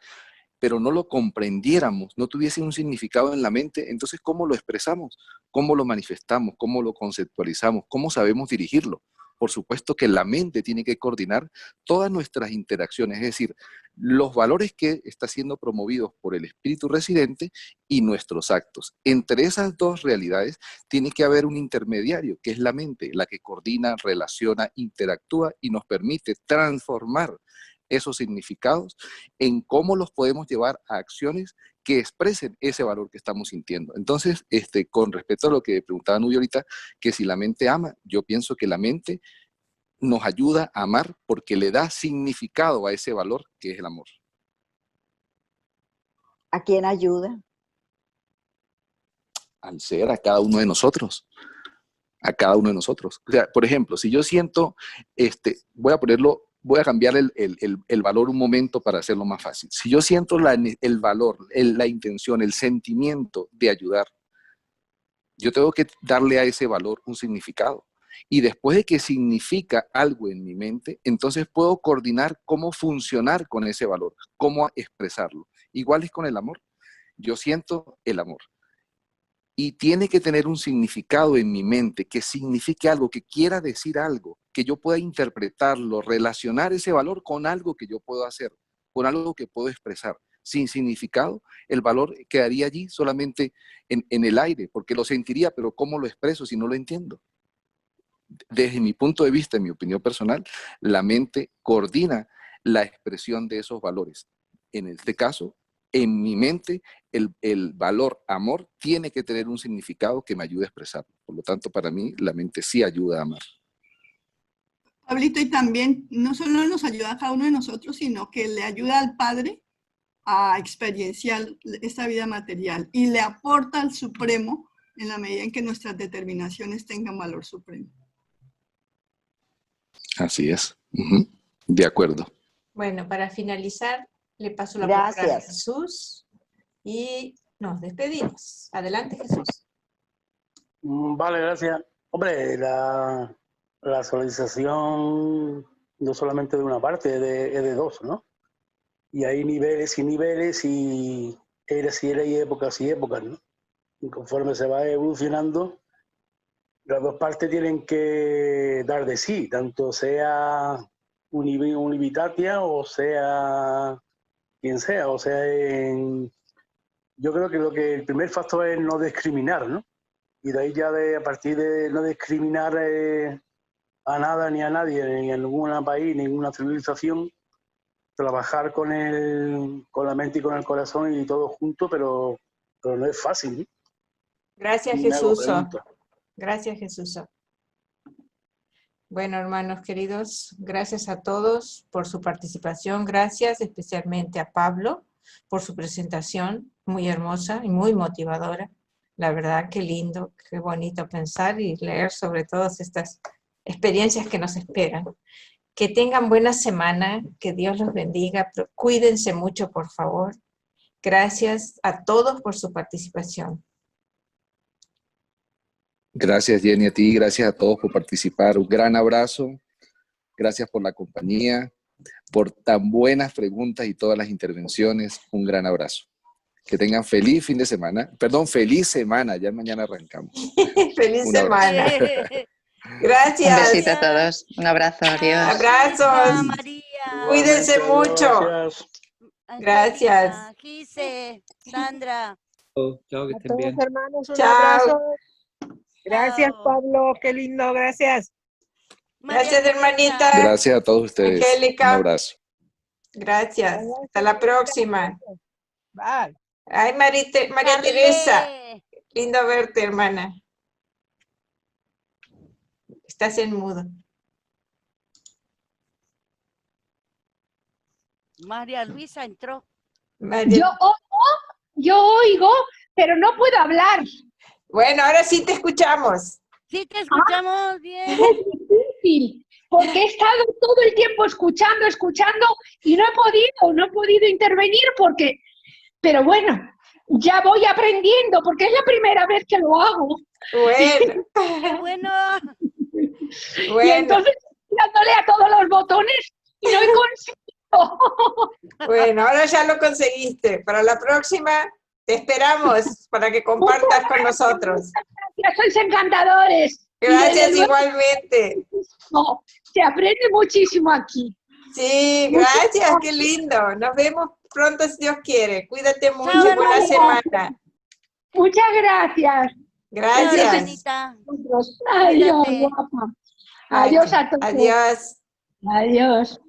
Pero no lo comprendiéramos, no tuviese un significado en la mente, entonces ¿cómo lo expresamos? ¿Cómo lo manifestamos? ¿Cómo lo conceptualizamos? ¿Cómo sabemos dirigirlo? Por supuesto que la mente tiene que coordinar todas nuestras interacciones, es decir, los valores que están siendo promovidos por el espíritu residente y nuestros actos. Entre esas dos realidades tiene que haber un intermediario, que es la mente, la que coordina, relaciona, interactúa y nos permite transformar esos significados en cómo los podemos llevar a acciones que expresen ese valor que estamos sintiendo. Entonces, con respecto a lo que preguntaba Nubia ahorita, que si la mente ama, yo pienso que la mente nos ayuda a amar porque le da significado a ese valor que es el amor. ¿A quién ayuda? Al ser, a cada uno de nosotros. A cada uno de nosotros. O sea, por ejemplo, si yo siento, voy a ponerlo voy a cambiar el valor un momento para hacerlo más fácil. Si yo siento el valor, la intención, el sentimiento de ayudar, yo tengo que darle a ese valor un significado. Y después de que significa algo en mi mente, entonces puedo coordinar cómo funcionar con ese valor, cómo expresarlo. Igual es con el amor. Yo siento el amor. Y tiene que tener un significado en mi mente, que signifique algo, que quiera decir algo, que yo pueda interpretarlo, relacionar ese valor con algo que yo puedo hacer, con algo que puedo expresar. Sin significado, el valor quedaría allí solamente en el aire, porque lo sentiría, pero ¿cómo lo expreso si no lo entiendo? Desde mi punto de vista, en mi opinión personal, la mente coordina la expresión de esos valores. En este caso, en mi mente, el valor amor tiene que tener un significado que me ayude a expresarlo. Por lo tanto, para mí, la mente sí ayuda a amar. Pablito, y también no solo nos ayuda a cada uno de nosotros, sino que le ayuda al Padre a experienciar esta vida material y le aporta al Supremo en la medida en que nuestras determinaciones tengan valor supremo. Así es. De acuerdo. Bueno, para finalizar, le paso la palabra a Gracias. Jesús y nos despedimos. Adelante, Jesús. Vale, gracias. Hombre, la solarización no solamente de una parte, es de dos, ¿no? Y hay niveles y niveles y eras y eras y épocas, ¿no? Y conforme se va evolucionando, las dos partes tienen que dar de sí, tanto sea Univitatia o sea quien sea. O sea, yo creo que el primer factor es no discriminar, ¿no? Y de ahí ya a partir de no discriminar a nada ni a nadie, ni en ningún país, ninguna civilización, trabajar con la mente y con el corazón y todo junto, pero no es fácil, ¿no? Gracias, Y me hago Jesús. preguntas. Gracias, Jesús. Bueno, hermanos queridos, gracias a todos por su participación. Gracias especialmente a Pablo por su presentación muy hermosa y muy motivadora. La verdad, qué lindo, qué bonito pensar y leer sobre todas estas experiencias que nos esperan. Que tengan buena semana, que Dios los bendiga, pero cuídense mucho, por favor. Gracias a todos por su participación. Gracias, Jenny, a ti, gracias a todos por participar. Un gran abrazo. Gracias por la compañía, por tan buenas preguntas y todas las intervenciones. Un gran abrazo. Que tengan feliz fin de semana. Perdón, feliz semana. Ya mañana arrancamos. Feliz Un abrazo. semana. Gracias. Un besito a todos. Un abrazo. Adiós. Abrazos. María. Cuídense mucho. Gracias. Gise, Sandra. Chao, que A estén todos, bien. hermanos, un Chao. abrazo. Gracias, Chao. Pablo, qué lindo, gracias. Gracias, hermanita. Gracias a todos ustedes. Angélica. Un abrazo. Gracias. Hasta la próxima. Bye. Ay, María Teresa. Lindo verte, hermana. Estás en mudo. María Luisa entró. Yo oigo, pero no puedo hablar. Bueno, ahora sí te escuchamos. Sí, te escuchamos bien. Es difícil, porque he estado todo el tiempo escuchando y no he podido intervenir porque, pero bueno, ya voy aprendiendo porque es la primera vez que lo hago. Bueno. Qué bueno. Y entonces dándole a todos los botones y no he conseguido. Bueno, ahora ya lo conseguiste. Para la próxima te esperamos para que compartas con nosotros. Gracias, sois encantadores. Gracias igualmente. No, se aprende muchísimo aquí. Sí, gracias, qué lindo. Nos vemos pronto si Dios quiere. Cuídate mucho, Chao, buena María. semana. Muchas gracias. Gracias. Adiós, guapa. Adiós a todos. Adiós. Adiós.